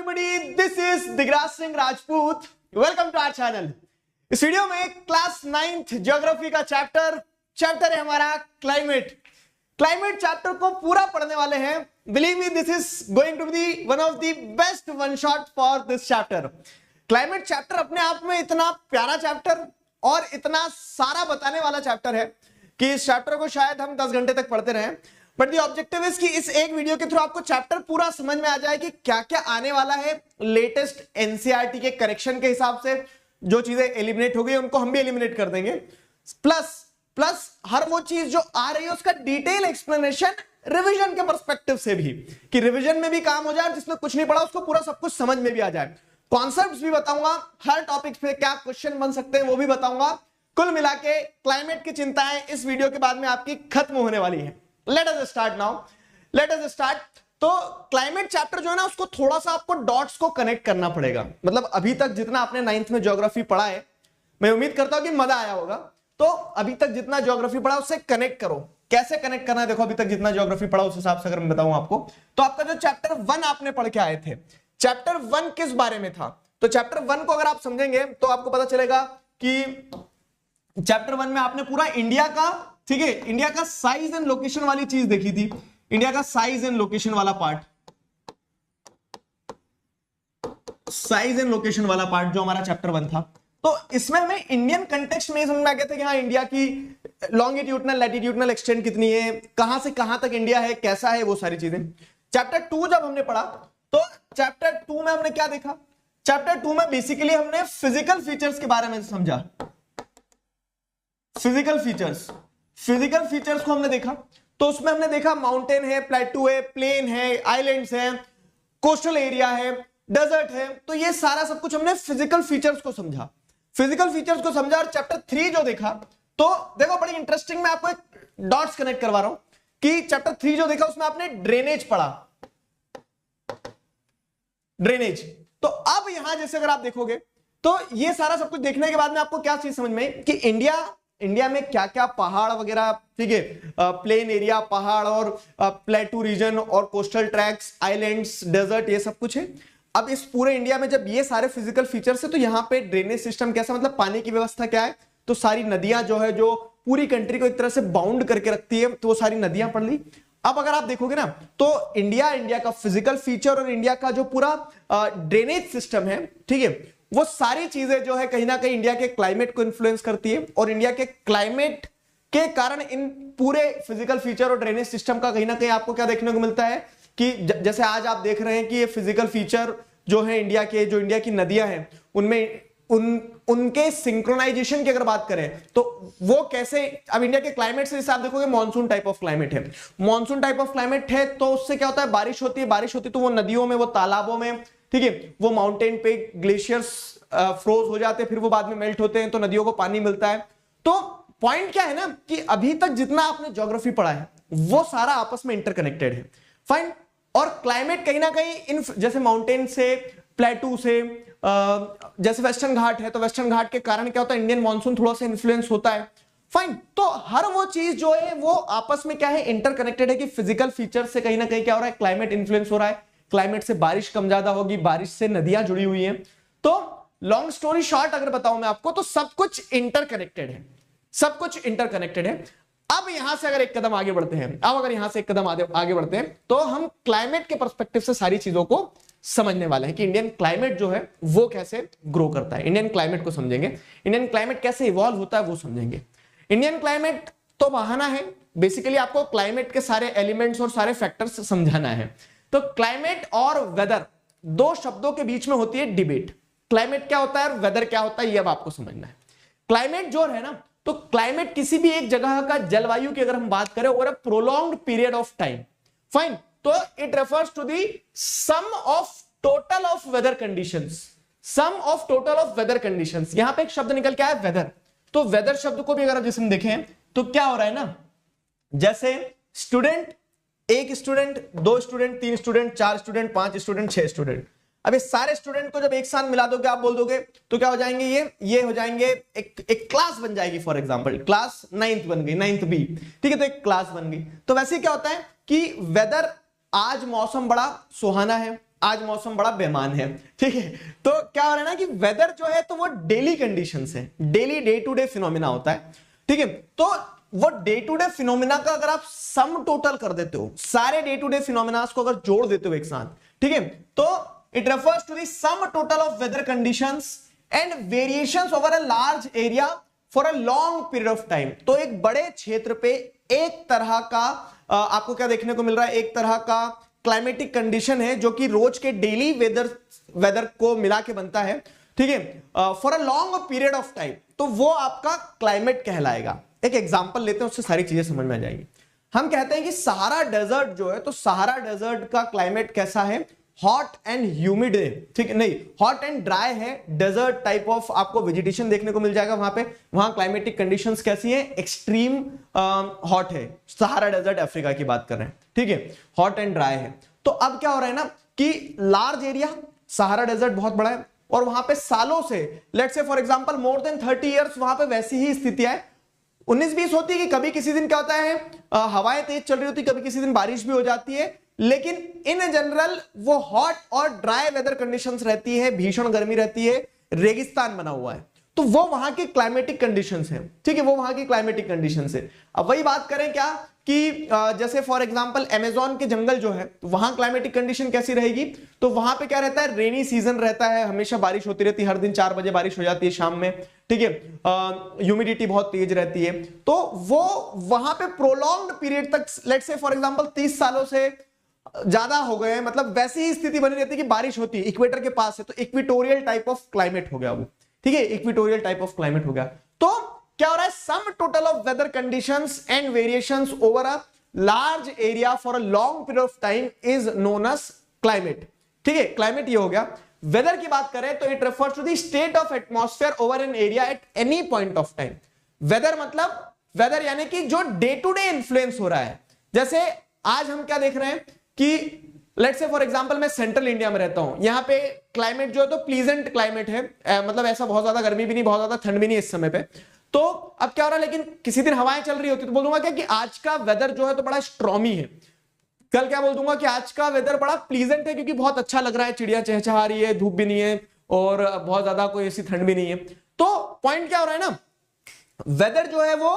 everybody, this is Digraj Singh Rajput. Welcome to our channel. इस video में class 9th geography का chapter है हमारा क्लाइमेट. क्लाइमेट चैप्टर को पूरा पढ़ने वाले हैं. Believe me, this is going to be one of the best one shot for this chapter. Climate chapter अपने आप में इतना प्यारा चैप्टर और इतना सारा बताने वाला चैप्टर है कि इस चैप्टर को शायद हम 10 घंटे तक पढ़ते रहें. बट दी ऑब्जेक्टिव इज कि इस एक वीडियो के थ्रू आपको चैप्टर पूरा समझ में आ जाए कि क्या क्या आने वाला है. लेटेस्ट एनसीईआरटी के करेक्शन के हिसाब से जो चीजें एलिमिनेट हो गई उनको हम भी एलिमिनेट कर देंगे. प्लस हर वो चीज जो आ रही है उसका डिटेल एक्सप्लेनेशन रिवीजन के पर्सपेक्टिव से भी, कि रिवीजन में भी काम हो जाए, जिसने कुछ नहीं पढ़ा उसको पूरा सब कुछ समझ में भी आ जाए. कॉन्सेप्ट्स भी बताऊंगा, हर टॉपिक पे क्या क्वेश्चन बन सकते हैं वो भी बताऊंगा. कुल मिला के क्लाइमेट की चिंताएं इस वीडियो के बाद में आपकी खत्म होने वाली है. Let us start now. तो क्लाइमेट चैप्टर जो है ना उसको थोड़ा सा आपको डॉट्स को कनेक्ट करना पड़ेगा. मतलब अभी तक जितना आपने 9th में ज्योग्राफी पढ़ा है, मैं उम्मीद करता हूं कि मजा आया होगा. तो अभी तक जितना ज्योग्राफी पढ़ा उससे कनेक्ट करो. कैसे कनेक्ट करना है देखो, अभी तक जितना ज्योग्राफी पढ़ा उस हिसाब से अगर मैं बताऊं आपको, तो आपका जो चैप्टर 1 आपने पढ़ के आए थे, चैप्टर 1 किस बारे में था? तो चैप्टर 1 को अगर आप समझेंगे तो आपको पता चलेगा कि चैप्टर 1 में आपने पूरा इंडिया का, ठीक है, इंडिया का साइज एंड लोकेशन वाली चीज देखी थी. इंडिया का साइज एंड लोकेशन वाला पार्ट, साइज एंड लोकेशन वाला पार्ट जो हमारा चैप्टर 1 था. तो इसमें हमें इंडियन कंटेक्स्ट में समझ में आ गया था कि हाँ, इंडिया की लॉन्गिट्यूडनल लैटिट्यूडनल एक्सटेंट कितनी है, कहां से कहां तक इंडिया है, कैसा है, वो सारी चीजें. चैप्टर 2 जब हमने पढ़ा तो चैप्टर 2 में हमने क्या देखा? चैप्टर 2 में बेसिकली हमने फिजिकल फीचर्स के बारे में समझा. फिजिकल फीचर्स को हमने देखा. तो उसमें हमने देखा माउंटेन है, प्लेटू है, प्लेन है, आइलैंड्स है, कोस्टल एरिया है, डेजर्ट है. तो ये सारा सब कुछ हमने फिजिकल फीचर्स को समझा. और चैप्टर 3 जो देखा, तो देखो बड़ी इंटरेस्टिंग, मैं आपको एक डॉट्स कनेक्ट करवा रहा हूं कि चैप्टर 3 जो देखा उसमें आपने ड्रेनेज पढ़ा. ड्रेनेज. तो अब यहां जैसे अगर आप देखोगे तो ये सारा सब कुछ देखने के बाद में आपको क्या चीज समझ में कि इंडिया में क्या क्या पहाड़ वगैरह, ठीक है, प्लेन एरिया, पहाड़ और प्लेटू रीजन और कोस्टल ट्रैक्स, आइलैंड्स, डेजर्ट, ये सब कुछ है. अब इस पूरे इंडिया में जब ये सारे फिजिकल फीचर्स है तो यहाँ पे ड्रेनेज सिस्टम कैसा, मतलब पानी की व्यवस्था क्या है. तो सारी नदियां जो है, जो पूरी कंट्री को एक तरह से बाउंड करके रखती है, तो वो सारी नदियां पढ़ ली. अब अगर आप देखोगे ना तो इंडिया का फिजिकल फीचर और इंडिया का जो पूरा ड्रेनेज सिस्टम है, ठीक है, वो सारी चीजें जो है कहीं ना कहीं इंडिया के क्लाइमेट को इन्फ्लुएंस करती है. और इंडिया के क्लाइमेट के कारण इन पूरे फिजिकल फीचर और ड्रेनेज सिस्टम का कहीं ना कहीं आपको क्या देखने को मिलता है कि जैसे आज आप देख रहे हैं कि ये फिजिकल फीचर जो है इंडिया के, जो इंडिया की नदियां हैं उनमें उनके सिंक्रोनाइजेशन की अगर बात करें तो वो कैसे, अब इंडिया के क्लाइमेट से जैसे आप देखोगे मानसून टाइप ऑफ क्लाइमेट है. मानसून टाइप ऑफ क्लाइमेट है तो उससे क्या होता है, बारिश होती है तो वो नदियों में, वो तालाबों में, ठीक है, वो माउंटेन पे ग्लेशियर्स फ्रोज हो जाते हैं, फिर वो बाद में मेल्ट होते हैं तो नदियों को पानी मिलता है. तो पॉइंट क्या है ना कि अभी तक जितना आपने ज्योग्राफी पढ़ा है वो सारा आपस में इंटरकनेक्टेड है. फाइन. और क्लाइमेट कहीं ना कहीं इन, जैसे माउंटेन से, प्लेटू से, जैसे वेस्टर्न घाट है तो वेस्टर्न घाट के कारण क्या होता है, इंडियन मॉनसून थोड़ा सा इन्फ्लुएंस होता है. फाइन. तो हर वो चीज जो है वो आपस में क्या है, इंटरकनेक्टेड है कि फिजिकल फीचर से कहीं ना कहीं क्या हो रहा है, क्लाइमेट इन्फ्लुएंस हो रहा है. क्लाइमेट से बारिश कम ज्यादा होगी, बारिश से नदियां जुड़ी हुई हैं. तो लॉन्ग स्टोरी शॉर्ट अगर बताऊं मैं आपको तो सब कुछ इंटरकनेक्टेड है. अब यहां से अगर एक कदम आगे बढ़ते हैं, तो हम क्लाइमेट के पर्सपेक्टिव से सारी चीजों को समझने वाले हैं कि इंडियन क्लाइमेट जो है वो कैसे ग्रो करता है. इंडियन क्लाइमेट को समझेंगे, इंडियन क्लाइमेट कैसे इवॉल्व होता है वो समझेंगे. इंडियन क्लाइमेट तो बहाना है, बेसिकली आपको क्लाइमेट के सारे एलिमेंट्स और सारे फैक्टर्स समझाना है. तो क्लाइमेट और वेदर दो शब्दों के बीच में होती है डिबेट. क्लाइमेट क्या होता है और वेदर क्या होता है ये अब आपको समझना है. क्लाइमेट जो है ना, तो क्लाइमेट किसी भी एक जगह का जलवायु की अगर हम बात करें over a prolonged period of time. Fine. तो it refers to the sum of total of weather conditions. यहां पे एक शब्द निकल के आया वेदर. तो वेदर शब्द को भी अगर जिसमें देखें तो क्या हो रहा है ना, जैसे student, 1 student, 2 student, 3 student, 4 student, 5 student, 6 student. अब ये सारे स्टूडेंट को जब एक साथ मिला दोगे, आप बोल दोगे तो क्या हो जाएंगे, ये हो जाएंगे, एक क्लास बन जाएगी. फॉर एग्जांपल क्लास 9th बन गई, 9th बी, ठीक है, तो एक क्लास बन गई. तो वैसे क्या होता है कि वेदर, आज मौसम बड़ा सुहाना है, आज मौसम बड़ा बेमान है, ठीक है। तो क्या हो रहा है ना कि वेदर जो है तो वो डेली कंडीशंस है, daily day to day phenomena होता है, ठीक है। तो वो डे टू डे फिनोमिना का अगर आप सम टोटल कर देते हो, सारे डे टू डे फिनोमिना को अगर जोड़ देते हो एक साथ, ठीक है, तो it refers to the sum total of weather conditions and variations over a large area for a long period of time. तो एक बड़े क्षेत्र पे एक तरह का आपको क्या देखने को मिल रहा है, एक तरह का क्लाइमेटिक कंडीशन है जो कि रोज के डेली वेदर को मिला के बनता है, ठीक है, for a long period of time. तो वो आपका क्लाइमेट कहलाएगा। एक एग्जांपल लेते हैं, उससे सारी चीजें समझ में आ जाएंगी। हम कहते हैं कि सहारा डेजर्ट जो है, तो सहारा डेजर्ट का क्लाइमेट कैसा है, हॉट एंड ह्यूमिड है, ठीक है, नहीं हॉट एंड ड्राई है, डेजर्ट टाइप ऑफ आपको वेजिटेशन देखने को मिल जाएगा वहां पे। वहां क्लाइमेटिक कंडीशंस कैसी है, एक्सट्रीम हॉट है, सहारा डेजर्ट अफ्रीका की बात कर रहे हैं, ठीक है, हॉट एंड ड्राई है। तो अब क्या हो रहा है ना कि लार्ज एरिया, सहारा डेजर्ट बहुत बड़ा है, और वहां पे सालों से, let's say for example more than 30 years वहां पे वैसी ही स्थितियां है। 19-20 होती है कि कभी किसी दिन क्या होता है, हवाएं तेज चल रही होती, कभी किसी दिन बारिश भी हो जाती है, लेकिन इन जनरल वो हॉट और ड्राई वेदर कंडीशंस रहती है, भीषण गर्मी रहती है, रेगिस्तान बना हुआ है। तो वो वहां की क्लाइमेटिक कंडीशंस है, ठीक है, वो वहां की क्लाइमेटिक कंडीशंस है। अब वही बात करें क्या कि जैसे फॉर एग्जांपल अमेज़न के जंगल जो है, तो वहां क्लाइमेटिक कंडीशन कैसी रहेगी, तो वहां पे क्या रहता है, रेनी सीजन रहता है, हमेशा बारिश होती रहती है, हर दिन 4 बजे बारिश हो जाती है शाम में, ठीक है, ह्यूमिडिटी बहुत तेज रहती है। तो वो वहां पे प्रोलॉन्ग्ड पीरियड तक, लेट्स से फॉर एग्जांपल 30 सालों से ज्यादा हो गए हैं, मतलब वैसी ही स्थिति बनी रहती है कि बारिश होती है, इक्वेटर के पास है, तो इक्वेटोरियल टाइप ऑफ क्लाइमेट हो गया वो, ठीक है, इक्वेटोरियल टाइप ऑफ क्लाइमेट हो गया। तो क्या हो रहा है, sum total of weather conditions and variations over a large area for a long period of time is known as climate, ठीक है, क्लाइमेट ये हो गया। वेदर की बात करें तो it refers to the state of atmosphere over an area at any point of time. Weather मतलब वेदर यानी कि जो डे टू डे इन्फ्लुएंस हो रहा है। जैसे आज हम क्या देख रहे हैं कि लेट्स से फॉर एग्जांपल मैं सेंट्रल इंडिया में रहता हूं, यहां पे क्लाइमेट जो है तो प्लीजेंट क्लाइमेट है, मतलब ऐसा बहुत ज्यादा गर्मी भी नहीं, बहुत ज्यादा ठंड भी नहीं इस समय पे। तो अब क्या हो रहा है, लेकिन किसी दिन हवाएं चल रही होती तो बोल दूंगा क्या कि आज का वेदर जो है तो बड़ा स्ट्रॉमी है। कल क्या बोल दूंगा कि आज का वेदर बड़ा प्लीजेंट है क्योंकि बहुत अच्छा लग रहा है, चिड़िया चहचहा रही है, धूप भी नहीं है और बहुत ज्यादा कोई ऐसी ठंड भी नहीं है। तो पॉइंट क्या हो रहा है ना, वेदर जो है वो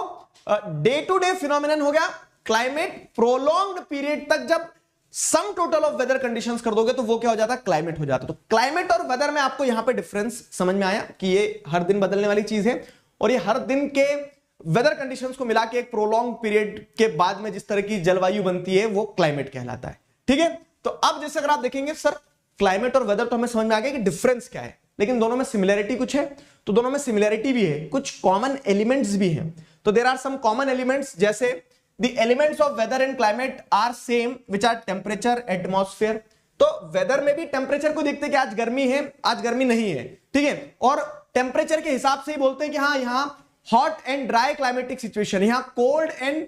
डे टू डे फिनोमिनन हो गया। क्लाइमेट प्रोलॉन्ग्ड पीरियड तक जब sum total of weather conditions कर दोगे तो वो क्या हो जाता है, क्लाइमेट हो जाता है। तो क्लाइमेट और वेदर में आपको यहां पे डिफरेंस समझ में आया कि ये हर दिन बदलने वाली चीज है, और ये हर दिन के वेदर कंडीशंस को मिला के एक प्रोलॉन्ग पीरियड के बाद में जिस तरह की जलवायु बनती है वो क्लाइमेट कहलाता है, ठीक है। तो अब जैसे अगर आप देखेंगे सर क्लाइमेट और वेदर तो हमें समझ में आ गया कि डिफरेंस क्या है, लेकिन दोनों में सिमिलैरिटी कुछ है, तो दोनों में सिमिलैरिटी भी है, कुछ कॉमन एलिमेंट्स भी हैं। तो there are some common elements, जैसे the elements of weather and climate are same which are temperature, atmosphere। तो वेदर में भी टेम्परेचर को देखते हैं कि आज गर्मी है, आज गर्मी नहीं है, ठीक है, और टेम्परेचर के हिसाब से ही बोलते हैं कि हाँ यहाँ hot and dry climatic situation, यहाँ cold and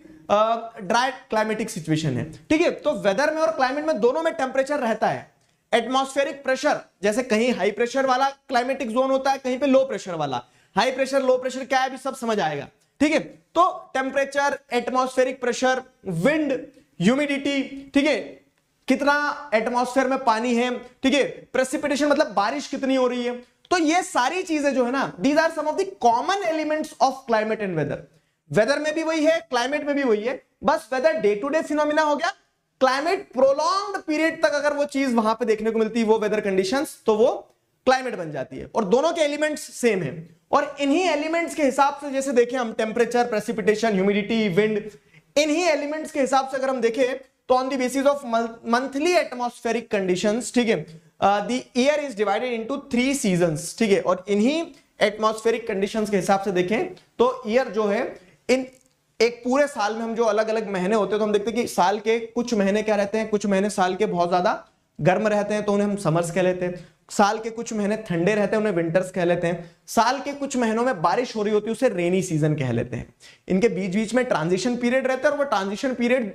dry climatic situation है, ठीक है। तो वेदर में और क्लाइमेट में दोनों में टेम्परेचर रहता है। एटमॉस्फेरिक प्रेशर, जैसे कहीं हाई प्रेशर वाला क्लाइमेटिक जोन होता है, कहीं पे लो प्रेशर वाला। हाई प्रेशर लो प्रेशर क्या है अभी सब समझ आएगा, ठीक है। तो temperature, atmospheric pressure, wind, humidity, ठीक है, कितना एटमॉस्फेयर में पानी है, ठीक है, प्रेसिपिटेशन मतलब बारिश कितनी हो रही है। तो ये सारी चीजें जो है ना, these are some of the common elements of climate and weather. Weather में भी वही है, क्लाइमेट में भी वही है, बस weather day to day phenomena हो गया, क्लाइमेट प्रोलॉन्ग्ड पीरियड तक अगर वो चीज वहां पे देखने को मिलती है, वो वेदर कंडीशंस, तो वो क्लाइमेट बन जाती है, और दोनों के एलिमेंट्स सेम है। और इन्हीं एलिमेंट्स के हिसाब से जैसे देखें हम, टेम्परेचर, प्रेसिपिटेशन, ह्यूमिडिटी, विंड, इन्हीं एलिमेंट्स के हिसाब से अगर हम देखें तो on the basis of monthly atmospheric conditions, ठीक है, the year is divided into 3 seasons, ठीक है, और इन्हीं एटमॉस्फेरिक कंडीशंस के हिसाब से देखें तो ईयर जो है, इन एक पूरे साल में हम जो अलग अलग महीने होते हैं तो हम देखते हैं कि साल के कुछ महीने क्या रहते हैं, कुछ महीने साल के बहुत ज्यादा गर्म रहते हैं तो उन्हें हम समर्स कह लेते हैं, साल के कुछ महीने ठंडे रहते हैं उन्हें विंटर्स कह लेते हैं, साल के कुछ महीनों में बारिश हो रही होती है उसे रेनी सीजन कह लेते हैं। इनके बीच बीच में ट्रांजिशन पीरियड रहता है और वो ट्रांजिशन पीरियड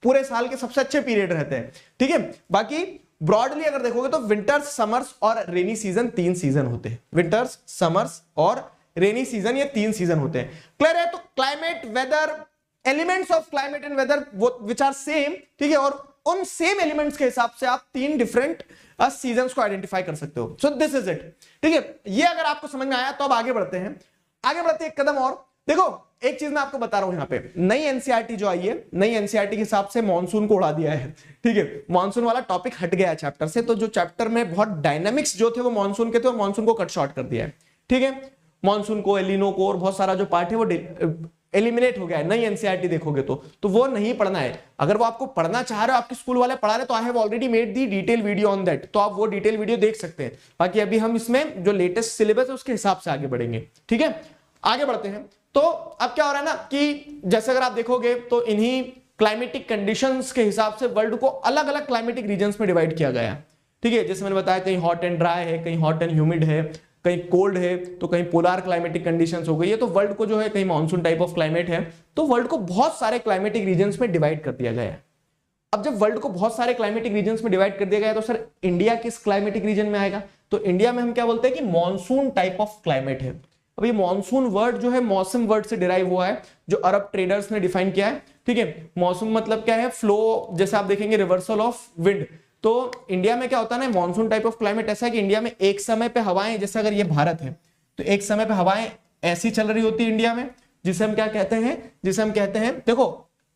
पूरे साल के सबसे अच्छे पीरियड रहते हैं, ठीक है। बाकी ब्रॉडली अगर देखोगे तो विंटर्स, समर्स और रेनी सीजन 3 सीजन होते हैं। विंटर्स, समर्स और रेनी सीजन, ये 3 सीजन होते हैं। क्लियर है? तो climate, weather, elements of climate and weather which are same, ठीक है, और उन सेम एलिमेंट्स के हिसाब से आप 3 डिफरेंट सीजन्स को आइडेंटिफाई कर सकते हो। So this is it. ठीक है, ये अगर आपको समझ में आया तो अब आगे बढ़ते हैं। आगे बढ़ते हैं एक कदम और। देखो एक चीज मैं आपको बता रहा हूं, यहां पे नई एनसीईआरटी जो आई है, नई एनसीईआरटी के हिसाब से मॉनसून को उड़ा दिया है। ठीक है, मॉनसून वाला टॉपिक हट गया है चैप्टर से, तो जो चैप्टर में बहुत डायनामिक्स जो थे वो मॉनसून के थे, और मॉनसून को कट शॉर्ट कर दिया है। ठीक है, मॉनसून को, एलिनो को और बहुत सारा जो पार्ट है वो एलिमिनेट हो गया है। नई एनसीईआरटी देखोगे तो वो नहीं पढ़ना है। अगर वो आपको पढ़ना चाह रहे हो, आपके स्कूल वाले पढ़ा रहे, तो I have already made the detail video on that, तो आप वो डिटेल वीडियो देख सकते हैं। बाकी अभी हम इसमें जो लेटेस्ट सिलेबस है उसके हिसाब से आगे बढ़ेंगे। ठीक है, आगे बढ़ते हैं। तो अब क्या हो रहा है ना कि जैसे अगर आप देखोगे तो इन्हीं क्लाइमेटिक कंडीशंस के हिसाब से वर्ल्ड को अलग अलग क्लाइमेटिक रीजन्स में डिवाइड किया गया है। ठीक है, जैसे मैंने बताया कहीं हॉट एंड ड्राई है, कहीं हॉट एंड ह्यूमिड है, कहीं कोल्ड है, तो कहीं पोलार क्लाइमेटिक कंडीशंस हो गई है। तो वर्ल्ड को जो है कहीं मानसून टाइप ऑफ क्लाइमेट है, तो वर्ल्ड को बहुत सारे क्लाइमेटिक रीजन्स में डिवाइड कर दिया गया है। अब जब वर्ल्ड को बहुत सारे क्लाइमेटिक रीजन्स में डिवाइड कर दिया गया है, तो सर इंडिया किस क्लाइमेटिक रीजन में आएगा? तो इंडिया में हम क्या बोलते हैं कि मॉनसून टाइप ऑफ क्लाइमेट है। अब ये मॉनसून वर्ड जो है मौसम वर्ड से डिराइव हुआ है, जो अरब ट्रेडर्स ने डिफाइन किया है। ठीक है, मौसम मतलब क्या है? फ्लो, जैसे आप देखेंगे रिवर्सल ऑफ विंड। तो इंडिया में क्या होता है ना, मॉनसून टाइप ऑफ क्लाइमेट ऐसा है कि इंडिया में एक समय पे हवाएं, जैसे अगर ये भारत है तो एक समय पे हवाएं ऐसी चल रही होती है इंडिया में, जिसे हम क्या कहते हैं, जिसे हम कहते हैं, देखो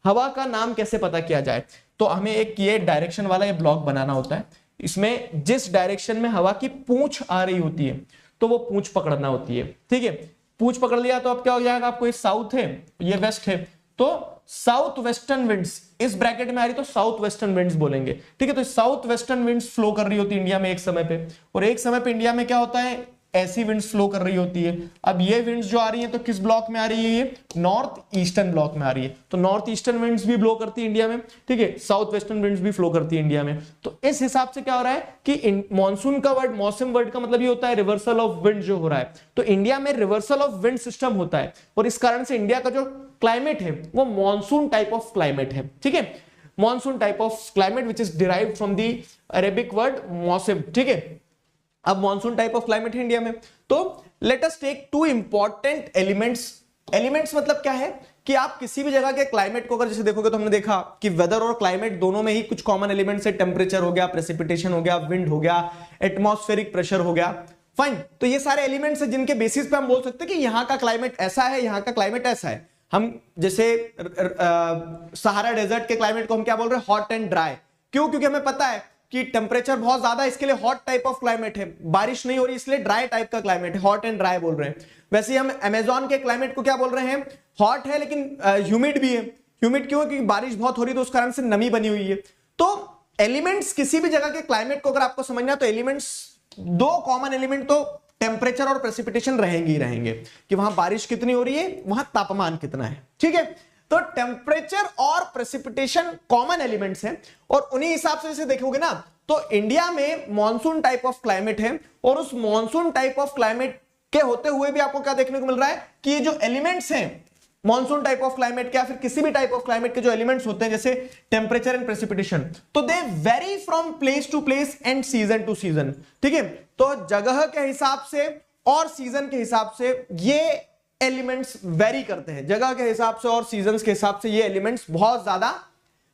हवा का नाम कैसे पता किया जाए, तो हमें एक ये डायरेक्शन वाला ये ब्लॉक बनाना होता है। इसमें जिस डायरेक्शन में हवा की पूंछ आ रही होती है तो वो पूंछ पकड़ना होती है। ठीक है, पूंछ पकड़ लिया तो अब क्या हो जाएगा, आपको ये साउथ है, ये वेस्ट है, तो साउथ वेस्टर्न विंड्स इस ब्रैकेट में आ रही तो साउथ वेस्टर्न विंड्स बोलेंगे। ठीक है, तो साउथ वेस्टर्न विंड्स फ्लो कर रही होती है इंडिया में एक समय पे, और एक समय पे इंडिया में क्या होता है, ऐसी विंड्स फ्लो कर रही होती है। अब ये विंड्स जो आ रही है तो किस ब्लॉक में आ रही है, ये नॉर्थ ईस्टर्न ब्लॉक में आ रही है। तो नॉर्थ ईस्टर्न विंड्स भी ब्लो करती है इंडिया में। ठीक है, साउथ वेस्टर्न विंड्स भी फ्लो करती है इंडिया में। तो इस हिसाब से क्या हो रहा है कि मॉनसून का वर्ड, मौसम वर्ड का मतलब ये होता है रिवर्सल ऑफ विंड जो हो रहा है। तो इंडिया में रिवर्सल ऑफ विंड सिस्टम होता है, और इस कारण से इंडिया का जो क्लाइमेट है वो मॉनसून टाइप ऑफ क्लाइमेट है। ठीक है, monsoon type of climate which is derived from the Arabic word mausam. ठीक है, अब मॉनसून टाइप ऑफ क्लाइमेट है इंडिया में। तो let us take 2 important elements. Elements मतलब क्या है कि आप किसी भी जगह के क्लाइमेट को अगर जैसे देखोगे तो हमने देखा कि वेदर और क्लाइमेट दोनों में ही कुछ कॉमन एलिमेंट्स है। टेम्परेचर हो गया, प्रेसिपिटेशन हो गया, विंड हो गया, एटमॉस्फेरिक प्रेशर हो गया। फाइन, तो ये सारे एलिमेंट्स है जिनके बेसिस पे हम बोल सकते हैं कि यहां का क्लाइमेट ऐसा है, यहां का क्लाइमेट ऐसा है। हम जैसे सहारा डेजर्ट के क्लाइमेट को हम क्या बोल रहे हैं, हॉट एंड ड्राई। क्यों? क्योंकि हमें पता है कि टेम्परेचर बहुत ज्यादा है, इसके लिए हॉट टाइप ऑफ क्लाइमेट है। बारिश नहीं हो रही इसलिए ड्राई टाइप का क्लाइमेट है, हॉट एंड ड्राई बोल रहे हैं। वैसे ही हम अमेजोन के क्लाइमेट को क्या बोल रहे हैं, हॉट है लेकिन ह्यूमिड भी है। ह्यूमिड क्यों? क्योंकि बारिश बहुत हो रही है तो उस कारण से नमी बनी हुई है। तो एलिमेंट्स, किसी भी जगह के क्लाइमेट को अगर आपको समझना है तो एलिमेंट्स, 2 कॉमन एलिमेंट तो टेम्परेचर और प्रेसिपिटेशन रहेंगे ही रहेंगे, कि वहां बारिश कितनी हो रही है, वहां तापमान कितना है। ठीक है, तो टेम्परेचर और प्रेसिपिटेशन कॉमन एलिमेंट्स हैं, और उन्हीं हिसाब से जैसे देखोगे ना तो इंडिया में मॉनसून टाइप ऑफ क्लाइमेट है, और उस मॉनसून टाइप ऑफ क्लाइमेट के होते हुए भी आपको क्या देखने को मिल रहा है कि ये जो एलिमेंट्स हैं मॉनसून टाइप ऑफ क्लाइमेट के या फिर किसी भी टाइप ऑफ क्लाइमेट के जो एलिमेंट्स होते हैं जैसे टेम्परेचर एंड प्रेसिपिटेशन, तो they vary from place to place and season to season. ठीक है, तो जगह के हिसाब से और सीजन के हिसाब से ये एलिमेंट्स वेरी करते हैं। जगह के हिसाब से और सीजन के हिसाब से ये एलिमेंट्स बहुत ज्यादा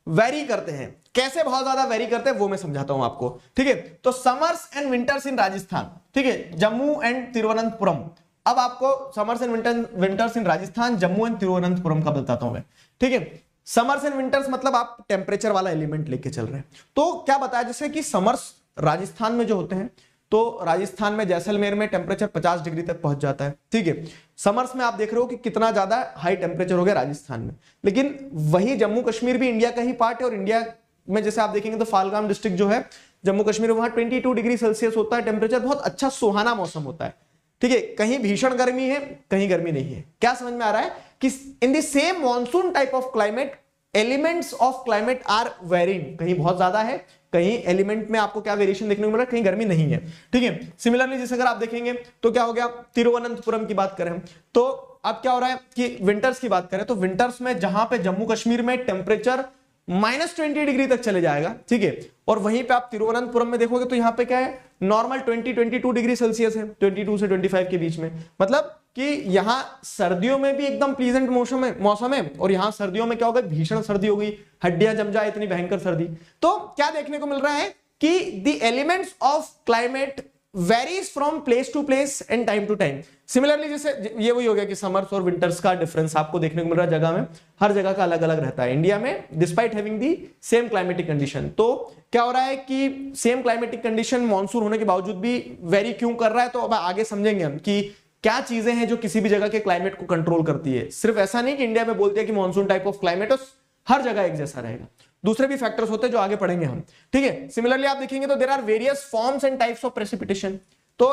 वेरी करते हैं। कैसे बहुत ज्यादा वेरी करते हैं वो मैं समझाता हूं आपको। ठीक है, तो समर्स एंड विंटर्स इन राजस्थान, ठीक है, जम्मू एंड तिरुवनंतपुरम। अब आपको summers and winters in Rajasthan, Jammu and Thiruvananthapuram का बताता हूं मैं। ठीक है, समर्स एंड विंटर्स मतलब आप टेम्परेचर वाला एलिमेंट लेके चल रहे हैं। तो क्या बताया जैसे कि समर्स राजस्थान में जो होते हैं, तो राजस्थान में जैसलमेर में टेम्परेचर 50 डिग्री तक पहुंच जाता है। ठीक है, समर्स में आप देख रहे हो कि कितना ज्यादा हाई टेम्परेचर हो गया राजस्थान में। लेकिन वही जम्मू कश्मीर भी इंडिया का ही पार्ट है, और इंडिया में जैसे आप देखेंगे तो फालगाम डिस्ट्रिक्ट जो है जम्मू कश्मीर, वहां 22 डिग्री सेल्सियस होता है टेम्परेचर, बहुत अच्छा सुहाना मौसम होता है। ठीक है, कहीं भीषण गर्मी है, कहीं गर्मी नहीं है। क्या समझ में आ रहा है कि in the same monsoon type of climate elements of climate are varying, कहीं बहुत ज्यादा है, कहीं एलिमेंट में आपको क्या वेरिएशन देखने को मिल रहा है, कहीं गर्मी नहीं है। ठीक है, सिमिलरली जैसे अगर आप देखेंगे तो क्या हो गया, तिरुवनंतपुरम की बात करें तो अब क्या हो रहा है कि विंटर्स की बात करें तो विंटर्स में जहां पे जम्मू कश्मीर में टेम्परेचर -20 डिग्री तक चले जाएगा। ठीक है, और वहीं पे आप तिरुवनंतपुरम में देखोगे तो यहाँ पे क्या है, नॉर्मल 22 डिग्री सेल्सियस है, 22 से 25 के बीच में। मतलब कि यहां सर्दियों में भी एकदम प्लीजेंट मौसम है और यहां सर्दियों में क्या हो गया, भीषण सर्दी हो गई, हड्डियां जम जाए, इतनी भयंकर सर्दी। तो क्या देखने को मिल रहा है कि the elements of climate varies from place to place and time to time. Similarly जैसे ये वही हो गया कि समर्स और विंटर्स का डिफरेंस आपको देखने को मिल रहा है जगह में, हर जगह का अलग अलग रहता है। इंडिया में despite having the same climatic condition, तो क्या हो रहा है कि सेम क्लाइमेटिक कंडीशन मॉनसून होने के बावजूद भी वेरी क्यों कर रहा है। तो अब आगे समझेंगे हम कि क्या चीजें हैं जो किसी भी जगह के क्लाइमेट को कंट्रोल करती है। सिर्फ ऐसा नहीं कि इंडिया में बोलते हैं कि मॉनसून टाइप ऑफ क्लाइमेट हर जगह एक जैसा रहेगा, दूसरे भी फैक्टर्स होते हैं जो आगे पढ़ेंगे हम, ठीक है। सिमिलरली आप देखेंगे तो there are various forms and types of precipitation. तो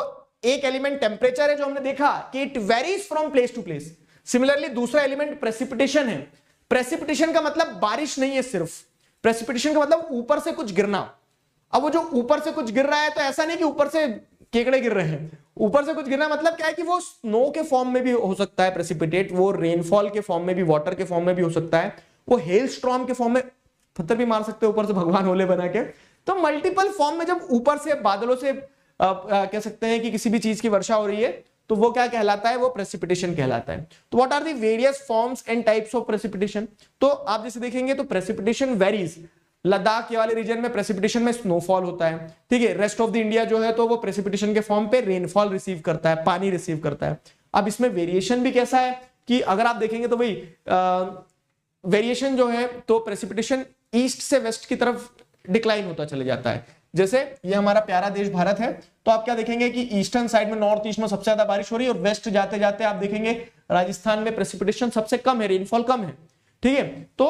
एक एलिमेंट टेम्परेचर है जो हमने देखा कि it varies from place to place. Similarly दूसरा एलिमेंट प्रेसिपिटेशन है। प्रेसिपिटेशन का मतलब बारिश नहीं है सिर्फ, प्रेसिपिटेशन का मतलब ऊपर से कुछ गिरना। अब वो जो ऊपर से कुछ गिर रहा है तो ऐसा नहीं कि ऊपर से केकड़े गिर रहे हैं, ऊपर से कुछ गिरना मतलब क्या है कि वो स्नो के फॉर्म में भी हो सकता है प्रेसिपिटेट, वो रेनफॉल के फॉर्म में भी, वाटर के फॉर्म में भी हो सकता है, वो हेल स्टॉर्म के फॉर्म में, पत्थर भी मार सकते हैं ऊपर से भगवान होले बना के। तो मल्टीपल फॉर्म में जब ऊपर से बादलों से कह सकते हैं कि किसी भी चीज की वर्षा हो रही है तो वो क्या कहलाता है, वो प्रेसिपिटेशन कहलाता है। तो what are the various forms and types of precipitation. तो आप जैसे देखेंगे तो प्रेसिपिटेशन वेरीज, लद्दाख वाले रीजन में प्रेसिपिटेशन में स्नोफॉल होता है, ठीक है। रेस्ट ऑफ द इंडिया जो है तो वो प्रेसिपिटेशन के फॉर्म पे रेनफॉल रिसीव करता है, पानी रिसीव करता है। अब इसमें वेरिएशन भी कैसा है कि अगर आप देखेंगे तो भाई वेरिएशन जो है तो प्रेसिपिटेशन ईस्ट से वेस्ट की तरफ डिक्लाइन होता चले जाता है। जैसे ये हमारा प्यारा देश भारत है तो आप क्या देखेंगे कि ईस्टर्न साइड में, नॉर्थ ईस्ट में सबसे ज्यादा बारिश हो रही है और वेस्ट जाते जाते आप देखेंगे राजस्थान में प्रेसिपिटेशन सबसे कम है, रेनफॉल कम है, ठीक है। तो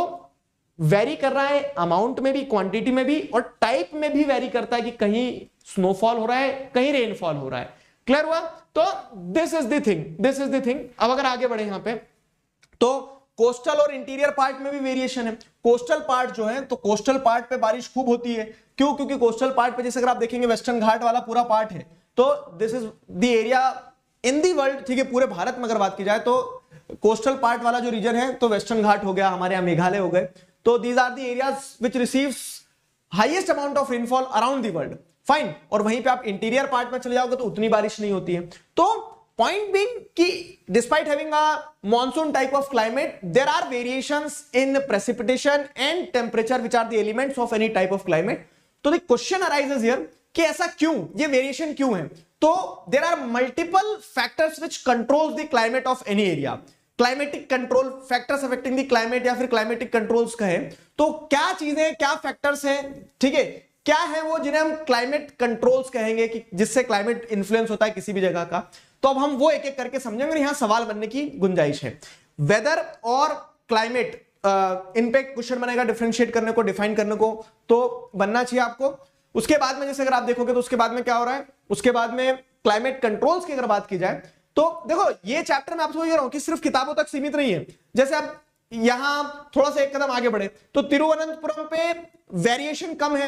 वेरी कर रहा है अमाउंट में भी, क्वांटिटी में भी, और टाइप में भी वेरी करता है कि कहीं स्नोफॉल हो रहा है, कहीं रेनफॉल हो रहा है। क्लियर हुआ। तो this is the thing, this is the thing. अब अगर आगे बढ़े यहां पे तो कोस्टल और इंटीरियर पार्ट में भी वेरिएशन है। कोस्टल पार्ट जो है तो कोस्टल पार्ट पे बारिश खूब होती है, क्यों, क्योंकि कोस्टल पार्ट पे जैसे अगर आप देखेंगे वेस्टर्न घाट वाला पूरा पार्ट है तो this is the area in the world, ठीक है, पूरे भारत में अगर बात की जाए तो कोस्टल पार्ट वाला जो रीजन है तो वेस्टर्न घाट हो गया, हमारे यहां मेघालय हो गए, तो these are the areas which receives highest amount of rainfall around the world, fine. और वहीं पे आप इंटीरियर पार्ट में चले जाओगे तो उतनी बारिश नहीं होती है। तो point being कि despite having a monsoon type of climate there are variations in precipitation and temperature which are the elements of any type of climate। तो the question arises here कि ऐसा क्यों, ये वेरिएशन क्यों है। तो there are multiple factors which controls the climate of any area। Climatic control factors affecting the climate या फिर क्लाइमेटिक कंट्रोल्स कहें तो क्या चीजें, क्या फैक्टर्स हैं, ठीक है, क्या है वो जिन्हें हम क्लाइमेट कंट्रोल्स कहेंगे कि जिससे क्लाइमेट इंफ्लुएंस होता है किसी भी जगह का। तो अब हम वो एक एक करके समझेंगे और यहां सवाल बनने की गुंजाइश है। वेदर और क्लाइमेट इन पे क्वेश्चन बनेगा डिफरेंशिएट करने को, डिफाइन करने को, तो बनना चाहिए आपको। उसके बाद में जैसे अगर आप देखोगे तो उसके बाद में क्या हो रहा है, उसके बाद में क्लाइमेट कंट्रोल्स की अगर बात की जाए तो देखो ये चैप्टर मैं आपसे ये रहा हूं कि सिर्फ किताबों तक सीमित नहीं है। जैसे आप यहां थोड़ा सा एक कदम आगे बढ़े तो तिरुवनंतपुरम पे वेरिएशन कम है,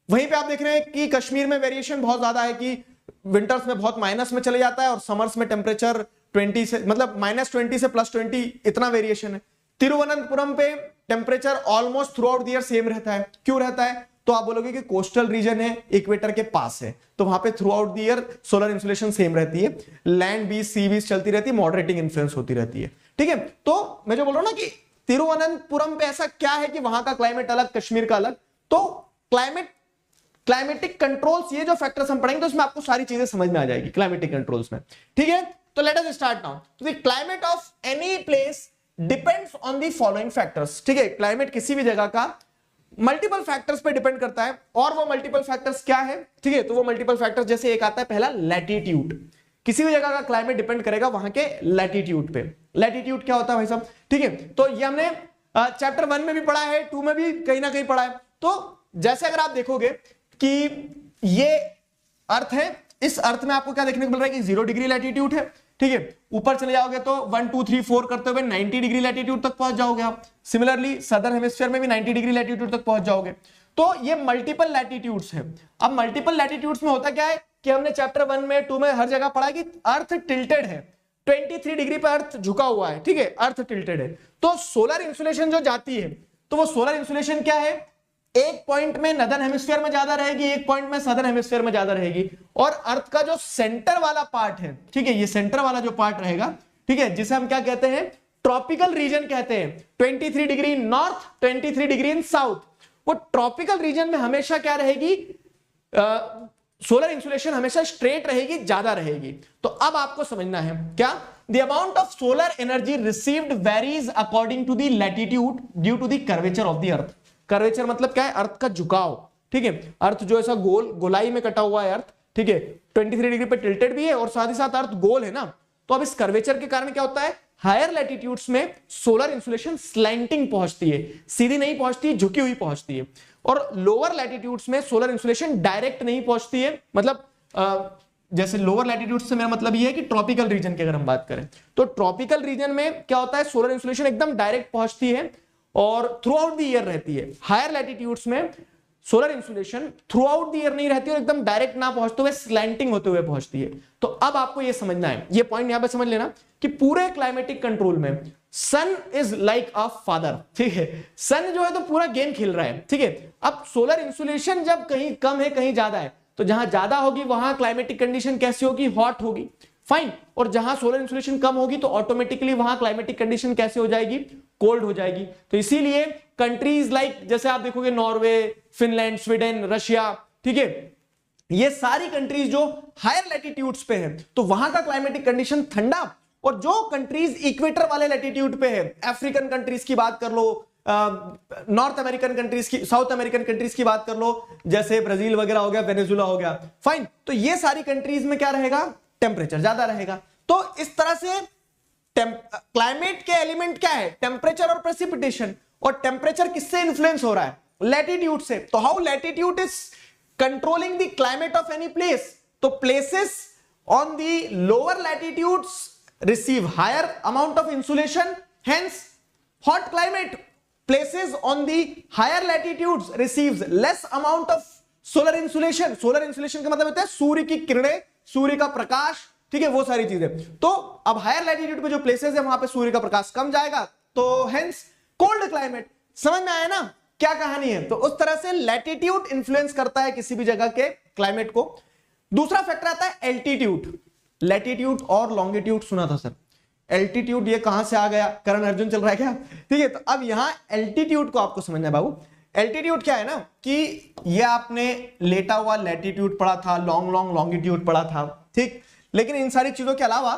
वहीं पे आप देख रहे हैं कि कश्मीर में वेरिएशन बहुत ज्यादा है कि विंटर्स में बहुत माइनस में चले जाता है और समर्स में टेम्परेचर 20 से मतलब -20 से +20 इतना वेरिएशन है। तिरुवनंतपुरम पे temperature almost through out the year same रहता है। क्यों रहता है तो आप बोलोगे कि कोस्टल रीजन है, इक्वेटर के पास है, तो वहां पे throughout the year solar insulation same रहती है, लैंड बीच सी बीच चलती रहती है, मॉडरेटिंग इन्फ्लुएंस होती रहती है, ठीक है। तो मैं जो बोल रहा हूं ना कि तिरुवनंतपुरम पे ऐसा क्या है कि वहां का क्लाइमेट अलग, कश्मीर का अलग। तो क्लाइमेटिक कंट्रोल्स, ये जो फैक्टर्स हम पढ़ेंगे तो इसमें आपको सारी चीजें समझ में आ जाएगी क्लाइमेटिक कंट्रोल्स में, ठीक है। तो लेट अस स्टार्ट नाउ। तो the climate of any place depends on the following factors, ठीक है। क्लाइमेट किसी भी जगह का मल्टीपल फैक्टर्स पे डिपेंड करता है, और वो मल्टीपल फैक्टर्स क्या है, ठीक है। तो वो मल्टीपल फैक्टर्स जैसे एक आता है पहला लैटिट्यूड, किसी भी जगह का क्लाइमेट डिपेंड करेगा वहां के लैटिट्यूड पे। लैटिट्यूड क्या होता है भाई साहब, ठीक है। तो ये हमने चैप्टर 1 में भी पढ़ा है, 2 में भी कहीं ना कहीं पढ़ा है। तो जैसे अगर आप देखोगे कि ये अर्थ है, इस अर्थ में आपको क्या देखने को मिल रहा है कि 0 डिग्री लैटिट्यूड है, ठीक है। ऊपर चले जाओगे तो 1 2 3 4 करते हुए 90 डिग्री लैटिट्यूड तक पहुंच जाओगे आप। सिमिलरली सदर्न हेमिस्फीयर में भी 90 डिग्री लैटिट्यूड तक पहुंच जाओगे। तो ये मल्टीपल लैटिट्यूड्स है। अब मल्टीपल लैटिट्यूड्स में होता क्या है कि हमने चैप्टर 1 में 2 में हर जगह पढ़ा कि अर्थ टिल्टेड है, 23 डिग्री पर अर्थ झुका हुआ है, ठीक है, अर्थ टिल्टेड है। तो सोलर इंसुलेशन जो जाती है तो वो सोलर इंसुलेशन क्या है, एक पॉइंट में नदर्न हेमिस्फीयर में ज्यादा रहेगी, एक पॉइंट में सदर्न हेमिस्फीयर में ज्यादा रहेगी। और अर्थ का जो सेंटर वाला पार्ट है, ठीक है, ये सेंटर वाला जो पार्ट रहेगा, ठीक है, जिसे हम क्या कहते हैं, ट्रॉपिकल रीजन कहते हैं। 23 degree north, 23 degree in south, वो ट्रॉपिकल रीजन में हमेशा क्या रहेगी, सोलर इंसुलेशन हमेशा स्ट्रेट रहेगी, ज्यादा रहेगी। तो अब आपको समझना है क्या, the amount of solar energy received varies according to the latitude due to the curvature of the earth. Curvature मतलब क्या है, अर्थ का झुकाव, ठीक है, अर्थ जो ऐसा गोलाई में कटा हुआ है अर्थ, ठीक है, 23 डिग्री पे टिल्टेड भी है और साथ ही साथ अर्थ गोल है ना। तो अब इस कर्वेचर के कारण क्या होता है, हायर लैटिट्यूड्स में सोलर इंसुलेशन स्लैंटिंग पहुंचती है, सीधी नहीं पहुंचती, झुकी हुई पहुंचती है। और लोअर लैटिट्यूड्स में सोलर इंसुलेशन डायरेक्ट नहीं पहुंचती है, मतलब जैसे लोअर लैटिट्यूड से मेरा मतलब ये है कि ट्रॉपिकल रीजन की अगर हम बात करें तो ट्रॉपिकल रीजन में क्या होता है, सोलर इंसुलेशन एकदम डायरेक्ट पहुंचती है और थ्रू आउट द ईयर रहती है। हायर लैटिट्यूड्स में solar insulation throughout the year नहीं रहती और एकदम डायरेक्ट ना पहुंचते हुए स्लैंटिंग होते हुए पहुंचती है। तो अब आपको ये समझना है, ये पॉइंट यहां पे समझ लेना कि पूरे क्लाइमेटिक कंट्रोल में सन इज लाइक अ फादर, ठीक है, सन जो है तो पूरा गेम खेल रहा है, ठीक है। अब सोलर इंसुलेशन जब कहीं कम है कहीं ज्यादा है, तो जहां ज्यादा होगी वहां क्लाइमेटिक कंडीशन कैसी होगी, हॉट होगी, फाइन। और जहां सोलर इंसुलेशन कम होगी तो ऑटोमेटिकली वहां क्लाइमेटिक कंडीशन कैसे हो जाएगी, कोल्ड हो जाएगी। तो इसीलिए कंट्रीज लाइक जैसे आप देखोगे नॉर्वे, फिनलैंड, स्वीडन, रशिया, ठीक है, ये सारी कंट्रीज जो हायर लैटिट्यूड्स पे है तो वहां का क्लाइमेटिक कंडीशन ठंडा। और जो कंट्रीज इक्वेटर वाले लैटिट्यूड पे है, अफ्रीकन कंट्रीज की बात कर लो, नॉर्थ अमेरिकन कंट्रीज की, साउथ अमेरिकन कंट्रीज की बात कर लो, जैसे ब्राजील वगैरह हो गया, वेनेजुला हो गया, फाइन। तो ये सारी कंट्रीज में क्या रहेगा, टेम्परेचर ज्यादा रहेगा। तो इस तरह से क्लाइमेट के एलिमेंट क्या है, टेम्परेचर और प्रेसिपिटेशन। और टेम्परेचर किससे इन्फ्लुएंस हो रहा है, लैटिट्यूड से। तो how latitude is controlling the climate of any place, तो places on the lower latitudes receive higher amount of insulation, hence hot climate. Places on the higher latitudes receives less amount of solar insulation. Solar insulation का मतलब होता है सूर्य की किरणें, सूर्य का प्रकाश, ठीक है, वो सारी चीजें। तो अब हायर लैटिट्यूड पे जो प्लेसेस है वहां पे सूर्य का प्रकाश कम जाएगा, तो हेंस कोल्ड क्लाइमेट। समझ में आया ना क्या कहानी है। तो उस तरह से लैटिट्यूड इंफ्लुएंस करता है किसी भी जगह के क्लाइमेट को। दूसरा फैक्टर आता है एल्टीट्यूड। लैटिट्यूड और लॉन्गिट्यूड सुना था सर, एल्टीट्यूड ये कहां से आ गया, करण अर्जुन चल रहा है क्या, ठीक है। तो अब यहां एल्टीट्यूड को आपको समझना है बाबू। एल्टीट्यूड क्या है ना कि ये आपने लेटा हुआ लैटिट्यूड पढ़ा था, लॉन्गिट्यूड पढ़ा था, ठीक। लेकिन इन सारी चीजों के अलावा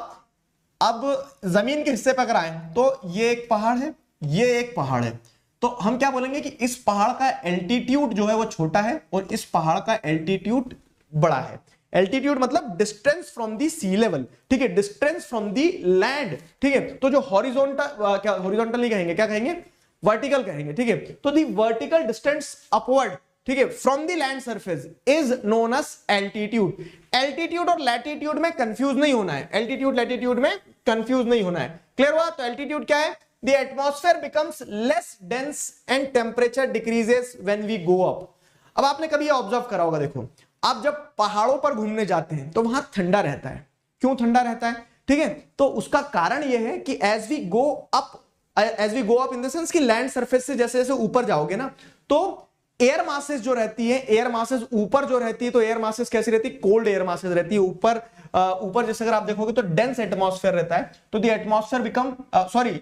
अब जमीन के हिस्से पर अगर आए तो ये एक पहाड़ है, ये एक पहाड़ है, तो हम क्या बोलेंगे कि इस पहाड़ का एल्टीट्यूड जो है वो छोटा है और इस पहाड़ का एल्टीट्यूड बड़ा है। एल्टीट्यूड मतलब distance from the sea level, ठीक है, डिस्टेंस फ्रॉम दी लैंड, ठीक है। तो जो हॉरिजॉन्टल, क्या हॉरिजॉन्टल नहीं कहेंगे, क्या कहेंगे, वर्टिकल कहेंगे, ठीक है। तो दी वर्टिकल डिस्टेंस अपवर्ड, ठीक है, from the land surface is known as altitude. Altitude और लैटिट्यूड में कंफ्यूज नहीं होना है, एल्टीट्यूड लैटिट्यूड में कंफ्यूज नहीं होना है, क्लियर हुआ। तो एल्टीट्यूड क्या है, the atmosphere becomes less dense and temperature decreases when we go up. अब आपने कभी ये ऑब्जर्व करा होगा, देखो आप जब पहाड़ों पर घूमने जाते हैं तो वहां ठंडा रहता है। क्यों ठंडा रहता है, ठीक है, तो उसका कारण यह है कि as we go up in the sense कि लैंड सरफेस से जैसे जैसे ऊपर जाओगे ना, तो एयर मासेस जो रहती है, एयर मासेस ऊपर जो रहती है, तो एयर मासेस कैसी रहती है, कोल्ड एयर मासेस रहती है। ऊपर जैसे अगर आप देखोगे तो डेंस एटमॉस्फेयर रहता है, तो the atmosphere become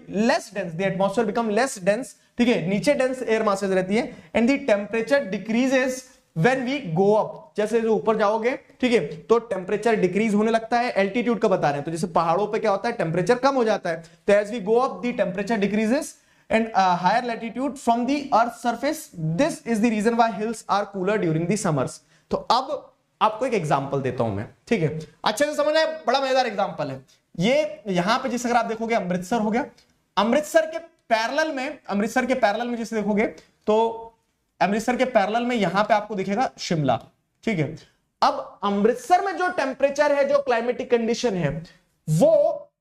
less dense, the atmosphere become less dense, ठीक है, नीचे डेंस एयर मासेस रहती है and the temperature decreases when we go up. जैसे जो ऊपर जाओगे, ठीक है, तो टेम्परेचर डिक्रीज होने लगता है। एल्टीट्यूड का बता रहे हैं, तो जैसे पहाड़ों पे क्या होता है, टेम्परेचर कम हो जाता है, तो as we go up the temperature decreases and higher latitude from the earth surface, this is the reason why hills are cooler during the summers. तो अब आपको एक एग्जांपल देता हूं मैं, ठीक है, अच्छे से समझना है, बड़ा मजेदार एग्जांपल है ये। यहां पे जिस अगर आप देखोगे अमृतसर हो गया, अमृतसर के पैरेलल में जैसे देखोगे तो अमृतसर के पैरेलल में यहां पे आपको दिखेगा शिमला, ठीक है। अब अमृतसर में जो टेम्परेचर है, जो क्लाइमेटिक कंडीशन है, वो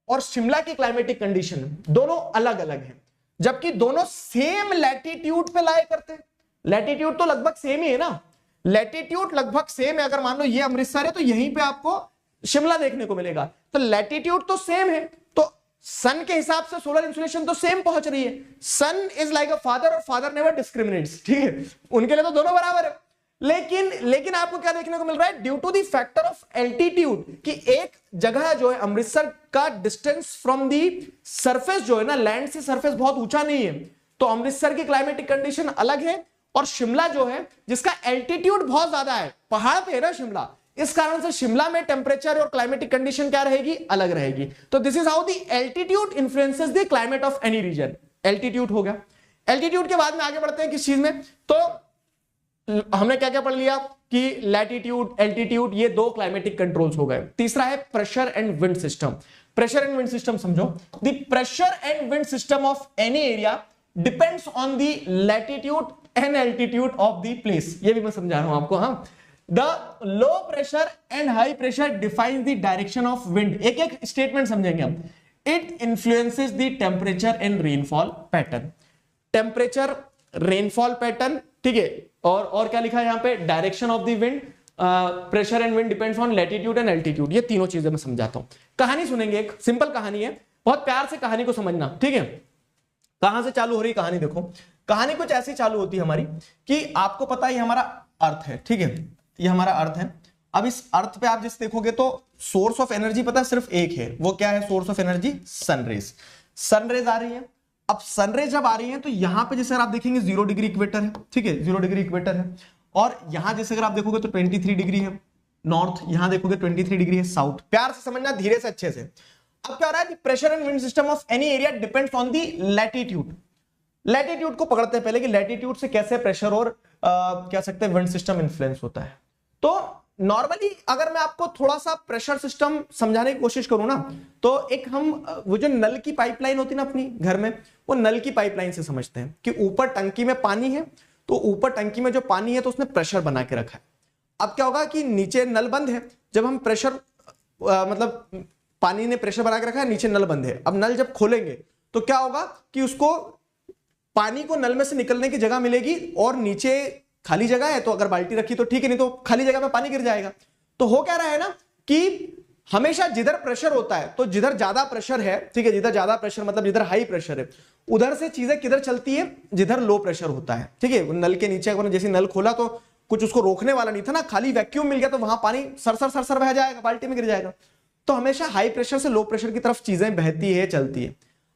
और शिमला की क्लाइमेटिक कंडीशन दोनों अलग अलग है, जबकि दोनों सेम लैटिट्यूड पे लाए करते हैं। लैटिट्यूड तो लगभग सेम ही है ना, लैटिट्यूड लगभग सेम है। अगर मान लो ये अमृतसर है तो यहीं पे आपको शिमला देखने को मिलेगा, तो लैटिट्यूड तो सेम है। तो सन के हिसाब से सोलर इंसुलेशन तो सेम पहुंच रही है। सन इज लाइक अ फादर और फादर नेवर डिस्क्रिमिनेट्स, ठीक है, उनके लिए तो दोनों बराबर है। लेकिन आपको क्या देखने को मिल रहा है, due to the factor of altitude, कि एक जगह जो है अमृतसर का डिस्टेंस फ्रॉम दी सरफेस जो है ना, लैंड से सरफेस बहुत ऊंचा नहीं है, तो अमृतसर की क्लाइमेटिक कंडीशन अलग है, और शिमला जो है जिसका एल्टीट्यूड बहुत ज्यादा है, पहाड़ पे है ना शिमला, इस कारण से शिमला में टेम्परेचर और क्लाइमेटिक कंडीशन क्या रहेगी, अलग रहेगी। तो this is how the altitude influences the climate of any region. Altitude हो गया। एल्टीट्यूड के बाद में आगे बढ़ते हैं किस चीज में, तो हमने क्या क्या पढ़ लिया कि लैटिट्यूड, एल्टीट्यूड, ये दो क्लाइमेटिक कंट्रोल्स हो गए। तीसरा है pressure and wind system. Pressure and wind system समझो, the pressure and wind system of any area depends on the latitude and altitude of the place. ये भी मैं समझा रहा हूं आपको। हाँ, the low pressure and high pressure defines the direction of wind. एक एक स्टेटमेंट समझेंगे हम। It influences the temperature and rainfall pattern. Temperature, rainfall pattern, ठीक है, और क्या लिखा है यहां पे, direction of the wind, pressure and wind depends on latitude and altitude. ये तीनों चीजें मैं समझाता हूं। कहानी सुनेंगे, एक सिंपल कहानी है, बहुत प्यार से कहानी को समझना, ठीक है। कहां से चालू हो रही कहानी देखो। कहानी कुछ ऐसी चालू होती है हमारी कि आपको पता है ये हमारा अर्थ है, ठीक है, ये हमारा अर्थ है। अब इस अर्थ पे आप जिस देखोगे तो सोर्स ऑफ एनर्जी पता है सिर्फ एक है, वो क्या है source of energy, sun rays. Sun rays आ रही है। अब सनरेज जब आ रही है तो यहां पे जैसे आप देखेंगे 0 डिग्री इक्वेटर है, ठीक है, 0 डिग्री इक्वेटर है, और यहां जैसे अगर आप देखोगे तो 23 डिग्री है नॉर्थ, यहां देखोगे 23 डिग्री है साउथ। प्यार से समझना, धीरे से, अच्छे से। अब क्या हो रहा है, pressure and wind system of any area depends on the latitude. Latitude को पकड़ते हैं पहले कि लैटिट्यूड से कैसे प्रेशर और क्या सकते हैं विंड सिस्टम इन्फ्लुएंस होता है। तो नॉर्मली अगर मैं आपको थोड़ा सा प्रेशर सिस्टम समझाने की कोशिश करूं ना, तो एक हम वो जो नल की पाइपलाइन होती है ना अपनी घर में, वो नल की पाइपलाइन से समझते हैं कि ऊपर टंकी में पानी है, तो ऊपर टंकी में जो पानी है तो उसने प्रेशर बना के रखा है। अब क्या होगा कि नीचे नल बंद है, जब हम प्रेशर मतलब पानी ने प्रेशर बना के रखा है, नीचे नल बंद है। अब नल जब खोलेंगे तो क्या होगा कि उसको पानी को नल में से निकलने की जगह मिलेगी, और नीचे खाली जगह है तो अगर बाल्टी रखी तो ठीक है, नहीं तो खाली जगह में पानी गिर जाएगा। तो हो क्या रहा है ना कि हमेशा जिधर प्रेशर होता है, तो जिधर ज्यादा प्रेशर है, ठीक है, जिधर ज्यादा प्रेशर मतलब जिधर हाई प्रेशर है, उधर से चीजें किधर चलती है, जिधर लो प्रेशर होता है, ठीक है। नल के नीचे अगर जैसे नल खोला तो कुछ उसको रोकने वाला नहीं था ना, खाली वैक्यूम मिल गया तो वहां पानी सरसर सरसर बह जाएगा, बाल्टी में गिर जाएगा। तो हमेशा हाई प्रेशर से लो प्रेशर की तरफ चीजें बहती है, चलती है।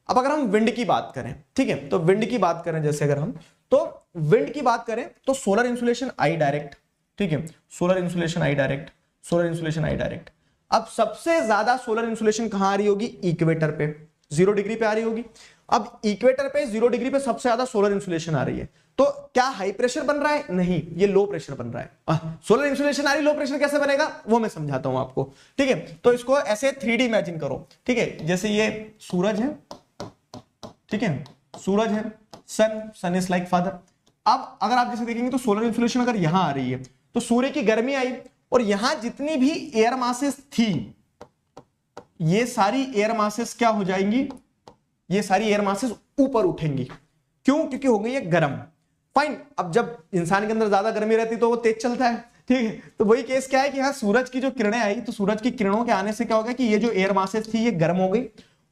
अब अगर हम विंड की बात करें, ठीक है, तो विंड की बात करें जैसे अगर हम, तो विंड की बात करें तो सोलर इंसुलेशन आई डायरेक्ट, ठीक है, सोलर इंसुलेशन आई डायरेक्ट, सोलर इंसुलेशन आई डायरेक्ट। अब सबसे ज्यादा सोलर इंसुलेशन कहां आ रही होगी, इक्वेटर पे, 0 डिग्री पे आ रही होगी। अब इक्वेटर पे 0 डिग्री पे सबसे ज्यादा सोलर इंसुलेशन आ रही है। तो क्या हाई प्रेशर बन रहा है, नहीं, ये लो प्रेशर बन रहा है। सोलर इंसुलेशन आ रही, लो प्रेशर कैसे बनेगा वो मैं समझाता हूं आपको, ठीक है। तो इसको ऐसे 3D इमेजिन करो, ठीक है, जैसे ये सूरज है, ठीक है, सूरज है, सन इज लाइक फादर। अब अगर आप जैसे देखेंगे तो सोलर इंसुलेशन अगर यहां आ रही है तो सूर्य की गर्मी आई, और यहां जितनी भी एयर मासेस थी, ये सारी एयर मासेस क्या हो जाएंगी, ये सारी एयर मासेस ऊपर उठेंगी। क्यों, क्योंकि हो गई है गर्म। फाइन। अब जब इंसान के अंदर ज्यादा गर्मी रहती तो वो तेज चलता है, ठीक है। तो वही केस क्या है कि हाँ सूरज की जो किरणें आई, तो सूरज की किरणों के आने से क्या होगा कि ये जो एयर मासेस थी ये गर्म हो गई,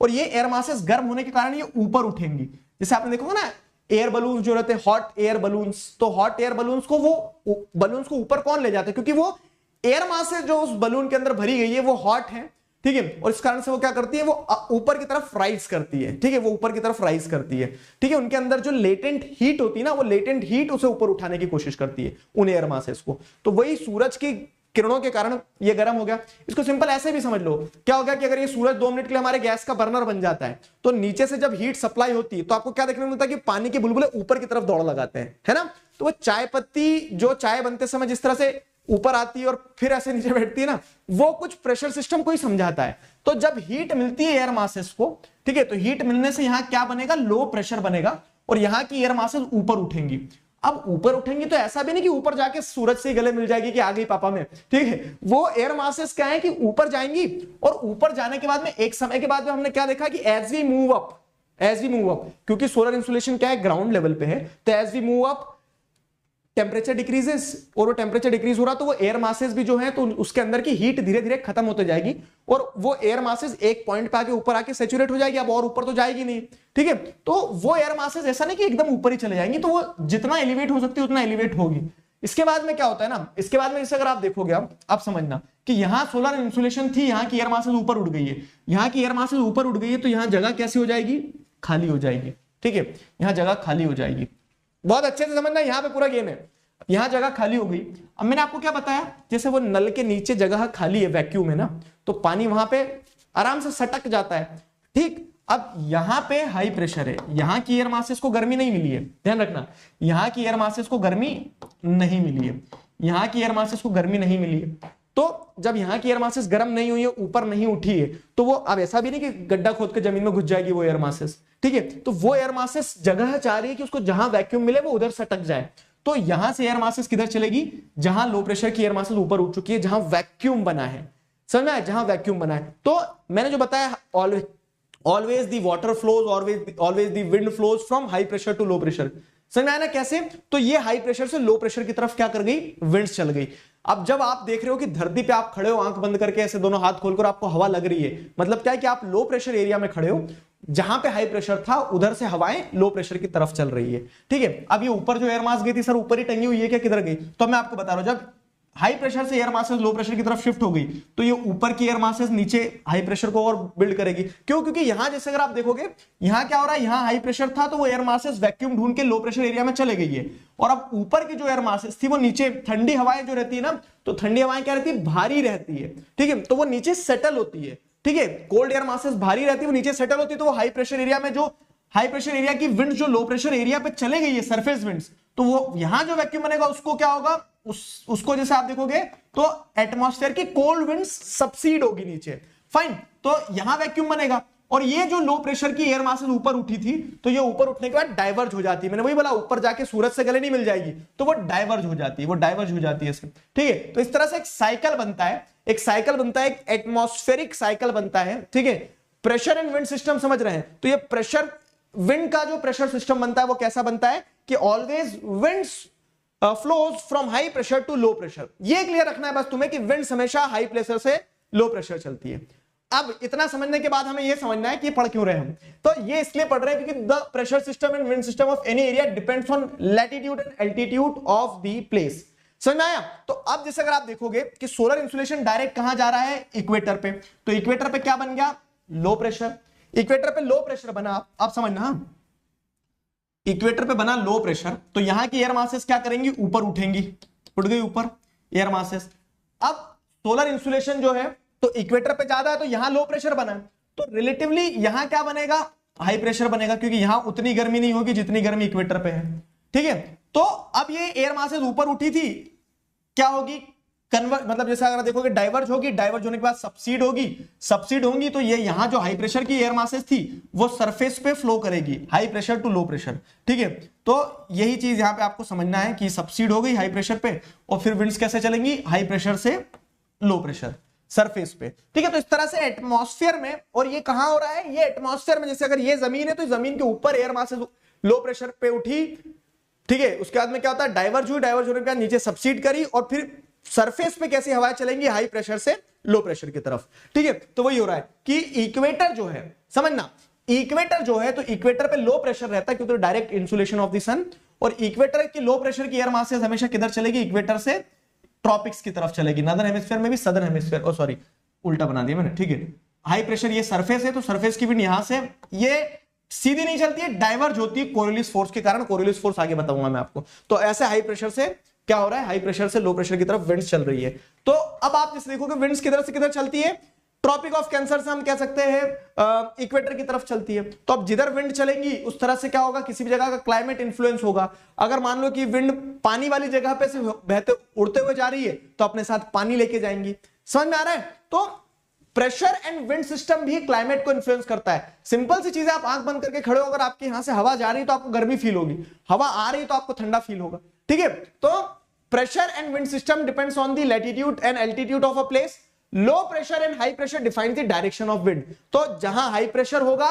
और ये एयर मासेस गर्म होने के कारण ये ऊपर उठेंगी। जैसे आपने देखोगे ना एयर बलून्स जो रहते हैं, हॉट एयर बलून्स, तो हॉट एयर बलून्स को वो बलून्स को ऊपर कौन ले जाते हैं, क्योंकि वो एयर मासेस जो उस बलून के अंदर भरी गई है वो हॉट है, ठीक है, और इस कारण से वो क्या करती है, वो ऊपर की तरफ राइज करती है, ठीक है, वो ऊपर की तरफ राइज करती है, ठीक है। उनके अंदर जो लेटेंट हीट होती है ना, वो लेटेंट हीट उसे ऊपर उठाने की कोशिश करती है उन एयर मासेस को। तो वही सूरज की किरणों के कारण ये गर्म हो गया। इसको सिंपल ऐसे भी समझ लो, क्या होगा कि अगर ये सूरज 2 मिनट के लिए हमारे गैस का बर्नर बन जाता है, तो नीचे से जब हीट सप्लाई होती है तो आपको क्या देखने को मिलता है कि पानी के बुलबुले ऊपर की तरफ दौड़ लगाते हैं, है ना। तो वो चाय पत्ती जो चाय बनते समय जिस तरह से ऊपर आती है और फिर ऐसे नीचे बैठती है ना, वो कुछ प्रेशर सिस्टम को ही समझाता है। तो जब हीट मिलती है एयर मासेस को, ठीक है, तो हीट मिलने से यहां क्या बनेगा, लो प्रेशर बनेगा, और यहां की एयर मासेस ऊपर उठेंगी। अब ऊपर उठेंगी तो ऐसा भी नहीं कि ऊपर जाके सूरज से गले मिल जाएगी कि आ गई पापा में, ठीक है। वो एयर मासेस क्या है कि ऊपर जाएंगी, और ऊपर जाने के बाद में एक समय के बाद में हमने क्या देखा कि एज वी मूव अप, क्योंकि सोलर इंसुलेशन क्या है, ग्राउंड लेवल पे है, तो as we move up temperature decreases, और वो टेम्परेचर डिक्रीज हो रहा तो वो एयर मासेस भी जो है तो उसके अंदर की हीट धीरे धीरे खत्म होते जाएगी और वो एयर मासेस एक पॉइंट पे आके ऊपर आके सैचुरेट हो जाएगी, अब और ऊपर तो जाएगी नहीं, ठीक है। तो वो एयर मासेस ऐसा नहीं कि एकदम ऊपर ही चले जाएंगी, तो वो जितना एलिवेट हो सकती है उतना एलिवेट होगी। इसके बाद में क्या होता है ना, इसके बाद में जैसे अगर आप देखोगे आप समझना कि यहां सोलर इंसुलेशन थी, यहां की एयर मासेस ऊपर उड़ गई है, यहां की एयर मासेस ऊपर उड़ गई है, तो यहां जगह कैसी हो जाएगी, खाली हो जाएगी, ठीक है, यहां जगह खाली हो जाएगी। बहुत अच्छे से समझना, यहां पे पूरा गेम है, यहां जगह खाली हो गई। अब मैंने आपको क्या बताया, जैसे वो नल के नीचे जगह खाली है, वैक्यूम है ना, तो पानी वहां पे आराम से सटक जाता है, ठीक। अब यहां पे हाई प्रेशर है, यहां की एयर मासेस को गर्मी नहीं मिली है, ध्यान रखना, यहां की एयर मासेस को गर्मी नहीं मिली है, यहां की एयर मासेस को गर्मी नहीं मिली है। तो जब यहां की एयर मासेस गर्म नहीं हुई है, ऊपर नहीं उठी है, तो वो अब ऐसा भी नहीं कि गड्ढा खोद के जमीन में घुस जाएगी वो एयर मासेस, ठीक है। तो वो एयर मासेस जगह चाह रही है कि उसको जहां वैक्यूम मिले वो उधर सटक जाए, तो यहां से एयर मासेस किधर चलेगी, जहां लो प्रेशर की एयर मासेस ऊपर उठ चुकी है, जहां वैक्यूम बना है, समझ में आया, जहां वैक्यूम बना है। तो मैंने जो बताया, always the water flows, always the wind flows from high pressure to low pressure, समझ में आया ना कैसे। तो ये हाई प्रेशर से लो प्रेशर की तरफ क्या कर गई, विंड्स चल गई। अब जब आप देख रहे हो कि धरती पे आप खड़े हो आंख बंद करके, ऐसे दोनों हाथ खोलकर, आपको हवा लग रही है, मतलब क्या है कि आप लो प्रेशर एरिया में खड़े हो, जहां पे हाई प्रेशर था उधर से हवाएं लो प्रेशर की तरफ चल रही है, ठीक है। अब ये ऊपर जो एयर मास गई थी, सर ऊपर ही टंगी हुई है क्या, किधर गई, तो मैं आपको बता रहा हूं, जब हाई प्रेशर से एयर मासेस लो प्रेशर की तरफ शिफ्ट हो गई, तो ये ऊपर की एयर मासेस नीचे हाई प्रेशर को और बिल्ड करेगी। क्यों, क्योंकि यहां जैसे अगर आप देखोगे, यहां क्या हो रहा है, यहां हाई प्रेशर था तो वो एयर मासेस वैक्यूम ढूंढ के लो प्रेशर एरिया में चले गई है, और अब ऊपर की जो एयर मासेस थी वो नीचे, ठंडी हवाएं जो रहती है ना, तो ठंडी हवाएं क्या रहती है, भारी रहती है, ठीक है, तो वो नीचे सेटल होती है, ठीक है। कोल्ड एयर मासेस भारी रहती है, वो नीचे सेटल होती है, तो वो हाई प्रेशर एरिया में जो हाई प्रेशर एरिया की विंड जो लो प्रेशर एरिया पे चले गई है, सरफेस विंड्स, तो वो यहां जो वैक्यूम बनेगा उसको क्या होगा, उसको जैसे आप देखोगे तो एटमॉस्फेयर की कोल्ड विंड्स सबसीड होगी नीचे, फाइन। तो यहां वैक्यूम बनेगा, और ये जो लो प्रेशर की एयर मासेस ऊपर उठी थी, तो ये ऊपर उठने के बाद डाइवर्ज हो जाती है, मैंने वही बोला, ऊपर जाके सूरज से गले नहीं मिल जाएगी, तो वो डाइवर्ज हो जाती है, वो डाइवर्ज हो जाती है, ठीक है। तो इस तरह से एक साइकिल बनता है, एक साइकिल बनता है, एक एटमॉस्फेरिक साइकिल बनता है, ठीक है। प्रेशर एंड विंड सिस्टम समझ रहे हैं, तो ये प्रेशर विंड का जो प्रेशर सिस्टम बनता है वो कैसा बनता है कि always winds flows from high pressure to low pressure. ये क्लियर रखना है बस तुम्हें कि विंड्स हमेशा हाई प्रेशर से लो प्रेशर चलती है। अब इतना समझने के बाद हमें यह समझना है कि पढ़ क्यों रहे हम, तो ये इसलिए पढ़ रहे हैं क्योंकि the pressure system and wind system of any area depends on latitude and altitude of the place. समझ में आया। तो अब जैसे अगर आप देखोगे कि सोलर इंसुलेशन डायरेक्ट कहां जा रहा है, इक्वेटर पे, तो इक्वेटर पे क्या बन गया, लो प्रेशर। इक्वेटर पे लो प्रेशर बना, आप समझना, इक्वेटर पे बना लो प्रेशर, तो यहां की एयर मासेस क्या करेंगी, ऊपर उठेंगी, उठ गई ऊपर एयर मासेस। अब सोलर इंसुलेशन जो है तो इक्वेटर पे ज्यादा है, तो यहां लो प्रेशर बना है, तो रिलेटिवली यहां क्या बनेगा, हाई प्रेशर बनेगा, क्योंकि यहां उतनी गर्मी नहीं होगी जितनी गर्मी इक्वेटर पे है, ठीक है। तो अब ये एयर मासेस ऊपर उठी थी, क्या होगी, कन्वर्ट, मतलब जैसे अगर देखोगे डाइवर्ज होगी, डाइवर्ज होने के बाद सबसीड होगी, सबसीड होंगी, तो ये यहां जो हाई प्रेशर की एयर मासेस थी वो सरफेस पे फ्लो करेगी, high pressure to low pressure, ठीक है। तो यही चीज यहां पे आपको समझना है कि सबसीड हो गई हाई प्रेशर पे, और फिर विंड्स कैसे चलेंगी, हाई प्रेशर से लो प्रेशर सरफेस पे, ठीक है। तो इस तरह से एटमॉस्फेयर में, और ये कहां हो रहा है, ये एटमॉस्फेयर में, जैसे अगर ये जमीन है तो जमीन के ऊपर एयर मासेस लो प्रेशर पे उठी, ठीक है, उसके बाद में क्या होता है, डाइवर्ज हुई, डाइवर्ज होने के बाद नीचे सबसीड करी, और फिर सरफेस पे कैसी हवाएं चलेंगी, हाई प्रेशर से लो प्रेशर की तरफ, ठीक है। तो वही हो रहा है कि इक्वेटर जो है, समझना, इक्वेटर जो है तो इक्वेटर पे लो प्रेशर रहता है क्योंकि डायरेक्ट इंसुलेशन ऑफ द सन, और इक्वेटर की लो प्रेशर की एयर मासेस हमेशा किधर चलेगी, इक्वेटर से ट्रॉपिक्स की तरफ चलेगी, नॉर्दर्न हेमिस्फीयर में भी, सदर्न हेमिस्फीयर, ओ सॉरी उल्टा बना दिया मैंने, ठीक है। हाई प्रेशर ये सरफेस है, तो सरफेस की विंड यहां से ये सीधी नहीं चलती है, डाइवर्ज होती है कोरियोलिस फोर्स के कारण, कोरियोलिस फोर्स आगे बताऊंगा मैं आपको। तो ऐसे हाई प्रेशर से क्या हो रहा है, हाई प्रेशर से लो प्रेशर की तरफ विंड्स चल रही है। तो अब आप जैसे देखोगे विंड्स किधर से किधर चलती है, ट्रॉपिक ऑफ कैंसर से हम कह सकते हैं इक्वेटर की तरफ चलती है। तो अब जिधर विंड चलेंगी उस तरह से क्या होगा, किसी भी जगह का क्लाइमेट इंफ्लुएंस होगा। अगर मान लो कि विंड पानी वाली जगह पे से बहते उड़ते हुए जा रही है तो अपने साथ पानी लेके जाएंगी, समझ में आ रहा है। तो प्रेशर एंड विंड सिस्टम भी क्लाइमेट को इन्फ्लुएंस करता है। सिंपल सी चीज है, आप आंख बंद करके खड़े हो, अगर आपके यहां से हवा जा रही है तो आपको गर्मी फील होगी, हवा आ रही है तो आपको ठंडा फील होगा, ठीक है। तो pressure and wind system depends on the latitude and altitude of a place. Low pressure and high pressure define the direction of wind. तो जहां हाई प्रेशर होगा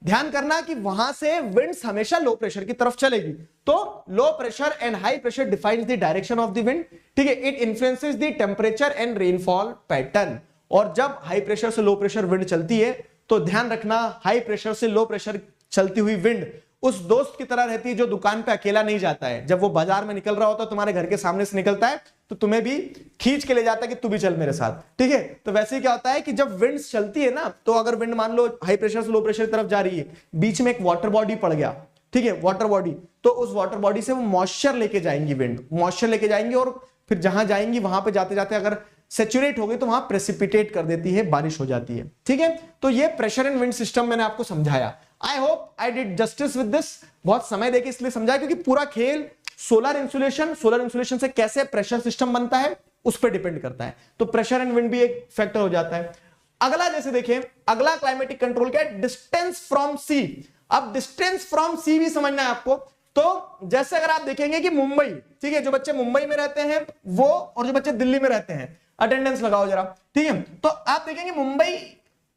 ध्यान करना कि वहां से विंड्स हमेशा लो प्रेशर की तरफ चलेगी। तो लो pressure and high pressure defines the direction of the wind, ठीक है। It influences the temperature and rainfall pattern. और जब हाई प्रेशर से लो प्रेशर विंड चलती है तो ध्यान रखना, हाई प्रेशर से लो प्रेशर चलती हुई विंड उस दोस्त की तरह रहती है जो दुकान पे अकेला नहीं जाता है। जब वो बाजार में निकल रहा होता है, तुम्हारे घर के सामने से निकलता है, तो तुम्हें भी खींच के ले जाता है कि तू भी चल मेरे साथ, ठीक है। तो वैसे ही क्या होता है कि जब विंड चलती है ना, तो अगर विंड मान लो हाई प्रेशर से लो प्रेशर की तरफ जा रही है, बीच में एक वाटर बॉडी पड़ गया, ठीक है, वाटर बॉडी, तो उस वाटर बॉडी से वो मॉइस्चर लेके जाएंगी, विंड मॉइस्चर लेके जाएंगी, और फिर जहां जाएंगी वहां पे जाते जाते अगर सैचुरेट हो गई तो वहां प्रेसिपिटेट कर देती है, बारिश हो जाती है, ठीक है। तो ये प्रेशर एंड विंड सिस्टम मैंने आपको समझाया। I hope I did justice with this. बहुत समय देके इसलिए समझाया क्योंकि पूरा खेल सोलर इंसुलेशन से कैसे प्रेशर सिस्टम बनता है उस पर डिपेंड करता है। तो प्रेशर एंड विंड भी एक फैक्टर हो जाता है। अगला जैसे देखें, अगला क्लाइमेटिक कंट्रोल क्या है, डिस्टेंस फ्रॉम सी। अब डिस्टेंस फ्रॉम सी भी समझना है आपको। तो जैसे अगर आप देखेंगे कि मुंबई, ठीक है, जो बच्चे मुंबई में रहते हैं वो, और जो बच्चे दिल्ली में रहते हैं, अटेंडेंस लगाओ जरा, ठीक है। तो आप देखेंगे मुंबई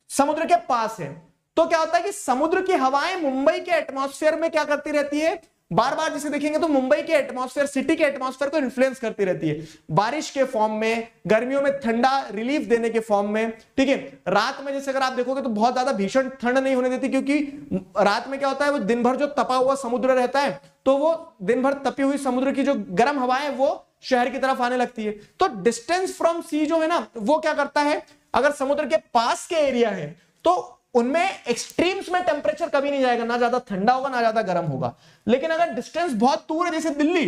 समुद्र के पास है, तो क्या होता है कि समुद्र की हवाएं मुंबई के एटमॉस्फेयर में क्या करती रहती है, बार बार जिसे देखेंगे तो मुंबई के एटमॉस्फेयर, सिटी के एटमॉस्फेयर को इन्फ्लुएंस करती रहती है, बारिश के फॉर्म में, गर्मियों में ठंडा रिलीफ देने के फॉर्म में, ठीक है। रात में जैसे अगर आप देखोगे तो बहुत ज्यादा भीषण ठंड नहीं होने देती, क्योंकि रात में क्या होता है, वो दिन भर जो तपा हुआ समुद्र रहता है, तो वो दिन भर तपी हुई समुद्र की जो गर्म हवाएं वो शहर की तरफ आने लगती है। तो डिस्टेंस फ्रॉम सी जो है ना, वो क्या करता है, अगर समुद्र के पास के एरिया है तो उनमें एक्सट्रीम्स में टेंपरेचर कभी नहीं जाएगा, ना ज्यादा ठंडा होगा ना ज्यादा गर्म होगा। लेकिन अगर डिस्टेंस बहुत दूर है, जैसे दिल्ली,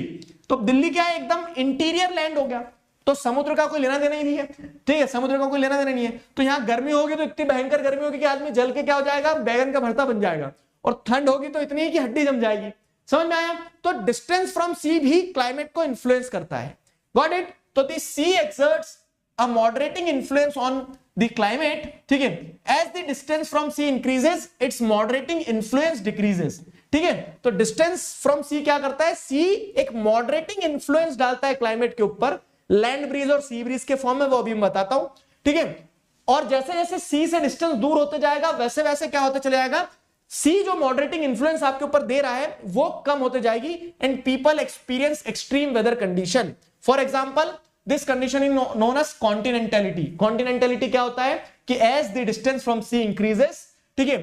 तो दिल्ली क्या है, एकदम इंटीरियर लैंड हो गया, तो समुद्र का कोई लेना देना ही नहीं है, ठीक है, समुद्र का कोई लेना देना नहीं है। तो यहां गर्मी होगी तो इतनी भयंकर गर्मी होगी कि आदमी जल के क्या हो जाएगा, बैगन का भरता बन जाएगा, और ठंड होगी तो इतनी कि हड्डी जम जाएगी। समझ में आया? तो डिस्टेंस फ्रॉम सी भी क्लाइमेट को इन्फ्लुएंस करता है। Got it? तो the sea exerts a moderating influence on the climate, ठीक है। As the distance from sea increases, its moderating influence decreases, ठीक है। तो डिस्टेंस फ्रॉम सी क्या करता है, सी एक मॉडरेटिंग इन्फ्लुएंस डालता है क्लाइमेट के ऊपर, लैंड ब्रीज और सी ब्रीज के फॉर्म में, वो अभी मैं बताता हूं, ठीक है। और जैसे जैसे सी से डिस्टेंस दूर होते जाएगा वैसे वैसे क्या होता चले जाएगा, सी जो मॉडरेटिंग इन्फ्लुएंस आपके ऊपर दे रहा है वो कम होते जाएगी, and people experience extreme weather condition. For example this condition is known as continentality. Continentality क्या होता है कि as the distance from sea increases, ठीक है,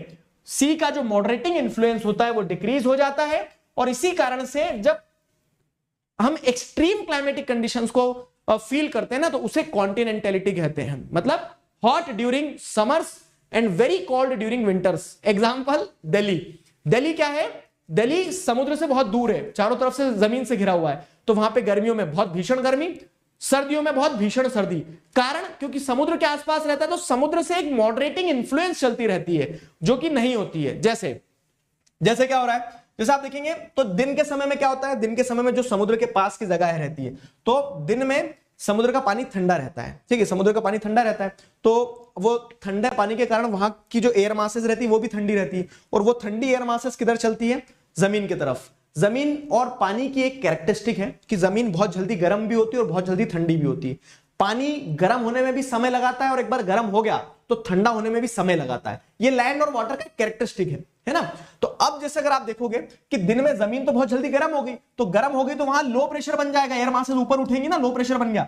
सी का जो मॉडरेटिंग इन्फ्लुएंस होता है वो डिक्रीज हो जाता है, और इसी कारण से जब हम एक्सट्रीम क्लाइमेटिक कंडीशंस को फील करते हैं ना, तो उसे कॉन्टिनेंटलिटी कहते हैं। मतलब hot during summers and very cold during winters. Example Delhi. Delhi क्या है, दिल्ली समुद्र से बहुत दूर है, चारों तरफ से जमीन से घिरा हुआ है, तो वहां पे गर्मियों में बहुत भीषण गर्मी, सर्दियों में बहुत भीषण सर्दी। कारण क्योंकि समुद्र के आसपास रहता है, तो समुद्र से एक मॉडरेटिंग इन्फ्लुएंस चलती रहती है जो कि नहीं होती है। जैसे जैसे क्या हो रहा है, जैसे आप देखेंगे तो दिन के समय में क्या होता है, दिन के समय में जो समुद्र के पास की जगह रहती है, तो दिन में समुद्र का पानी ठंडा रहता है, ठीक है, समुद्र का पानी ठंडा रहता है, तो वो ठंडा पानी के कारण वहां की जो एयर मासेस रहती है वो भी ठंडी रहती है, और वो ठंडी एयर मासेस किधर चलती है, जमीन की तरफ। जमीन और पानी की एक कैरेक्टरिस्टिक है कि जमीन बहुत जल्दी गर्म भी होती है और बहुत जल्दी ठंडी भी होती है। पानी गर्म होने में भी समय लगाता है, और एक बार गर्म हो गया तो ठंडा होने में भी समय लगाता है। ये लैंड और वाटर का कैरेक्टरिस्टिक है ना। तो अब जैसे अगर आप देखोगे कि दिन में जमीन तो बहुत जल्दी गर्म हो गई, तो गर्म हो गई तो वहां लो प्रेशर बन जाएगा, एयर मासेस ऊपर उठेंगी ना, लो प्रेशर बन गया,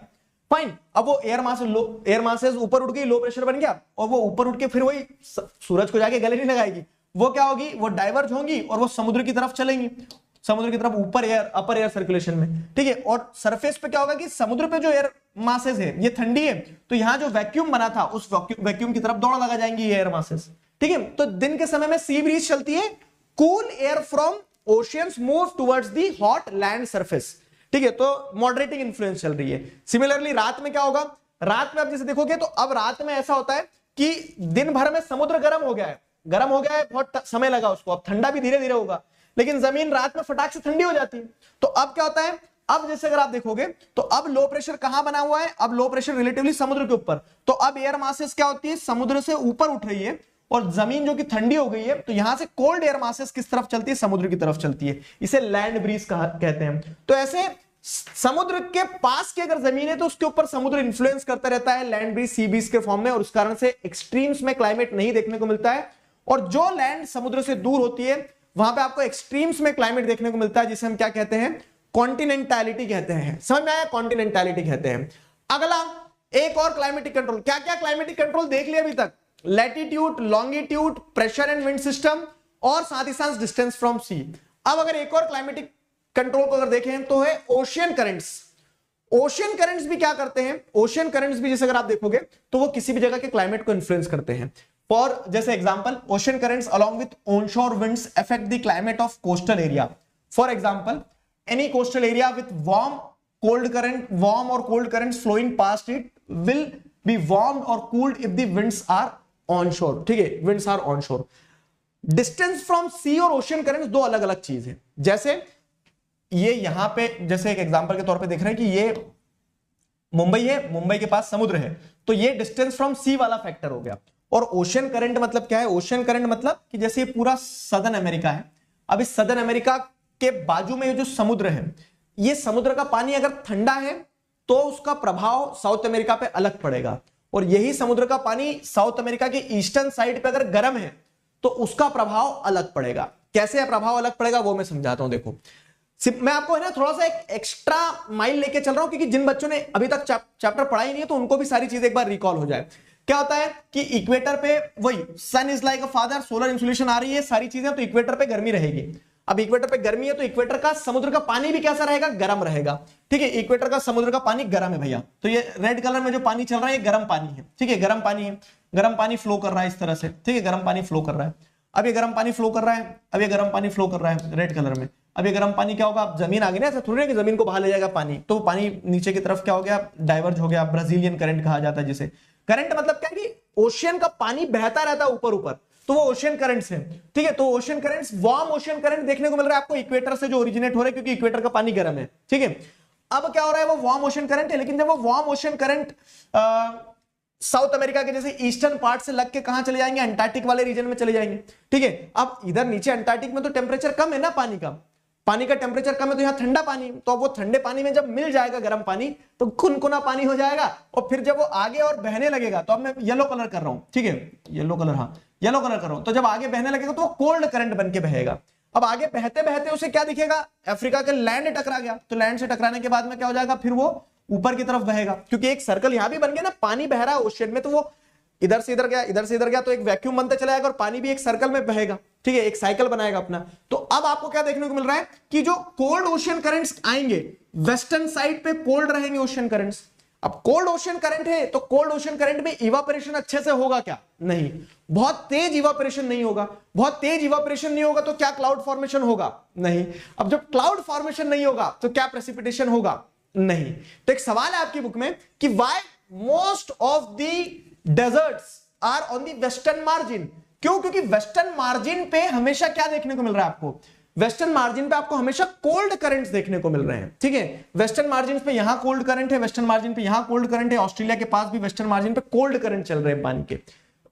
फाइन। अब वो एयर मासेस ऊपर उठ गई, लो प्रेशर बन गया, और वो ऊपर उठ के फिर वही सूरज को जाके गले नहीं लगाएगी, वो क्या होगी, वो डाइवर्ज होंगी और वो समुद्र की तरफ चलेंगी, समुद्र की तरफ ऊपर एयर, अपर एयर सर्कुलेशन में, ठीक है। और सरफेस पे क्या होगा कि समुद्र पे जो एयर मासेस है ये ठंडी है, तो यहां जो वैक्यूम बना था उस वैक्यूम की तरफ दौड़ लगा जाएंगी एयर मासेस, ठीक है। तो दिन के समय में सी ब्रीज चलती है, cool air from oceans move towards the hot land surface, ठीक है। तो मॉडरेटिंग इन्फ्लुएंस चल रही है। सिमिलरली रात में क्या होगा, रात में आप जैसे देखोगे तो अब रात में ऐसा होता है कि दिन भर में समुद्र गर्म हो गया है, बहुत समय लगा उसको, अब ठंडा भी धीरे धीरे होगा, लेकिन जमीन रात में फटाक से ठंडी हो जाती है। तो अब क्या होता है, अब जैसे अगर आप देखोगे तो अब लो प्रेशर कहां बना हुआ है, अब लो प्रेशर रिलेटिवली समुद्र के ऊपर, तो अब एयर मासेस क्या होती है, समुद्र से ऊपर उठ रही है, और जमीन जो कि ठंडी हो गई है, तो यहां से कोल्ड एयर मासेस किस तरफ चलती है, समुद्र की तरफ चलती है। इसे लैंड ब्रीज कहते हैं। तो ऐसे समुद्र के पास की अगर जमीन है तो उसके ऊपर समुद्र इन्फ्लुएंस करता रहता है, लैंड ब्रीज सी ब्रीज के फॉर्म में, और उस कारण से एक्सट्रीम्स में क्लाइमेट नहीं देखने को मिलता है, और जो लैंड समुद्र से दूर होती है वहां पे आपको एक्सट्रीम्स में क्लाइमेट देखने को मिलता है, जिसे हम क्या कहते हैं, कॉन्टिनेंटैलिटी कहते हैं। समझ में आया, कॉन्टिनेंटैलिटी कहते हैं। अगला एक और क्लाइमेटिक कंट्रोल, क्या क्या क्लाइमेटिक कंट्रोल देख लिया अभी तक, latitude, longitude, pressure and wind system और साथ ही साथ डिस्टेंस फ्रॉम सी। अब अगर एक और क्लाइमेटिक कंट्रोल को अगर देखें तो है ओशियन करंट्स। ओशियन करंट्स भी क्या करते हैं, ओशियन करंट्स भी जैसे अगर आप देखोगे तो वो किसी भी जगह के क्लाइमेट को इन्फ्लुएंस करते हैं। फॉर जैसे example, ocean currents along with onshore winds affect the climate of coastal area. For example, any coastal area with warm cold current, warm or cold currents flowing past it will be warmed or cooled if the winds are onshore। ठीक है, winds are onshore। Distance from sea और ocean currents दो अलग अलग चीज है। जैसे ये यहां पे जैसे एक एग्जांपल के तौर पे देख रहे हैं कि ये मुंबई है, मुंबई के पास समुद्र है, तो ये डिस्टेंस फ्रॉम सी वाला फैक्टर हो गया। और ओशियन करंट मतलब क्या है, ओशियन करंट मतलब कि जैसे ये पूरा सदर्न अमेरिका है, अब इस सदर्न अमेरिका के बाजू में ये जो समुद्र है, ये समुद्र का पानी अगर ठंडा है तो उसका प्रभाव साउथ अमेरिका पे अलग पड़ेगा, और यही समुद्र का पानी साउथ अमेरिका की ईस्टर्न साइड पे अगर गर्म है तो उसका प्रभाव अलग पड़ेगा। कैसे प्रभाव अलग पड़ेगा वो मैं समझाता हूं। देखो, मैं आपको है ना थोड़ा सा एक एक्स्ट्रा माइल लेके चल रहा हूं, क्योंकि जिन बच्चों ने अभी तक चैप्टर पढ़ा ही नहीं है तो उनको भी सारी चीजें एक बार रिकॉल हो जाए। क्या होता है कि इक्वेटर पे वही sun is like a father, solar insulation आ रही है, सारी चीजें, तो इक्वेटर पे गर्मी रहेगी। अब इक्वेटर पे गर्मी है तो इक्वेटर का समुद्र का पानी भी कैसा रहेगा, गर्म रहेगा। ठीक है, इक्वेटर का समुद्र का पानी गर्म है भैया, तो ये रेड कलर में जो पानी चल रहा है ये गर्म पानी है। ठीक है, गर्म पानी है, गर्म पानी फ्लो कर रहा है इस तरह से। ठीक है, गर्म पानी फ्लो कर रहा है। अब ये गर्म पानी फ्लो कर रहा है, अब ये गर्म पानी फ्लो कर रहा है रेड कलर में। अब ये गर्म पानी क्या होगा, अब जमीन आ गई ना, ऐसा थोड़ी ना कि जमीन को बाहर ले जाएगा पानी, तो पानी नीचे की तरफ क्या हो गया, डाइवर्ज हो गया। ब्राजीलियन करंट कहा जाता है जिसे। करंट मतलब क्या है कि ओशियन का पानी बहता रहता है ऊपर ऊपर, तो वो ओशियन करंट्स हैं। ठीक है, तो ocean currents, warm ocean current देखने को मिल रहा है आपको इक्वेटर से जो ओरिजिनेट हो रहे हैं, क्योंकि इक्वेटर का पानी गर्म है। ठीक है, अब क्या हो रहा है, वो वार्म ओशियन करंट है, लेकिन जब वो warm ocean current south America के जैसे ईस्टर्न पार्ट से लग के कहां चले जाएंगे, अंटार्कटिक वाले रीजन में चले जाएंगे। ठीक है, अब इधर नीचे अंटार्कटिक में तो टेम्परेचर कम है ना, पानी का टेम्परेचर कम है, तो यहाँ ठंडा पानी, तो अब वो ठंडे पानी में जब मिल जाएगा गर्म पानी तो खुनखुना पानी हो जाएगा, और फिर जब वो आगे और बहने लगेगा, तो अब मैं येलो कलर कर रहा हूं। ठीक है, येलो कलर, हाँ येलो कलर कर रहा हूं, तो जब आगे बहने लगेगा तो वो कोल्ड करंट बन के बहेगा। अब आगे बहते बहते उसे क्या दिखेगा, अफ्रीका के लैंड टकरा गया, तो लैंड से टकराने के बाद में क्या हो जाएगा, फिर वो ऊपर की तरफ बहेगा, क्योंकि एक सर्कल यहां भी बन गया ना, पानी बह रहा है ओशियन में, तो वो इधर से इधर गया, इधर से इधर गया, तो एक वैक्यूम बनता चला जाएगा और पानी भी एक सर्कल में बहेगा। ठीक है, एक साइकिल बनाएगा अपना। तो अब आपको क्या देखने को मिल रहा है कि जो कोल्ड ओशियन करंट्स आएंगे, वेस्टर्न साइड पे कोल्ड रहेंगे ओशियन करंट्स। अब कोल्ड ओशियन करंट है तो कोल्ड ओशियन करंट में इवापोरेशन अच्छे से होगा क्या, नहीं, बहुत तेज इवापोरेशन नहीं होगा। बहुत तेज इवापोरेशन नहीं होगा तो क्या क्लाउड फॉर्मेशन होगा, नहीं। अब जब क्लाउड फॉर्मेशन नहीं होगा तो क्या प्रेसिपिटेशन होगा, नहीं। तो एक सवाल है आपकी बुक में कि why most of the deserts are on the western margin. क्यों, क्योंकि वेस्टर्न मार्जिन पे हमेशा क्या देखने को मिल रहा है आपको, वेस्टर्न मार्जिन पे आपको हमेशा कोल्ड करंट्स देखने को मिल रहे हैं। ठीक है, वेस्टर्न मार्जिन पे यहां कोल्ड करंट है, वेस्टर्न मार्जिन पे यहां कोल्ड करंट है, ऑस्ट्रेलिया के पास भी वेस्टर्न मार्जिन पे कोल्ड करंट चल रहे हैं पानी के,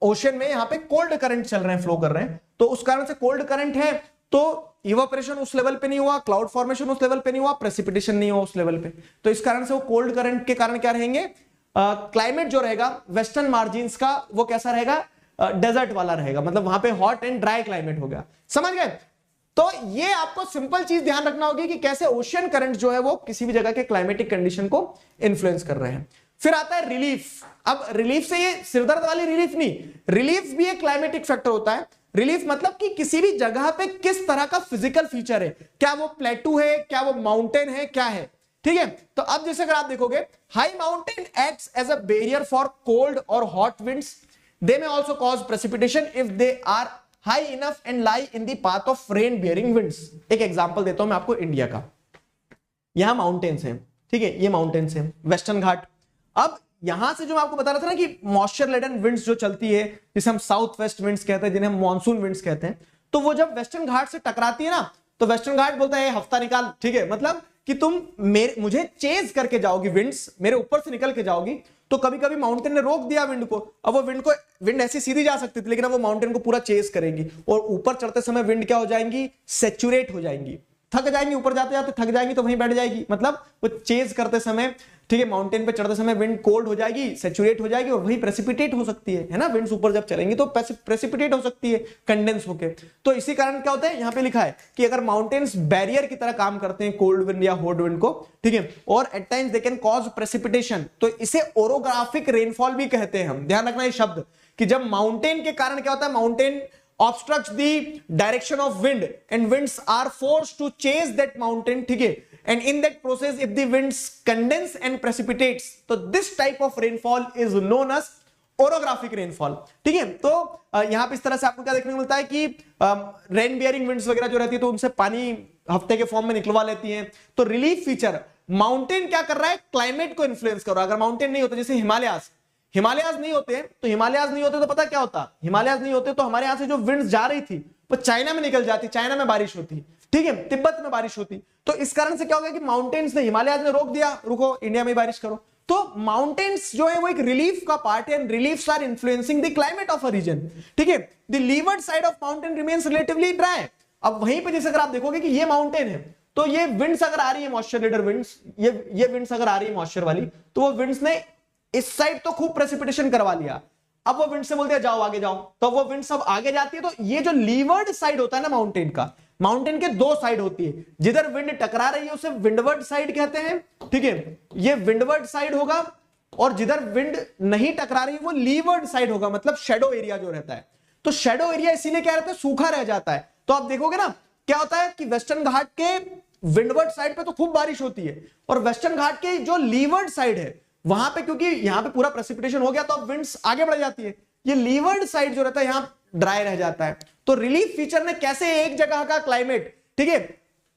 ओशियन में यहां पे कोल्ड करंट चल रहे हैं, फ्लो कर रहे हैं, तो उस कारण से कोल्ड करंट है, तो इवापोरेशन उस लेवल पे नहीं हुआ, क्लाउड फॉर्मेशन उस लेवल पे नहीं हुआ, प्रेसिपिटेशन नहीं हुआ उस लेवल पे, तो इस कारण से वो कोल्ड करंट के कारण क्या रहेंगे, क्लाइमेट जो रहेगा वेस्टर्न मार्जिन्स का वो कैसा रहेगा, डेजर्ट वाला रहेगा, मतलब वहां पे हॉट एंड ड्राई क्लाइमेट हो गया। समझ गए। तो ये आपको सिंपल चीज ध्यान रखना होगी कि कैसे ओशियन करंट जो है वो किसी भी जगह के क्लाइमेटिक कंडीशन को इन्फ्लुएंस कर रहे हैं। फिर आता है रिलीफ। अब रिलीफ से ये सिरदर्द वाली रिलीफ नहीं, रिलीफ भी एक क्लाइमेटिक फैक्टर होता है। रिलीफ मतलब कि किसी भी जगह पे किस तरह का फिजिकल फीचर है, क्या वो प्लेटू है, क्या वो माउंटेन है, क्या है। ठीक है, तो अब जैसे अगर आप देखोगे, high mountain acts as a barrier for cold और hot winds, they may also cause precipitation if they are high enough and lie in the path of rain bearing winds. एक एग्जांपल देता हूं मैं आपको इंडिया का, यहां mountains हैं। ठीक है, ये माउंटेन्स हैं, वेस्टर्न घाट। अब यहां से जो मैं आपको बता रहा था ना कि मॉइस्चर लेडन विंड्स जो चलती है, जिसे हम साउथ वेस्ट विंड्स कहते हैं, जिन्हें हम मानसून विंड्स कहते हैं, तो वो जब वेस्टर्न घाट से टकराती है ना, तो वेस्टर्न घाट बोलता है हफ्ता निकाल। ठीक है, मतलब कि तुम मुझे चेज करके जाओगी, विंड्स मेरे ऊपर से निकल के जाओगी। तो कभी कभी माउंटेन ने रोक दिया विंड को, अब वो विंड ऐसी सीधी जा सकती थी, लेकिन अब वो माउंटेन को पूरा चेज करेंगी, और ऊपर चढ़ते समय विंड क्या हो जाएंगी, सैचुरेट हो जाएंगी, थक जाएंगी, ऊपर जाते जाते थक जाएंगी तो वहीं बैठ जाएगी, मतलब वो चेज करते समय ठीक है, माउंटेन पे चढ़ते समय विंड कोल्ड हो जाएगी, सैचुरेट हो जाएगी और वही प्रेसिपिटेट हो सकती है ना, विंड्स ऊपर जब चलेंगी तो प्रेसिपिटेट हो सकती है कंडेंस होके। तो इसी कारण क्या होता है, यहां पे लिखा है कि अगर माउंटेन्स बैरियर की तरह काम करते हैं कोल्ड विंड या हॉट विंड को, ठीक है, और at times they can cause precipitation, तो इसे ओरोग्राफिक रेनफॉल भी कहते हैं हम। ध्यान रखना ये शब्द कि जब माउंटेन के कारण क्या होता है, mountain obstructs the direction of wind and winds are forced to chase that mountain, ठीक है, and in that process if the winds condense and precipitates, तो this type of rainfall is known as orographic rainfall, ठीक है। तो यहां पे इस तरह से आपको क्या देखने को मिलता है कि रेन बियरिंग विंड्स वगैरह जो रहती है तो उनसे पानी हफ्ते के फॉर्म में निकलवा लेती हैं। तो रिलीफ फीचर, माउंटेन क्या कर रहा है, क्लाइमेट को इन्फ्लुएंस कर रहा है। अगर माउंटेन नहीं होता, जैसे हिमालयाज नहीं होते तो पता क्या होता, हिमालयाज नहीं होते तो हमारे यहां से जो विंड्स जा रही थी वो चाइना में निकल जाती, चाइना में बारिश होती, ठीक है, तिब्बत में बारिश होती। तो इस कारण से क्या हो गया कि माउंटेन्स ने, हिमालयाज ने रोक दिया, रुको इंडिया में बारिश करो। तो माउंटेन्स जो है वो एक रिलीफ का पार्ट है, reliefs are influencing the climate of a region, ठीक है। The leeward side of mountain remains relatively dry. अब वहीं पे जैसे अगर आप देखोगे कि ये माउंटेन है तो ये विंड्स अगर आ रही है मॉइस्चर लेडर विंड्स, ये विंड्स अगर आ रही है मॉइस्चर वाली, तो वो विंड्स ने इस साइड तो खूब प्रेसिपिटेशन करवा लिया, अब वो विंड से बोलते हैं जाओ आगे जाओ, तो वो विंड सब आगे जाती है। तो ये जो लीवर्ड साइड होता है ना माउंटेन का, माउंटेन के दो साइड होती है, जिधर विंड टकरा रही है उसे विंडवर्ड साइड कहते हैं, ठीक है, ये विंडवर्ड साइड होगा, और जिधर विंड नहीं टकरा रही वो लीवर्ड साइड होगा, मतलब शेडो एरिया जो रहता है। तो शेडो एरिया इसीलिए क्या रहता है, सूखा रह जाता है। तो आप देखोगे ना क्या होता है कि वेस्टर्न घाट के विंडवर्ड साइड पे तो खूब बारिश होती है, और वेस्टर्न घाट के जो लीवर्ड साइड है वहां पे क्योंकि यहां पे पूरा प्रेसिपिटेशन हो गया तो अब विंड्स आगे बढ़ जाती है, ये लीवर्ड साइड जो रहता है यहां ड्राई रह जाता है। तो रिलीफ फीचर ने कैसे एक जगह का क्लाइमेट, ठीक है,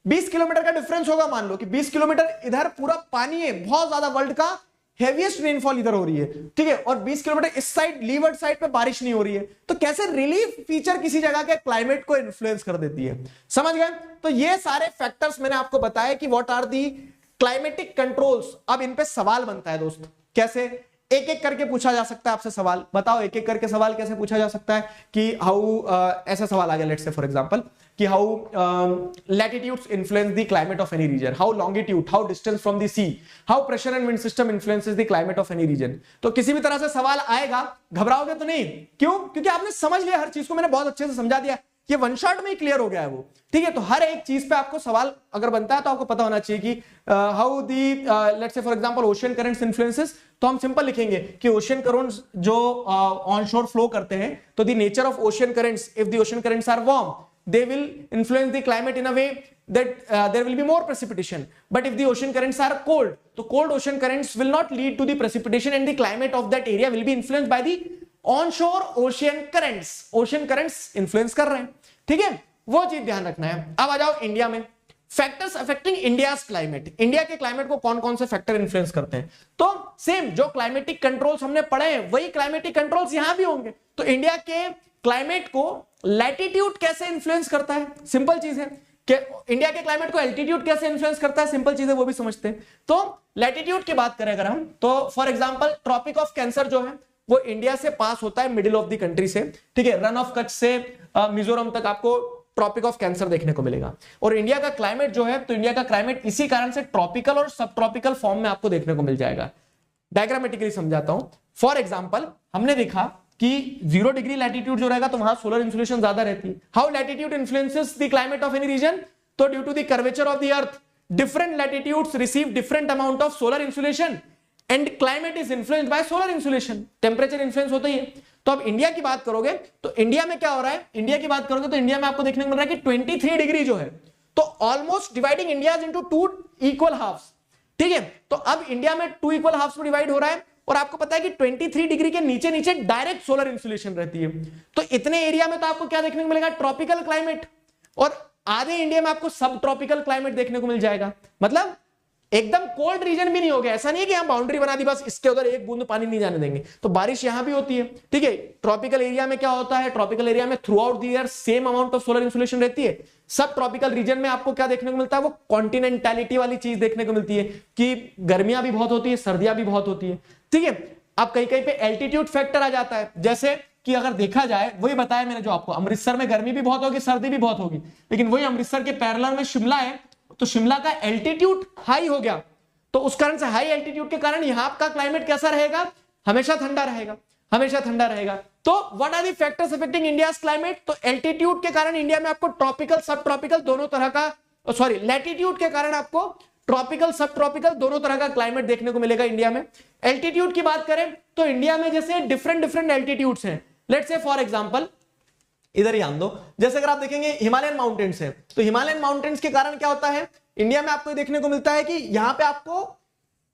20 किलोमीटर का डिफरेंस होगा, मान लो कि 20 किलोमीटर इधर पूरा पानी है, बहुत ज्यादा, वर्ल्ड का हेवीएस्ट रेनफॉल इधर हो रही है, ठीक है, और 20 किलोमीटर इस साइड लीवर्ड साइड पे बारिश नहीं हो रही है। तो कैसे रिलीफ फीचर किसी जगह के क्लाइमेट को इन्फ्लुएंस कर देती है, समझ गए। तो ये सारे फैक्टर्स मैंने आपको बताया कि what are the climatic controls. अब इन पे सवाल बनता है दोस्त, कैसे, एक एक करके पूछा जा सकता है आपसे सवाल, बताओ एक एक करके सवाल कैसे पूछा जा सकता है कि हाउ, ऐसा सवाल आ गया लेट्स से फॉर एग्जांपल कि how latitudes influence the climate of any region, how longitude, how distance from the sea, how pressure and wind system influences the climate of any region. तो किसी भी तरह से सवाल आएगा, घबराओगे तो नहीं, क्यों, क्योंकि आपने समझ लिया हर चीज को, मैंने बहुत अच्छे से समझा दिया, ये वन शॉट में ही क्लियर हो गया है वो, ठीक है। तो हर एक चीज पे आपको सवाल अगर बनता है तो आपको पता होना चाहिए कि how the let's say for example ocean currents influences, तो हम सिंपल लिखेंगे कि ओशियन करंट्स जो ऑनशोर फ्लो करते हैं, तो the nature of ocean currents, if the ocean currents are warm they will influence the climate in a way that there will be more precipitation, but if the ocean currents are cold, so cold ocean currents will not lead to the precipitation and the climate of that area will be influenced by the onshore ocean currents influence कर रहे हैं, ठीक है, वो चीज ध्यान रखना है। अब आ जाओ इंडिया में, factors affecting India's climate, India के क्लाइमेट को कौन कौन से फैक्टर इन्फ्लुएंस करते हैं। तो सेम जो क्लाइमेटिक कंट्रोल्स हमने पढ़े हैं वही क्लाइमेटिक कंट्रोल्स यहां भी होंगे। तो इंडिया के क्लाइमेट को लैटिट्यूड कैसे इन्फ्लुएंस करता है, सिंपल चीज है कि इंडिया के क्लाइमेट को एल्टीट्यूड कैसे इन्फ्लुएंस करता है, सिंपल चीज है, वो भी समझते हैं। तो लैटिट्यूड की बात करें अगर हम, तो for example tropic of cancer जो है वो इंडिया से पास होता है मिडिल ऑफ द कंट्री से, ठीक है, रन ऑफ कच्छ से मिजोरम तक आपको ट्रॉपिक ऑफ कैंसर देखने को मिलेगा। और इंडिया का क्लाइमेट जो है, तो इंडिया का क्लाइमेट इसी कारण से ट्रॉपिकल और सब ट्रॉपिकल फॉर्म में आपको देखने को मिल जाएगा। डायग्रामेटिकली समझाता हूं, फॉर एग्जांपल हमने देखा कि 0 डिग्री लैटिट्यूड जो रहेगा तो वहां सोलर इंसुलेशन ज्यादा रहती है। How latitude influences the climate of any region, तो due to the curvature of the earth different latitudes receive different amount of solar insulation and climate is influenced by solar insulation, temperature influence होता ही है। तो अब India की बात करोगे तो इंडिया में क्या हो रहा है, इंडिया की बात करोगे तो इंडिया में आपको देखने को मिल रहा है कि 23 डिग्री जो है, तो almost dividing India into 2 equal halves, ठीक है। तो अब इंडिया में 2 इक्वल हाफ्स में डिवाइड हो रहा है, और आपको पता है कि 23 डिग्री के नीचे नीचे डायरेक्ट सोलर इंसुलेशन रहती है। तो इतने एरिया में तो आपको क्या देखने को मिलेगा, ट्रॉपिकल क्लाइमेट, और आधे इंडिया में आपको सब ट्रॉपिकल क्लाइमेट देखने को मिल जाएगा। मतलब एकदम कोल्ड रीजन भी नहीं हो गया, ऐसा नहीं है कि हम बाउंड्री बना दी बस इसके उधर एक बूंद पानी नहीं जाने देंगे, तो बारिश यहां भी होती है, ठीक है। ट्रॉपिकल एरिया में क्या होता है, ट्रॉपिकल एरिया में throughout the year same amount of solar insolation रहती है। सब ट्रॉपिकल रीजन में आपको क्या देखने को मिलता है, वो कॉन्टिनेंटैलिटी वाली चीज देखने को मिलती है कि गर्मियां भी बहुत होती है, सर्दियां भी बहुत होती है, ठीक है। अब कहीं कहीं पे एल्टीट्यूड फैक्टर आ जाता है, जैसे कि अगर देखा जाए, वही बताया मैंने जो आपको, अमृतसर में गर्मी भी बहुत होगी, सर्दी भी बहुत होगी, लेकिन वही अमृतसर के पैरेलल में शिमला है, तो शिमला का एल्टीट्यूड हाई हो गया, तो उस कारण से हाई एल्टीट्यूड के कारण यहां का क्लाइमेट कैसा रहेगा, हमेशा ठंडा रहेगा, हमेशा ठंडा रहेगा। तो what are the factors affecting India's climate, तो एल्टीट्यूड के कारण इंडिया में आपको ट्रॉपिकल सब ट्रॉपिकल दोनों तरह का, सॉरी लैटिट्यूड के कारण आपको ट्रॉपिकल सब ट्रॉपिकल दोनों तरह का क्लाइमेट देखने को मिलेगा इंडिया में। एल्टीट्यूड की बात करें तो इंडिया में जैसे डिफरेंट डिफरेंट एल्टीट्यूड्स हैं, लेट्स से फॉर एग्जांपल इधर ही आन दो, जैसे अगर आप देखेंगे हिमालयन माउंटेन्स है, तो हिमालयन माउंटेन्स के कारण क्या होता है इंडिया में आपको देखने को मिलता है कि यहां पे आपको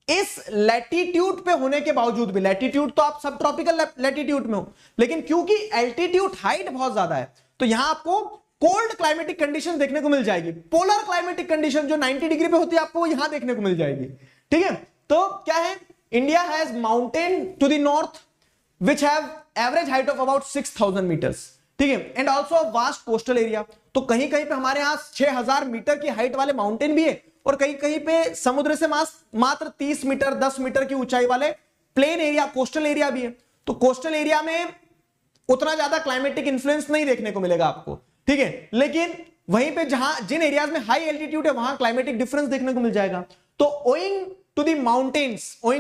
इस लैटिट्यूड पे होने के बावजूद भी, लैटिट्यूड तो आप सब ट्रॉपिकल लैटिट्यूड में हो, लेकिन क्योंकि एल्टीट्यूड हाइट बहुत ज्यादा है तो यहां आपको कोल्ड क्लाइमेटिक कंडीशन देखने को मिल जाएगी। पोलर क्लाइमेटिक कंडीशन जो 90 डिग्री पे होती है आपको यहां देखने को मिल जाएगी। ठीक है, तो क्या है, India has mountain to the north which have average height of about 6000 metres, ठीक है, and also vast coastal area. तो कहीं कहीं पे हमारे यहां 6000 मीटर की हाइट वाले माउंटेन भी है और कहीं कहीं पे समुद्र से मात्र 30 मीटर 10 मीटर की ऊंचाई वाले प्लेन एरिया कोस्टल एरिया भी है। तो कोस्टल एरिया में उतना ज्यादा क्लाइमेटिक इंफ्लुएंस नहीं देखने को मिलेगा आपको, ठीक है, लेकिन वहीं पे जहां जिन एरियाज में हाई एल्टीट्यूड है वहां क्लाइमेटिक डिफरेंस देखने को मिल जाएगा। तो ओइंग टू द माउंटेन्स और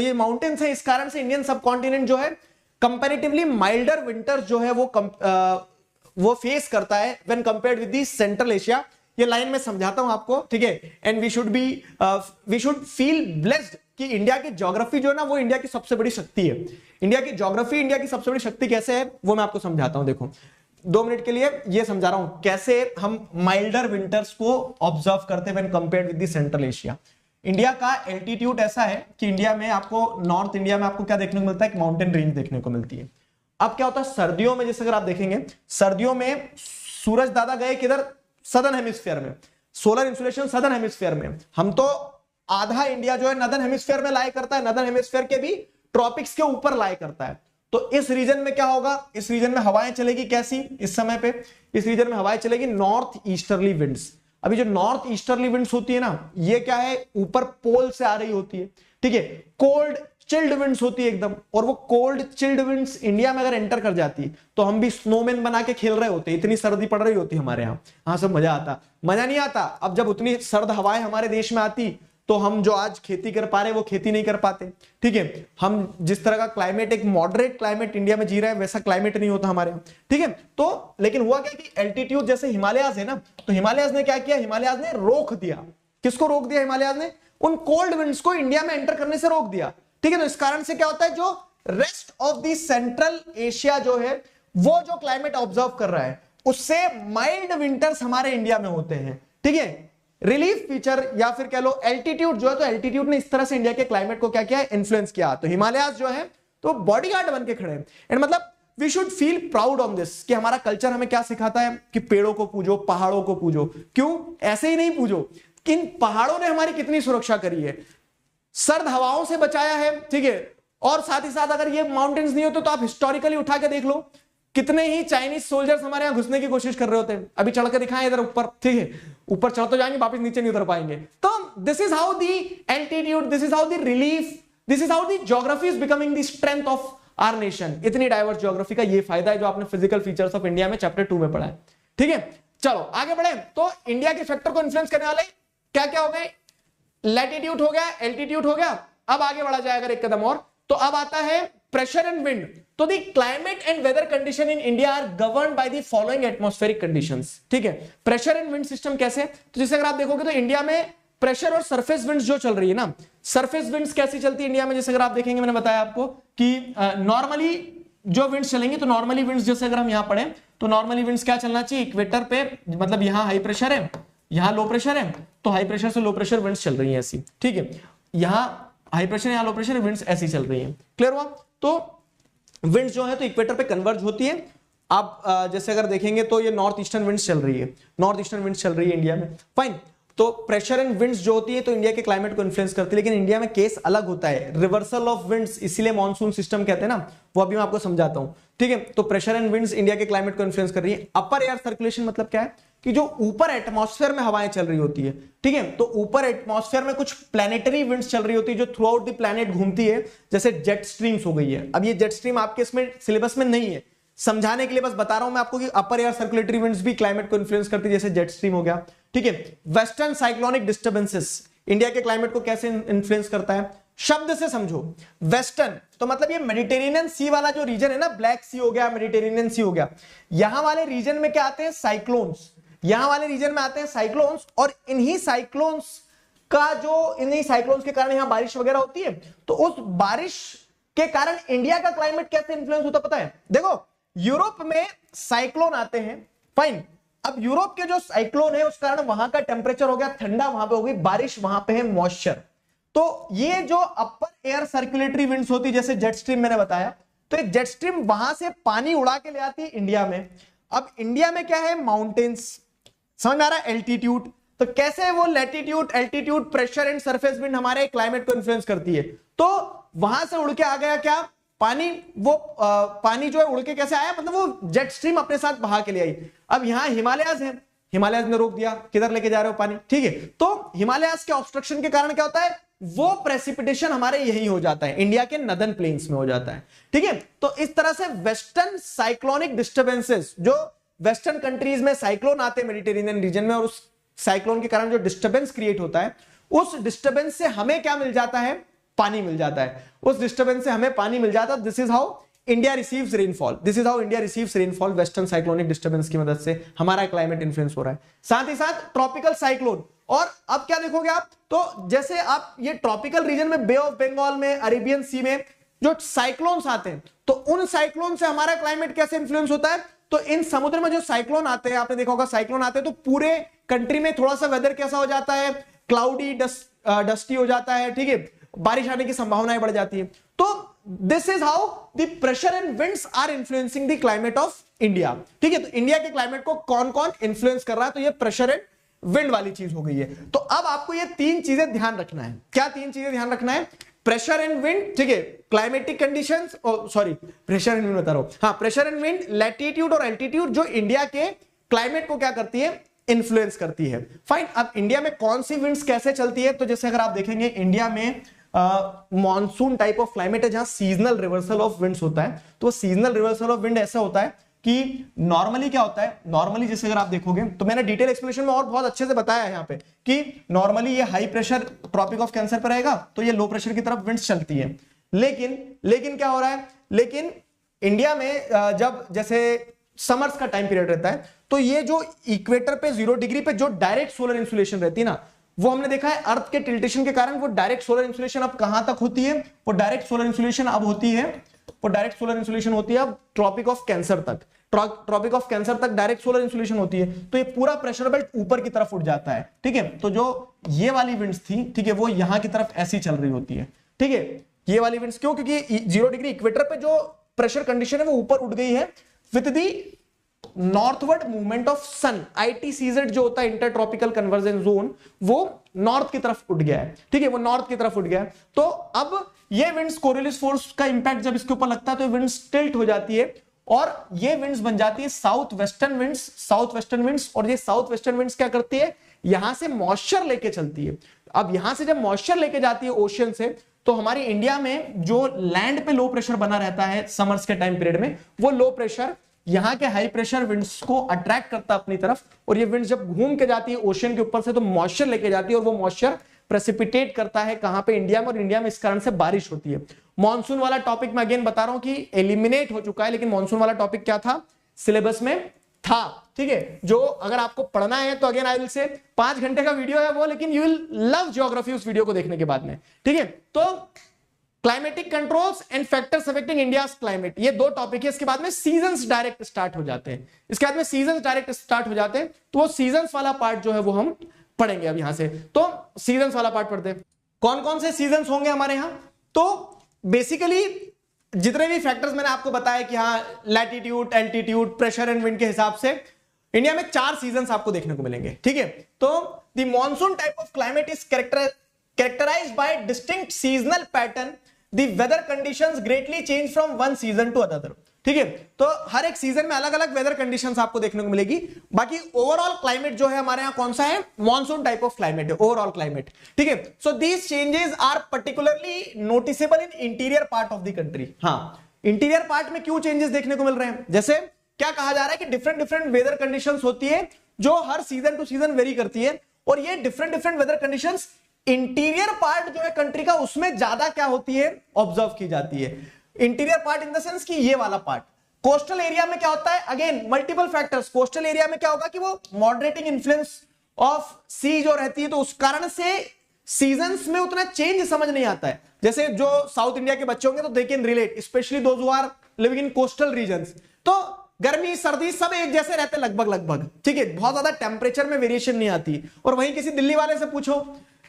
ये माउंटेन्स है, इस कारण से इंडियन सब कॉन्टिनेंट जो है कंपैरेटिवली माइल्डर विंटर्स जो है वो फेस करता है when compared with the central Asia. ये लाइन में समझाता हूं आपको, ठीक है, and we should feel blessed कि इंडिया की ज्योग्राफी जो है ना वो इंडिया की सबसे बड़ी शक्ति है। इंडिया की ज्योग्राफी इंडिया की सबसे बड़ी शक्ति कैसे है वो मैं आपको समझाता हूं। देखो 2 मिनट के लिए ये समझा रहा हूं कैसे हम माइल्डर विंटर्स को ऑब्जर्व करते हैं when compared with the central Asia. India का एल्टीट्यूड ऐसा है कि इंडिया में आपको नॉर्थ इंडिया में आपको क्या देखने को मिलता है, एक माउंटेन रेंज देखने को मिलती है। अब क्या होता है सर्दियों में, जैसे अगर आप देखेंगे सर्दियों में सूरज दादा गए किधर, सदर्न हेमिस्फीयर में, सोलर इंसुलेशन सदर्न हेमिस्फीयर में, हम तो आधा इंडिया जो है नदर्न हेमिस्फीयर में लाई करता है, नदर्न हेमिस्फीयर के भी ट्रॉपिक्स के ऊपर लाई करता है। तो इस रीजन में क्या होगा, इस रीजन में हवाएं चलेगी कैसी, इस समय पे इस रीजन में हवाएं चलेगी नॉर्थ ईस्टर्ली विंड्स। अभी जो नॉर्थ ईस्टर्ली विंड्स होती है ना, ये क्या है ऊपर पोल से आ रही होती है, ठीक है, कोल्ड चिल्ड विंड्स होती है एकदम, और वो कोल्ड चिल्ड विंड्स इंडिया में अगर एंटर कर जाती है तो हम भी स्नोमैन बना के खेल रहे होते, इतनी सर्दी पड़ रही होती है हमारे यहाँ, हाँ सब मजा आता, मजा नहीं आता। अब जब उतनी सर्द हवाएं हमारे देश में आती तो हम जो आज खेती कर पा रहे वो खेती नहीं कर पाते, ठीक है, हम जिस तरह का क्लाइमेट, एक मॉडरेट क्लाइमेट इंडिया में जी रहे हैं वैसा क्लाइमेट नहीं होता हमारे यहाँ, ठीक है। तो लेकिन हुआ क्या कि एल्टीट्यूड जैसे हिमालयाज है ना, तो हिमालयाज ने क्या किया, हिमालयाज ने रोक दिया, किसको रोक दिया, हिमालयाज ने उन कोल्ड विंड्स को इंडिया में एंटर करने से रोक दिया, ठीक है। तो इस कारण से क्या होता है, जो rest of the central Asia जो है वो जो क्लाइमेट ऑब्जर्व कर रहा है उससे माइल्ड विंटर्स हमारे इंडिया में होते हैं, ठीक है। रिलीफ फीचर या फिर कह लो एल्टीट्यूड जो है, तो एल्टीट्यूड ने इस तरह से इंडिया के क्लाइमेट को क्या किया, इन्फ्लुएंस किया। तो हिमालयाज जो है तो बॉडीगार्ड बन के खड़े हैं, एंड मतलब we should feel proud on this कि हमारा कल्चर हमें क्या सिखाता है कि पेड़ों को पूजो, पहाड़ों को पूजो। क्यों, ऐसे ही नहीं पूजो, किन पहाड़ों ने हमारी कितनी सुरक्षा करी है, सर्द हवाओं से बचाया है, ठीक है, और साथ ही साथ अगर ये माउंटेन्स नहीं होते तो आप हिस्टोरिकली उठा के देख लो कितने ही चाइनीज सोल्जर्स हमारे यहां घुसने की कोशिश कर रहे होते हैं। अभी चढ़ के दिखाएं इधर ऊपर, ठीक है, ऊपर चढ़ तो जाएंगे वापस नीचे नहीं उतर पाएंगे। तो this is how the altitude, this is how the relief, this is how the geography is becoming the strength of our nation. इतनी डाइवर्स ज्योग्राफी का ये फायदा है जो आपने फिजिकल फीचर्स ऑफ इंडिया में चैप्टर 2 में पढ़ा है, ठीक है। चलो आगे बढ़े, तो इंडिया के फैक्टर को इन्फ्लुएंस करने वाले क्या क्या हो गए, लैटिट्यूड हो गया, एल्टीट्यूड हो गया। अब आगे बढ़ा जाए अगर एक कदम और, तो अब आता है प्रेशर एंड विंड। तो the climate and weather condition in India are governed by the following atmospheric conditions, ठीक है। प्रेशर एंड विंड सिस्टम कैसे, तो जैसे अगर आप देखोगे तो इंडिया में प्रेशर और सरफेस विंड्स जो चल रही है ना, सरफेस विंड्स कैसी चलती है इंडिया में, जैसे अगर आप देखेंगे मैंने बताया आपको कि नॉर्मली जो विंड्स चलेंगे, तो नॉर्मली विंड्स जैसे अगर हम यहां पढ़े तो नॉर्मली विंड्स क्या चलना चाहिए, इक्वेटर पे, मतलब यहां हाई प्रेशर है, यहां लो प्रेशर है, तो हाई प्रेशर से लो प्रेशर विंड्स चल रही है ऐसी, ठीक है, यहां हाई प्रेशर यहां लो प्रेशर विंड्स ऐसी चल रही है, क्लियर हुआ। तो विंड्स जो है तो इक्वेटर पे कन्वर्ज होती है। आप जैसे अगर देखेंगे तो ये नॉर्थ ईस्टर्न विंड्स चल रही है, नॉर्थ ईस्टर्न विंड्स चल रही है इंडिया में, फाइन। तो प्रेशर एंड विंड्स जो होती है तो इंडिया के क्लाइमेट को इन्फ्लुएंस करती है, लेकिन इंडिया में केस अलग होता है, रिवर्सल ऑफ विंड्स, इसीलिए मॉनसून सिस्टम कहते हैं ना, वो अभी मैं आपको समझाता हूं, ठीक है। तो प्रेशर एंड विंड्स इंडिया के क्लाइमेट को इन्फ्लुएंस कर रही है। अपर एयर सर्कुलेशन मतलब क्या है कि जो ऊपर एटमॉस्फेयर में हवाएं चल रही होती है, ठीक है, तो ऊपर एटमॉस्फेयर में कुछ प्लैनेटरी विंड्स चल रही होती है जो थ्रू आउट द प्लैनेट घूमती है, जैसे जेट स्ट्रीम्स हो गई है। अब ये जेट स्ट्रीम आपके इसमें सिलेबस में नहीं है, समझाने के लिए बस बता रहा हूं मैं आपको कि अपर एयर सर्कुलेटरी विंड्स भी क्लाइमेट को इन्फ्लुएंस करती है, जैसे जेट स्ट्रीम हो गया, ठीक है। वेस्टर्न साइक्लोनिक डिस्टर्बेंसेस, इंडिया के क्लाइमेट को कैसे इन्फ्लुएंस करता है, शब्द से समझो। वेस्टर्न तो मतलब ये मेडिटेरेनियन सी वाला जो रीजन है ना, ब्लैक सी हो गया, मेडिटेरेनियन सी हो गया, यहां वाले रीजन में क्या आते हैं, साइक्लोन्स। यहां वाले रीजन में आते हैं साइक्लोन्स, और इन्हीं साइक्लोन्स के कारण यहां बारिश वगैरह होती है। तो उस बारिश के कारण इंडिया का क्लाइमेट कैसे इंफ्लुएंस होता पता है, देखो यूरोप में साइक्लोन आते हैं, फाइन। अब यूरोप के जो साइक्लोन है उस कारण वहां का टेम्परेचर हो गया ठंडा, वहां पे हो गई बारिश, वहां पे है मॉइस्चर। तो ये जो अपर एयर सर्कुलेटरी विंड्स होती है, जैसे जेट स्ट्रीम मैंने बताया, तो एक जेट स्ट्रीम वहां से पानी उड़ा के ले आती है इंडिया में। अब इंडिया में क्या है, माउंटेन्स, समझ में आ रहा है, एल्टीट्यूड। तो कैसे वो latitude, altitude, pressure and surface wind हमारे क्लाइमेट को इन्फ्लुएंस करती है। तो वहां से उड़ के आ गया क्या, पानी। वो पानी जो है उड़ के कैसे आया, मतलब वो जेट स्ट्रीम अपने साथ बहा के ले आई। अब यहां हिमालयाज है, हिमालयाज ने रोक दिया, किधर लेके जा रहे हो पानी, ठीक है। तो हिमालयाज के ऑब्स्ट्रक्शन के कारण क्या होता है, वो प्रेसिपिटेशन हमारे यही हो जाता है, इंडिया के नदर्न प्लेन्स में हो जाता है, ठीक है। तो इस तरह से वेस्टर्न साइक्लोनिक डिस्टर्बेंसेस, जो वेस्टर्न कंट्रीज में साइक्लोन आते हैं मेडिटेरेनियन रीजन में, और उस साइक्लोन के कारण जो डिस्टर्बेंस क्रिएट होता है, उस डिस्टर्बेंस से हमें क्या मिल जाता है, पानी मिल जाता है। उस डिस्टर्बेंस से हमें पानी मिल जाता है। This is how India receives rainfall, this is how India receives rainfall. Western cyclonic disturbance की मदद से हमारा क्लाइमेट इन्फ्लुएंस हो रहा है। साथ ही साथ ट्रॉपिकल साइक्लोन, और अब क्या देखोगे आप, तो जैसे आप ये ट्रॉपिकल रीजन में, बे ऑफ बंगाल में, अरेबियन सी में जो साइक्लोन्स आते हैं, तो उन साइक्लोन से हमारा क्लाइमेट कैसे इन्फ्लुएंस होता है। तो इन समुद्र में जो साइक्लोन आते हैं, आपने देखा होगा साइक्लोन आते हैं, तो पूरे कंट्री में थोड़ा सा वेदर कैसा हो जाता है, क्लाउडी, डस्टी हो जाता है, ठीक है, बारिश आने की संभावनाएं बढ़ जाती है। तो this is how the pressure and winds are influencing the climate of India, ठीक है। तो इंडिया के क्लाइमेट को कौन कौन इन्फ्लुएंस कर रहा है, तो ये प्रेशर एंड विंड वाली चीज हो गई है। तो अब आपको ये तीन चीजें ध्यान रखना है। क्या तीन चीजें ध्यान रखना है, प्रेशर एंड विंड, ठीक है, climatic conditions, sorry pressure and wind बता रहा हूं, हाँ, प्रेशर एंड विंड, लैटिट्यूड और एल्टीट्यूड, जो इंडिया के क्लाइमेट को क्या करती है, इन्फ्लुएंस करती है। फाइन। अब इंडिया में कौन सी विंड्स कैसे चलती है, तो जैसे अगर आप देखेंगे इंडिया में मॉनसून टाइप ऑफ क्लाइमेट है, जहां सीजनल रिवर्सल ऑफ विंड्स होता है। तो सीजनल रिवर्सल ऑफ विंड ऐसा होता है कि नॉर्मली क्या होता है, नॉर्मली जैसे अगर आप देखोगे, तो मैंने डिटेल एक्सप्लेनेशन में और बहुत अच्छे से बताया है यहाँ पे कि नॉर्मली ये high pressure tropic of cancer पर रहेगा, तो ये लो प्रेशर की तरफ विंड्स चलती है। लेकिन क्या हो रहा है, लेकिन इंडिया में जब जैसे समर्स का टाइम पीरियड रहता है, तो ये जो इक्वेटर पे 0 डिग्री पे जो डायरेक्ट सोलर इंसुलेशन रहती है ना, वो हमने देखा है अर्थ के टिल्टेशन के कारण वो डायरेक्ट सोलर इंसुलेशन अब कहां तक होती है, वो डायरेक्ट सोलर इंसुलेशन अब होती है, वो डायरेक्ट सोलर इंसुलेशन होती है अब ट्रॉपिक ऑफ कैंसर तक, ट्रॉपिक ऑफ कैंसर तक डायरेक्ट सोलर इंसुलेशन होती है। तो ये पूरा प्रेशर बेल्ट ऊपर की तरफ उठ जाता है, ठीक है। तो जो ये वाली विंड्स थी, ठीक है, वो यहां की तरफ ऐसी चल रही होती है, ठीक है, ये वाली विंड्स। क्यों, क्योंकि 0 डिग्री इक्वेटर पे जो प्रेशर कंडीशन है वो ऊपर उठ गई है with the northward movement of sun, ITCZ जो होता है इंटरट्रॉपिकल कन्वर्जेंस जोन, वो नॉर्थ की तरफ उठ गया है, ठीक है, वो नॉर्थ की तरफ उठ गया है। तो अब ये विंड्स, कोरियोलिस फोर्स का इंपैक्ट जब इसके ऊपर लगता है तो विंड्स टिल्ट हो जाती है, और ये विंड्स बन जाती है साउथ वेस्टर्न विंड्स। और ये साउथ वेस्टर्न विंड्स क्या करती है, यहां से मॉइस्चर लेके चलती है। अब यहां से जब मॉइस्चर लेके जाती है ओशियन से, तो हमारी इंडिया में जो लैंड पे लो प्रेशर बना रहता है समर्स के टाइम पीरियड में, वो लो प्रेशर यहां के हाई प्रेशर विंड्स को अट्रैक्ट करता है अपनी तरफ, और ये विंड्स जब घूम के जाती है ओशियन के ऊपर से, तो मॉइस्चर लेके जाती है, और वो मॉइस्चर प्रेसिपिटेट करता है कहां पे, इंडिया में, और इंडिया में इस कारण से बारिश होती है। मॉनसून वाला टॉपिक मैं अगेन बता रहा हूं कि एलिमिनेट हो चुका है, लेकिन मॉनसून वाला टॉपिक क्या था, सिलेबस में था, ठीक है। जो अगर आपको पढ़ना है तो अगेन आई विल से 5 घंटे का वीडियो है वो, लेकिन यू विल लव ज्योग्राफी उस वीडियो को देखने के बाद में, ठीक है। तो climatic controls and factors affecting India's climate, ये 2 टॉपिक है। इसके बाद में सीजन्स डायरेक्ट स्टार्ट हो जाते हैं, तो वो सीजन्स वाला पार्ट जो है वो हम पढ़ेंगे अब यहां से। तो सीजन्स वाला पार्ट पढ़ते हैं, कौन कौन से सीजन्स होंगे हमारे यहां। तो बेसिकली जितने भी फैक्टर्स मैंने आपको बताया कि हाँ, latitude, altitude, pressure and wind के हिसाब से इंडिया में 4 सीजन्स आपको देखने को मिलेंगे, ठीक है। तो the monsoon type of climate is characterized by distinct seasonal pattern, the weather conditions greatly change from one season to another, ठीक है। तो हर एक सीजन में अलग अलग वेदर कंडीशंस आपको देखने को मिलेगी। बाकी ओवरऑल क्लाइमेट जो है हमारे यहाँ कौन सा है, मॉनसून टाइप ऑफ क्लाइमेट है, ओवरऑल क्लाइमेट, ठीक है। So these changes are particularly noticeable in interior part of the country. हाँ, इंटीरियर पार्ट में क्यों चेंजेस देखने को मिल रहे हैं, जैसे क्या कहा जा रहा है कि डिफरेंट वेदर कंडीशंस होती है जो हर सीजन टू सीजन वेरी करती है, और ये different weather conditions interior part जो है कंट्री का, उसमें ज्यादा क्या होती है, ऑब्जर्व की जाती है। Interior part in the sense कि ये वाला पार्ट। कोस्टल एरिया में क्या होता है, again multiple factors. Coastal area में क्या होगा कि वो मॉडरेटिंग इन्फ्लुएंस ऑफ सी जो रहती है, तो उस कारण से सीजन्स में उतना चेंज समझ नहीं आता है। जैसे जो साउथ इंडिया के बच्चे होंगे तो they can relate, specially those who are living in coastal regions. तो गर्मी सर्दी सब एक जैसे रहते हैं लगभग लगभग, ठीक है, बहुत ज्यादा टेम्परेचर में वेरिएशन नहीं आती। और वहीं किसी दिल्ली वाले से पूछो,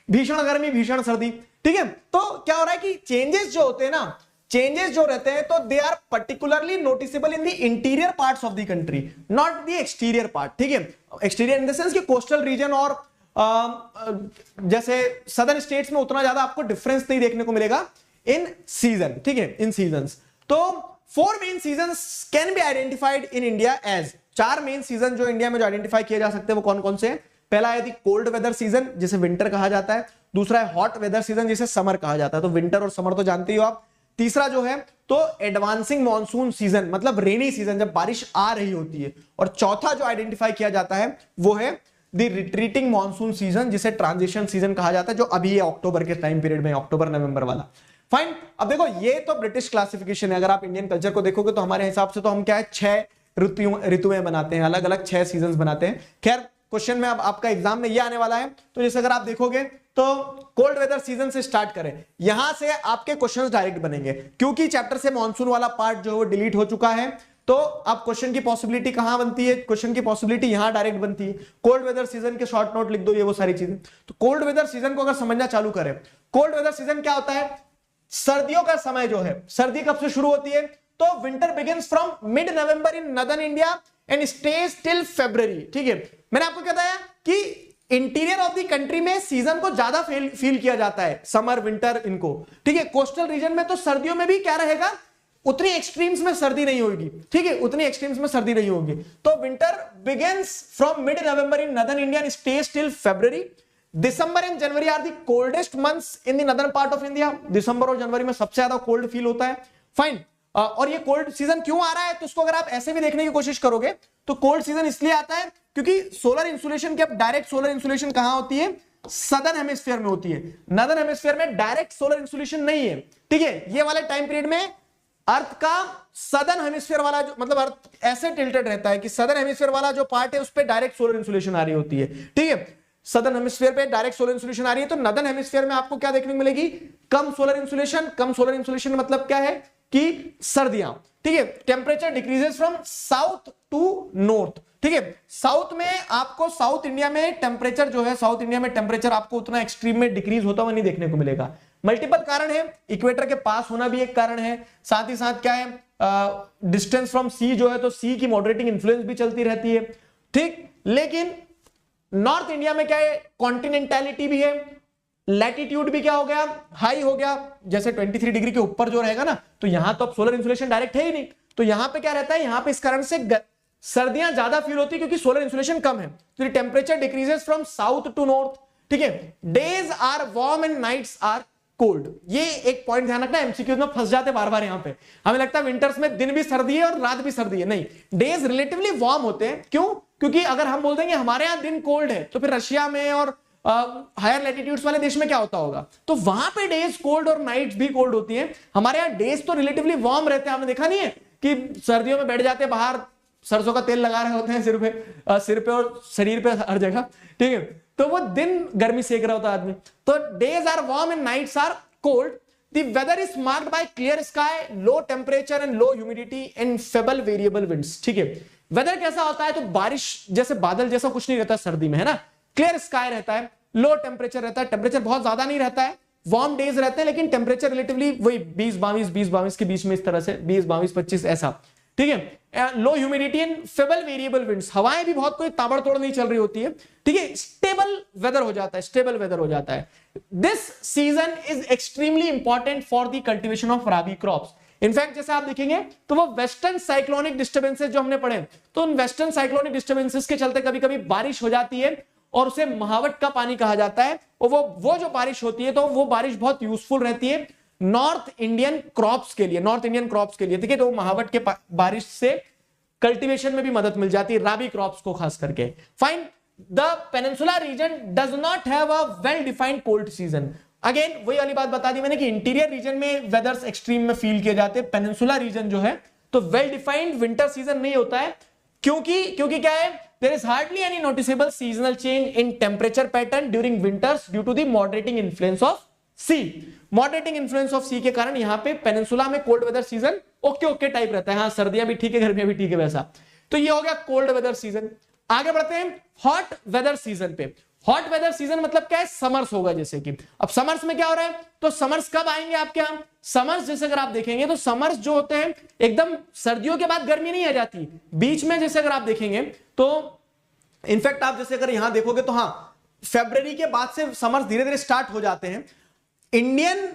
भीषण गर्मी भीषण सर्दी, ठीक है। तो क्या हो रहा है कि चेंजेस जो होते हैं ना, चेंजेस जो रहते हैं, तो they are particularly noticeable in the interior parts of the country, not the exterior part, ठीक है। एक्सटीरियर इन द सेंस कि कोस्टल रीजन और जैसे सदर्न स्टेट्स में उतना ज्यादा आपको डिफरेंस नहीं देखने को मिलेगा इन सीजन, ठीक है, इन सीजन्स। तो 4 main seasons can be identified in India as, 4 main season जो इंडिया में जो आइडेंटिफाई किए जा सकते हैं वो कौन कौन से हैं। पहला है कोल्ड वेदर सीजन, जिसे विंटर कहा जाता है। दूसरा है हॉट वेदर सीजन, जिसे समर कहा जाता है। तो विंटर और समर तो जानते ही हो आप। तीसरा जो है तो एडवांसिंग मॉनसून सीजन, मतलब रेनी सीजन, जब बारिश आ रही होती है। और चौथा जो आइडेंटिफाई किया जाता है वो है द रिट्रीटिंग मॉनसून सीजन, जिसे ट्रांजिशन सीजन कहा जाता है, जो अभी है अक्टूबर के टाइम पीरियड में, अक्टूबर नवंबर वाला। फाइन। अब देखो ये तो ब्रिटिश क्लासिफिकेशन है। अगर आप इंडियन कल्चर को देखोगे तो हमारे हिसाब से तो हम क्या है, 6 ऋतुएं बनाते हैं, अलग अलग 6 सीजन बनाते हैं। खैर क्वेश्चन में अब आपका एग्जाम में ये आने वाला है, तो जैसे अगर आप देखोगे तो कोल्ड वेदर सीजन से स्टार्ट करें, यहां से आपके क्वेश्चंस डायरेक्ट बनेंगे, क्योंकि चैप्टर से मॉनसून वाला पार्ट जो है वो डिलीट हो चुका है। तो अब क्वेश्चन की पॉसिबिलिटी कहां बनती है, क्वेश्चन की पॉसिबिलिटी यहां डायरेक्ट बनती है। कोल्ड वेदर सीजन के शॉर्ट नोट लिख दो, ये वो सारी चीजें। तो कोल्ड वेदर सीजन को अगर समझना चालू करें, कोल्ड वेदर सीजन क्या होता है, सर्दियों का समय जो है, सर्दी कब से शुरू होती है, तो winter begins from mid November in northern India and stays till February, ठीक है। मैंने आपको क्या बताया कि इंटीरियर ऑफ द कंट्री में सीजन को ज्यादा फील किया जाता है, समर विंटर इनको, ठीक है। कोस्टल रीजन में तो सर्दियों में भी क्या रहेगा, उतनी एक्सट्रीम्स में सर्दी नहीं होगी, ठीक है, उतनी एक्सट्रीम्स में सर्दी नहीं होगी। तो winter begins from mid November in northern India and stays till February. December and January are the coldest months in the northern part of India. दिसंबर और जनवरी में सबसे ज्यादा कोल्ड फील होता है। फाइन। और ये कोल्ड सीजन क्यों आ रहा है, तो उसको अगर आप ऐसे भी देखने की कोशिश करोगे तो कोल्ड सीजन इसलिए आता है क्योंकि सोलर इंसुलेशन की, अब डायरेक्ट सोलर इंसुलेशन कहां होती है, सदर्न हेमिस्फीयर में होती है। नदर्न हेमिस्फीयर में डायरेक्ट सोलर इंसुलेशन नहीं है, ठीक है। ये वाले टाइम पीरियड में अर्थ का सदर्न हेमिस्फीयर वाला जो, मतलब अर्थ ऐसे टिल्टेड रहता है कि सदर्न हेमिस्फीयर वाला जो पार्ट है उस पर डायरेक्ट सोलर इंसुलेशन आ रही होती है, ठीक है। सदर्न हेमिस्फीयर पे डायरेक्ट सोलर इंसुलेशन आ रही है, तो नदर्न हेमिस्फीयर में आपको क्या देखने को मिलेगी, कम सोलर इंसुलेशन। कम सोलर इंसुलेशन मतलब क्या है कि सर्दियां, ठीक है। Temperature decreases from south to north, ठीक है। साउथ में आपको, साउथ इंडिया में टेम्परेचर जो है, साउथ इंडिया में टेम्परेचर आपको उतना एक्सट्रीम में डिक्रीज होता हुआ नहीं देखने को मिलेगा। मल्टीपल कारण है, इक्वेटर के पास होना भी एक कारण है, साथ ही साथ क्या है, डिस्टेंस फ्रॉम सी जो है, तो सी की मॉडरेटिंग इन्फ्लुएंस भी चलती रहती है, ठीक। लेकिन नॉर्थ इंडिया में क्या है, कॉन्टिनेंटैलिटी भी है, लैटिट्यूड भी क्या हो गया, हाई हो गया। जैसे 23 डिग्री के ऊपर जो रहेगा ना, तो यहां तो अब सोलर इंसुलेशन डायरेक्ट है ही नहीं, तो यहां पे क्या रहता है, यहां पे इस कारण से सर्दियां ज्यादा फील होती है क्योंकि सोलर इंसुलेशन कम है। तो temperature decreases from south to north, ठीक है। Days are warm and nights are cold. ये एक पॉइंट ध्यान रखना, एमसीक्यूज में फंस जाते बार बार। यहां पे हमें लगता है विंटर्स में दिन भी सर्दी है और रात भी सर्दी है, नहीं, डेज रिलेटिवली वार्म होते हैं। क्यों, क्योंकि अगर हम बोल देंगे हमारे यहां दिन कोल्ड है, तो फिर रशिया में और हायर लैटिट्यूड्स वाले देश में क्या होता होगा, तो वहां पे डेज कोल्ड और नाइट्स भी कोल्ड होती हैं। हमारे यहाँ डेज तो रिलेटिवली वार्म रहते हैं। आपने देखा नहीं है कि सर्दियों में बैठ जाते हैं बाहर, सरसों का तेल लगा रहे होते हैं सिर पे और शरीर पे हर जगह, ठीक है, तो वो दिन गर्मी सेक रहा होता है आदमी। तो days are warm and nights are cold. The weather is marked by clear sky, low temperature and low humidity and feeble variable winds, ठीक है। वेदर कैसा होता है, तो बारिश जैसे बादल जैसा कुछ नहीं रहता सर्दी में, है ना। क्लियर स्काई रहता है, लो टेम्परेचर रहता है, टेम्परेचर बहुत ज्यादा नहीं रहता है, वार्म डेज रहते हैं, लेकिन टेम्परेचर रिलेटिवली वही 20-22 के बीच में, इस तरह से 20-22-25 ऐसा, ठीक है। लो humidity and fable variable winds, हवाएं भी बहुत कोई ताबड़तोड़ नहीं चल रही होती है, ठीक है। स्टेबल वेदर हो जाता है, स्टेबल वेदर हो जाता है। This season is extremely important for the cultivation of rabi crops. In fact जैसे आप देखेंगे तो वो वेस्टर्न साइक्लोनिक डिस्टर्बेंसेस जो हमने पढ़े, तो उन वेस्टर्न साइक्लोनिक डिस्टर्बेंसेस के चलते कभी कभी बारिश हो जाती है और उसे महावट का पानी कहा जाता है। और वो जो बारिश होती है, तो वो बारिश बहुत यूजफुल रहती है नॉर्थ इंडियन क्रॉप्स के लिए, नॉर्थ इंडियन क्रॉप्स के लिए, ठीक है। तो महावट के बारिश से कल्टीवेशन में भी मदद मिल जाती है, राबी क्रॉप्स को खास करके। Fine. The peninsula region does not have a well defined cold season. Again वही वाली बात बता दी मैंने कि इंटीरियर रीजन में वेदर्स एक्सट्रीम में फील किए जाते हैं, पेनिनसुला रीजन जो है तो वेल डिफाइंड विंटर सीजन नहीं होता है। क्योंकि क्या है, there is hardly any noticeable seasonal change in temperature pattern during winters due to the moderating influence of sea. Moderating influence of sea के कारण यहां पे पेनिनसुला में cold weather season okay type रहता है। हाँ, सर्दियां भी ठीक है, गर्मियां भी ठीक है वैसा। तो ये हो गया कोल्ड वेदर सीजन। आगे बढ़ते हैं हॉट वेदर सीजन पे। हॉट वेदर सीजन मतलब क्या है, समर्स होगा जैसे कि। अब समर्स में क्या हो रहा है, तो समर्स कब आएंगे आपके यहां, समर्स जैसे अगर आप देखेंगे तो समर्स जो होते हैं एकदम सर्दियों के बाद गर्मी नहीं आ जाती, बीच में जैसे अगर आप देखेंगे तो इनफैक्ट आप जैसे अगर यहां देखोगे तो हाँ, फरवरी के बाद से समर्स धीरे धीरे स्टार्ट हो जाते हैं। इंडियन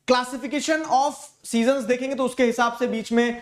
क्लासिफिकेशन ऑफ सीजन्स देखेंगे तो उसके हिसाब से बीच में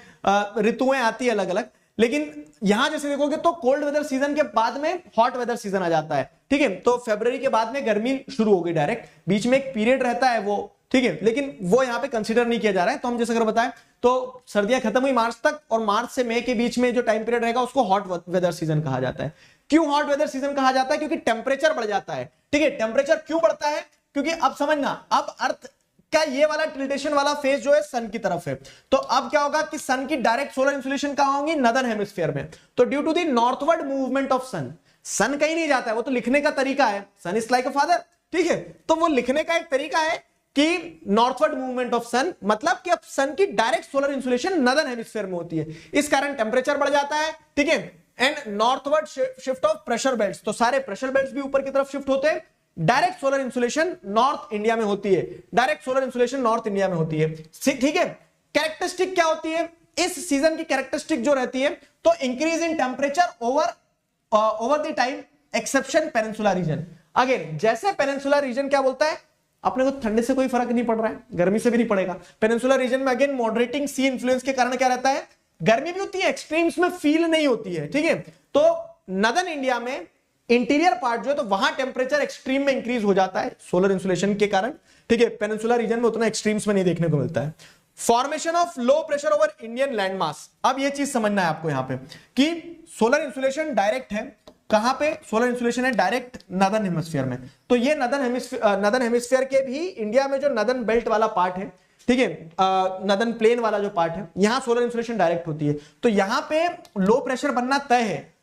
ऋतुएं आती है अलग अलग, लेकिन यहां जैसे देखोगे तो कोल्ड वेदर सीजन के बाद में हॉट वेदर सीजन आ जाता है। ठीक है, तो फरवरी के बाद में गर्मी शुरू हो गई डायरेक्ट, बीच में एक पीरियड रहता है वो, ठीक है, लेकिन वो यहां पे कंसीडर नहीं किया जा रहा है। तो हम जैसे अगर बताएं तो सर्दियां खत्म हुई मार्च तक, और मार्च से मई के बीच में जो टाइम पीरियड रहेगा उसको हॉट वेदर सीजन कहा जाता है। क्यों हॉट वेदर सीजन कहा जाता है, क्योंकि टेम्परेचर बढ़ जाता है। ठीक है, टेम्परेचर क्यों बढ़ता है, क्योंकि अब समझना, अब अर्थ का ये वाला टिल्टेशन वाला फेज जो है सन की तरफ है, तो अब क्या होगा कि सन की डायरेक्ट सोलर इंसुलेशन कहां होंगी, नदर्न हेमिस्फीयर में। तो due to the northward movement of sun, sun कहीं नहीं जाता है, वो तो लिखने का तरीका है, सन इज लाइक अ फादर। ठीक है, तो वो लिखने का एक तरीका है कि नॉर्थवर्ड मूवमेंट ऑफ सन, मतलब कि अब सन की direct solar insolation northern hemisphere में होती है, इस कारण टेम्परेचर बढ़ जाता है। ठीक है, and northward shift of pressure belts, तो सारे प्रेशर बेल्ट्स भी ऊपर की तरफ शिफ्ट होते हैं। Direct solar insolation north India में होती है, direct solar insolation north India में होती है। ठीक है, कैरेक्टरिस्टिक क्या होती है इस सीजन की, कैरेक्टरिस्टिक जो रहती है तो increase in temperature over the time exception peninsula region. Again जैसे पेनिनसुला रीजन क्या बोलता है, अपने को ठंडे से कोई फर्क नहीं पड़ रहा है, गर्मी से भी नहीं पड़ेगा। पेनिनसुला रीजन में अगेन मॉडरेटिंग सी इन्फ्लुएंस के कारण क्या रहता है, गर्मी भी होती है, एक्सट्रीम्स में फील नहीं होती है। ठीक है, तो नदर्न इंडिया में इंटीरियर पार्ट जो है तो वहां टेम्परेचर एक्सट्रीम में इंक्रीज हो जाता है सोलर इंसुलेशन के कारण। ठीक है, पेनिनसुला रीजन में उतना एक्सट्रीम्स में नहीं देखने को मिलता है। Formation of low pressure over Indian landmass, अब ये चीज समझना है आपको यहां पे कि सोलर इंसुलेशन डायरेक्ट है कहां पे, सोलर इंसुलेशन है डायरेक्ट नदर्न हेमिस्फीयर में। तो ये नदर्न हेमिस्फीयर के भी इंडिया में जो नदर्न बेल्ट वाला पार्ट है, ठीक है, नदर्न प्लेन वाला जो पार्ट है, यहां सोलर इंसुलेशन डायरेक्ट होती है। तो यहां पे लो प्रेशर बनना तय है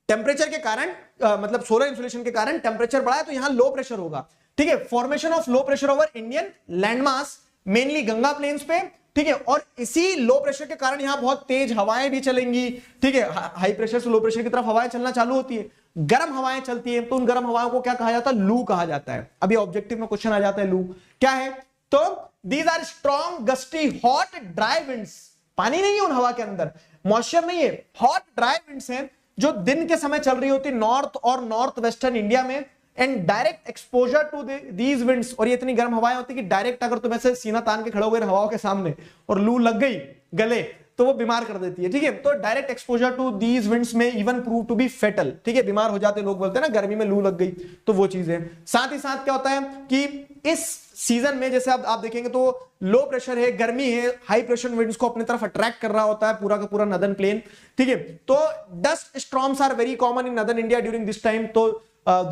टेम्परेचर के कारण, मतलब सोलर इंसुलेशन के कारण टेम्परेचर बढ़ा है तो यहां लो प्रेशर होगा। ठीक है, formation of low pressure over Indian landmass mainly Ganga plains पे। ठीक है, और इसी लो प्रेशर के कारण यहां बहुत तेज हवाएं भी चलेंगी। ठीक है, हाई प्रेशर से लो प्रेशर की तरफ हवाएं चलना चालू होती है, गर्म हवाएं चलती है, तो उन गर्म हवाओं को क्या कहा जाता है, लू कहा जाता है। अभी ऑब्जेक्टिव में क्वेश्चन आ जाता है लू क्या है, तो these are strong gusty hot dry winds, पानी नहीं है उन हवा के अंदर, मॉइस्चर नहीं है, हॉट ड्राई विंड्स हैं जो दिन के समय चल रही होती नॉर्थ और नॉर्थ वेस्टर्न इंडिया में, and direct exposure to these winds, और ये इतनी गर्म हवाएं होती कि डायरेक्ट अगर तुम ऐसे सीना तान के खड़े हो गए हवाओं के सामने और लू लग गई गले तो वो बीमार कर देती है। ठीक है, तो direct exposure to these winds में even prove to be fatal. ठीक है, बीमार हो जाते लोग बोलते हैं ना गर्मी में लू लग गई, तो वो चीज है। साथ ही साथ क्या होता है कि इस सीजन में जैसे आप देखेंगे तो लो प्रेशर है, गर्मी है, हाई प्रेशर विंड्स को अपनी तरफ अट्रैक्ट कर रहा होता है पूरा का पूरा नदर्न प्लेन। ठीक है, तो dust storms are very common in northern India during this time, तो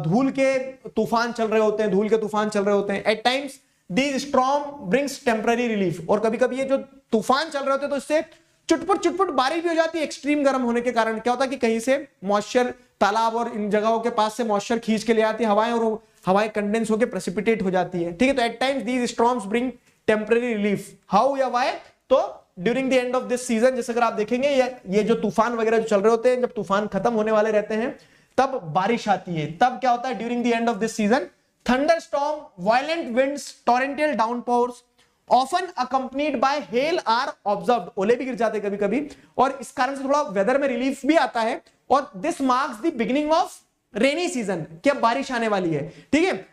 धूल के तूफान चल रहे होते हैं, धूल के तूफान चल रहे होते हैं। At times these storm brings temporary relief, और कभी कभी ये जो तूफान चल रहे होते हैं तो इससे चुटपुट बारिश भी हो जाती है। एक्सट्रीम गर्म होने के कारण क्या होता है कि कहीं से मॉइस्चर, तालाब और इन जगहों के पास से मॉइस्चर खींच के ले आती है हवाएं, और हवाएं कंडेंस होकर प्रेसिपिटेट हो जाती है। ठीक है, तो at times these storms bring temporary relief. How या व्हाई, तो during the end of this season जैसे अगर आप देखेंगे ये जो तूफान वगैरह जो चल रहे होते हैं, जब तूफान खत्म होने वाले रहते हैं तब बारिश आती है। तब क्या होता है during the end of this season, thunderstorm, violent winds, torrential downpours often accompanied by hail are observed, ओले भी गिर जाते कभी कभी, और इस कारण से थोड़ा वेदर में रिलीफ भी आता है। और this marks the beginning of rainy season, कि अब बारिश आने वाली है। ठीक है,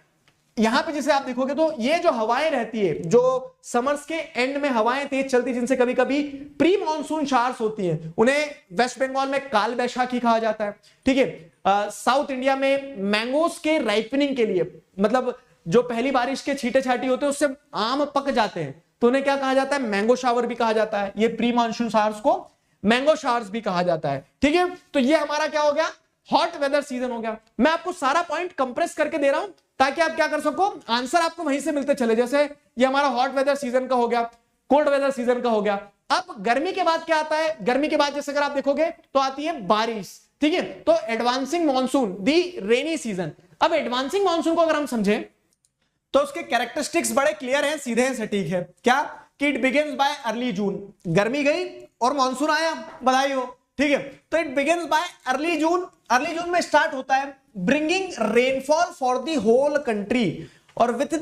यहां पे जैसे आप देखोगे तो ये जो हवाएं रहती है, जो समर्स के एंड में हवाएं तेज चलती, जिनसे कभी कभी प्री मॉनसून शावर्स होती हैं, उन्हें वेस्ट बंगाल में काल बैशाखी कहा जाता है। ठीक है, साउथ इंडिया में मैंगोस के राइपनिंग के लिए, मतलब जो पहली बारिश के छींटे छाटी होते हैं उससे आम पक जाते हैं, तो उन्हें क्या कहा जाता है, मैंगो शावर भी कहा जाता है। ये प्री मॉनसून शावर्स को मैंगो शावर्स भी कहा जाता है। ठीक है, तो ये हमारा क्या हो गया, हॉट वेदर सीजन हो गया। मैं आपको सारा पॉइंट कंप्रेस करके दे रहा हूं ताकि आप क्या कर सको, आंसर आपको वहीं से मिलते चले। जैसे ये हमारा हॉट वेदर सीजन का हो गया, कोल्ड वेदर सीजन का हो गया। अब गर्मी के बाद क्या आता है, गर्मी के बाद जैसे अगर आप देखोगे तो आती है बारिश, ठीक है। तो एडवांसिंग मॉनसून, दी रेनी सीजन। अब एडवांसिंग मॉनसून को अगर हम समझें तो उसके कैरेक्टरिस्टिक्स बड़े क्लियर हैं, सीधे हैं, सटीक है। क्या कि इट बिगिंस बाय अर्ली जून, गर्मी गई और मॉनसून आया, बधाई हो, ठीक है। तो it begins by early June, early June में स्टार्ट होता है, bringing rainfall for the whole country और with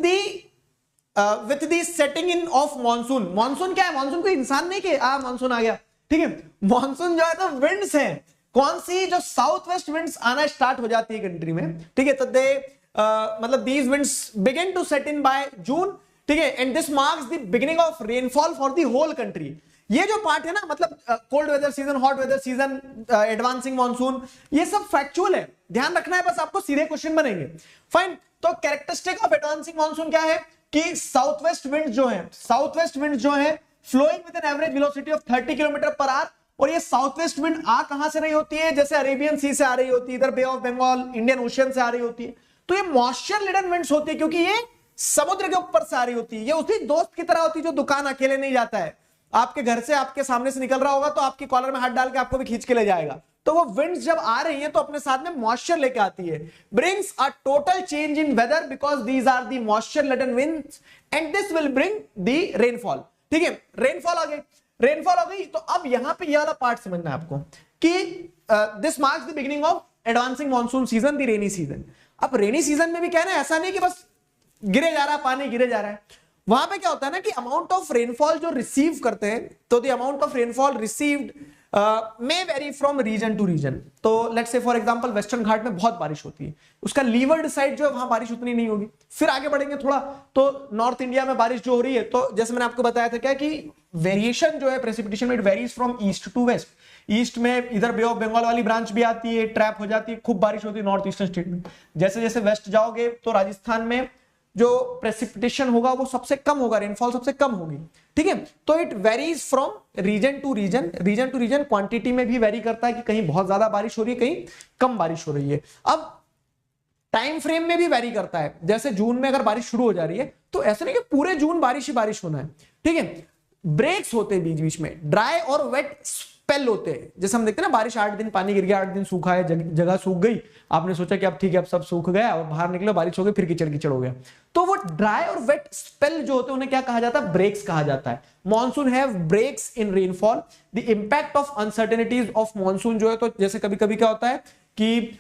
the setting in of monsoon. Monsoon क्या है, मॉनसून कोई इंसान नहीं कि मॉनसून आ गया, ठीक है। मॉनसून जो है तो विंड्स है, कौन सी, जो साउथ वेस्ट विंड्स आना स्टार्ट हो जाती है कंट्री में, ठीक है। तो दे मतलब these winds begin to set in by June, ठीक है। And this marks the beginning of rainfall for the whole country. ये जो पार्ट है ना, मतलब cold weather season, hot weather season, advancing monsoon, ये सब फैक्चुअल है, ध्यान रखना है बस आपको, सीधे क्वेश्चन बनेंगे। फाइन। तो कैरेक्टरिस्टिक ऑफ एडवांसिंग मॉनसून क्या है कि साउथ वेस्ट विंड जो है flowing with an average velocity of 30 kilometre per hour. और ये साउथ वेस्ट विंड आ कहां से रही होती है, जैसे अरेबियन सी से आ रही होती है, इधर बे ऑफ बंगाल, इंडियन ओशियन से आ रही होती है। तो ये मॉइस्चर लिडन विंड्स होती है क्योंकि ये समुद्र के ऊपर से आ रही होती है। ये उसी दोस्त की तरह होती है जो दुकान अकेले नहीं जाता है, आपके घर से आपके सामने से निकल रहा होगा तो आपकी कॉलर में हाथ डाल के आपको भी खींच के ले जाएगा। तो वो विंड्स जब आ रही है तो अपने साथ में मॉइस्चर लेके आती है, brings a total change in weather because these are the moisture laden winds and this will bring the rainfall, ठीक है। रेनफॉल आ गई, रेनफॉल हो गई। तो अब यहां पे ये वाला पार्ट समझना है आपको कि this marks the beginning of advancing monsoon season, the rainy season. अब रेनी सीजन में भी क्या है ना, ऐसा नहीं कि बस गिरे जा रहा है पानी, गिरे जा रहा है। वहां पे क्या होता है ना कि अमाउंट ऑफ रेनफॉल जो रिसीव करते हैं, तो the amount of rainfall received may vary from region to region. तो let's say for example western Ghat में बहुत बारिश होती है, उसका लीवर्ड साइड जो है वहां बारिश उतनी नहीं होगी। फिर आगे बढ़ेंगे थोड़ा तो नॉर्थ इंडिया में बारिश जो हो रही है, तो जैसे मैंने आपको बताया था क्या कि वेरिएशन जो है प्रेसिपिटेशन में it varies from east to west. East में इधर बे ऑफ बंगाल वाली ब्रांच भी आती है, ट्रैप हो जाती है, खूब बारिश होती है नॉर्थ ईस्टर्न स्टेट में। जैसे जैसे वेस्ट जाओगे तो राजस्थान में जो प्रेसिपिटेशन होगा वो सबसे कम होगा, रेनफॉल सबसे कम होगी, ठीक है। तो it varies from region to region, region to region quantity में भी वेरी करता है कि कहीं बहुत ज्यादा बारिश हो रही है, कहीं कम बारिश हो रही है। अब टाइम फ्रेम में भी वेरी करता है, जैसे जून में अगर बारिश शुरू हो जा रही है तो ऐसा नहीं कि पूरे जून बारिश ही बारिश होना है, ठीक है। ब्रेक्स होते हैं बीच बीच में, ड्राई और वेट स्पेल होते हैं। जैसे हम देखते हैं ना, बारिश 8 दिन पानी गिर गया, 8 दिन सूखा है, जगह सूख गई, आपने सोचा कि अब ठीक है अब सब सूख गया, और बाहर निकलो बारिश हो गई, फिर कीचड़ कीचड़ हो गया। तो वो ड्राई और वेट स्पेल जो होते हैं उन्हें क्या कहा जाता है, ब्रेक्स कहा जाता है। Monsoon have breaks in rainfall. The impact of uncertainties of monsoon जो है, तो जैसे कभी कभी क्या होता है कि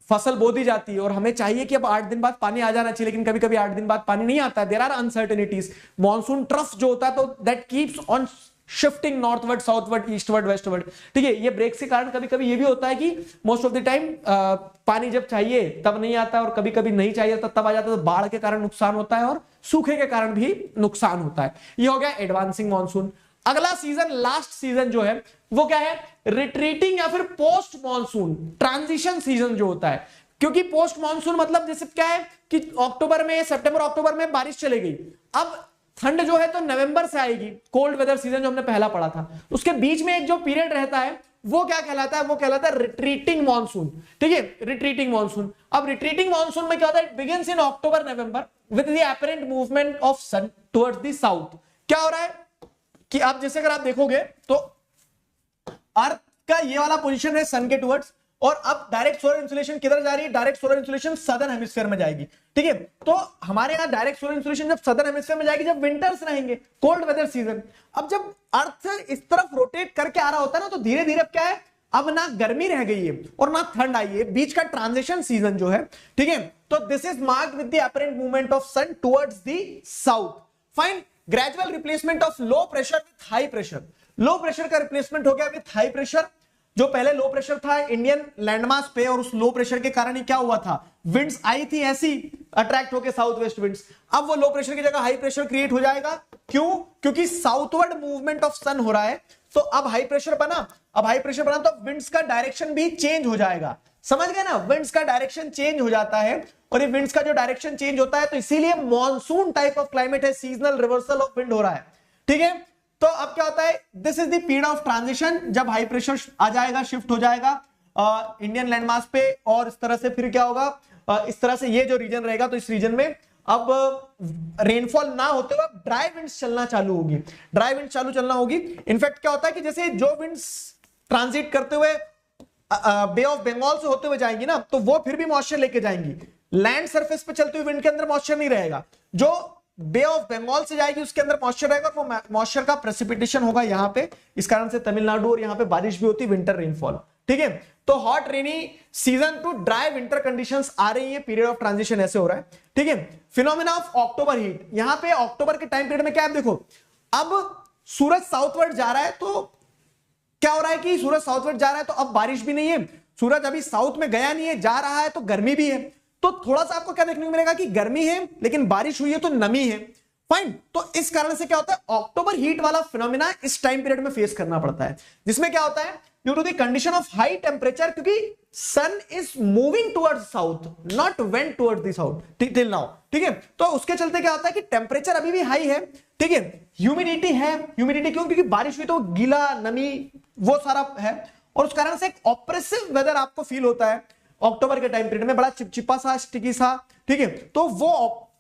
फसल बो दी जाती है और हमें चाहिए कि अब 8 दिन बाद पानी आ जाना चाहिए, लेकिन कभी कभी 8 दिन बाद पानी नहीं आता है, there are uncertainties. Monsoon trough जो होता है तो that keeps on shifting northward, southward, eastward, westward, ठीक है। ये ब्रेक के कारण कभी कभी ये भी होता है कि मोस्ट ऑफ द टाइम पानी जब चाहिए तब नहीं आता है, और कभी कभी नहीं चाहिए तब आ जाता है, तो बाढ़ के कारण नुकसान होता है और सूखे के कारण भी नुकसान होता है। ये हो गया एडवांसिंग मॉनसून। अगला सीजन, लास्ट सीजन जो है वो क्या है, रिट्रीटिंग या फिर पोस्ट मॉनसून, ट्रांजिशन सीजन जो होता है। क्योंकि पोस्ट मॉनसून मतलब जैसे क्या है कि अक्टूबर में, सितंबर अक्टूबर में बारिश चली गई, अब ठंड जो है तो नवंबर से आएगी, कोल्ड वेदर सीजन जो हमने पहला पढ़ा था। उसके बीच में एक जो पीरियड रहता है वो क्या कहलाता है, वो कहलाता है रिट्रीटिंग मॉनसून, ठीक है, रिट्रीटिंग मॉनसून। अब रिट्रीटिंग मॉनसून में क्या होता है, it begins in October November with the apparent movement of sun towards the south. क्या हो रहा है कि आप जैसे अगर आप देखोगे तो अर्थ का ये वाला पोजीशन है सन के टुवर्ड्स, और अब डायरेक्ट सोलर इंसुलेशन किधर जा रही है, direct solar insolation southern hemisphere में जाएगी, ठीक है। तो हमारे यहां डायरेक्ट सोलर इंसुलेशन जब सदर्न हेमिस्फीयर में जाएगी, जब विंटर्स रहेंगे, कोल्ड वेदर सीजन। अब जब अर्थ इस तरफ रोटेट करके आ रहा होता है ना, तो धीरे धीरे क्या है, अब ना गर्मी रह गई है और ना ठंड आई है, बीच का ट्रांजिशन सीजन जो है, ठीक है। तो this is marked with the apparent movement of sun towards the south. Fine. Gradual replacement of low pressure with high pressure. Low pressure का रिप्लेसमेंट हो गया विद हाई प्रेशर। जो पहले लो प्रेशर था इंडियन लैंडमास पे, और उस low pressure के कारण ही क्या हुआ था, विंड्स आई थी ऐसी अट्रैक्ट होकर साउथ वेस्ट विंड्स। अब वो लो प्रेशर की जगह हाई प्रेशर क्रिएट हो जाएगा। क्यों? क्योंकि साउथवर्ड मूवमेंट ऑफ सन हो रहा है, तो अब हाई प्रेशर बना। अब हाई प्रेशर बना तो विंड्स का डायरेक्शन भी चेंज हो जाएगा। समझ गए ना, विंड्स का डायरेक्शन चेंज हो जाता है, और ये विंड्स का जो डायरेक्शन चेंज होता है तो इसीलिए मॉनसून टाइप ऑफ क्लाइमेट है, सीजनल रिवर्सल ऑफ विंड हो रहा है, ठीक है। तो अब क्या होता है, this is the period of transition, जब हाई प्रेशर आ जाएगा, शिफ्ट हो जाएगा, इंडियन लैंडमास पे, और इस तरह से फिर क्या होगा, इस तरह से ये जो रीजन रहेगा, तो इस रीजन में अब रेनफॉल ना होते हुए ड्राई विंड्स चलना चालू होगी, ड्राई विंड्स चालू चलना होगी। इनफैक्ट क्या होता है कि जैसे जो विंड्स ट्रांजिट करते हुए बे ऑफ बंगाल से होते हुए जाएंगी ना, तो वो फिर भी मॉइस्चर लेके जाएंगी। लैंड सरफेस पे चलते हुए विंड के अंदर मॉइस्चर नहीं रहेगा, जो बे ऑफ बंगाल से जाएगी उसके अंदर मॉइस्चर रहेगा, और वो मॉइस्चर का प्रेसिपिटेशन होगा यहां पे, इस कारण से तमिलनाडु और यहां पे बारिश भी होती है, विंटर रेनफॉल। ठीक है, तो hot rainy season to dry winter conditions आ रही है, पीरियड ऑफ ट्रांजिशन ऐसे हो रहा है। ठीक है, फिनोमेना ऑफ अक्टूबर हीट, यहां पे अक्टूबर के टाइम पीरियड में क्या है, देखो अब सूरज साउथवर्ड जा रहा है, तो क्या हो रहा है कि सूरज साउथवर्ड जा रहा है, तो अब बारिश भी नहीं है, सूरज अभी साउथ में गया नहीं है, जा रहा है, तो गर्मी भी है। तो थोड़ा सा आपको क्या देखने को मिलेगा कि गर्मी है लेकिन बारिश हुई है तो नमी है। फाइन, तो इस कारण से क्या होता है, अक्टूबर हीट वाला फिनोमेना इस टाइम पीरियड में फेस करना पड़ता है, जिसमें क्या होता है, due to the condition of high temperature, क्योंकि sun is moving towards south, not went towards the south till now. ठीक है, तो उसके चलते क्या होता है कि टेम्परेचर अभी भी हाई है। ठीक है, ह्यूमिडिटी है, ह्यूमिडिटी क्यों, क्योंकि बारिश हुई तो गीला, नमी, वो सारा है, और उस कारण से एक ऑप्रेसिव वेदर आपको फील होता है अक्टूबर के टाइम पीरियड में, बड़ा चिपचिपा सा, स्टिकी सा। ठीक है, तो वो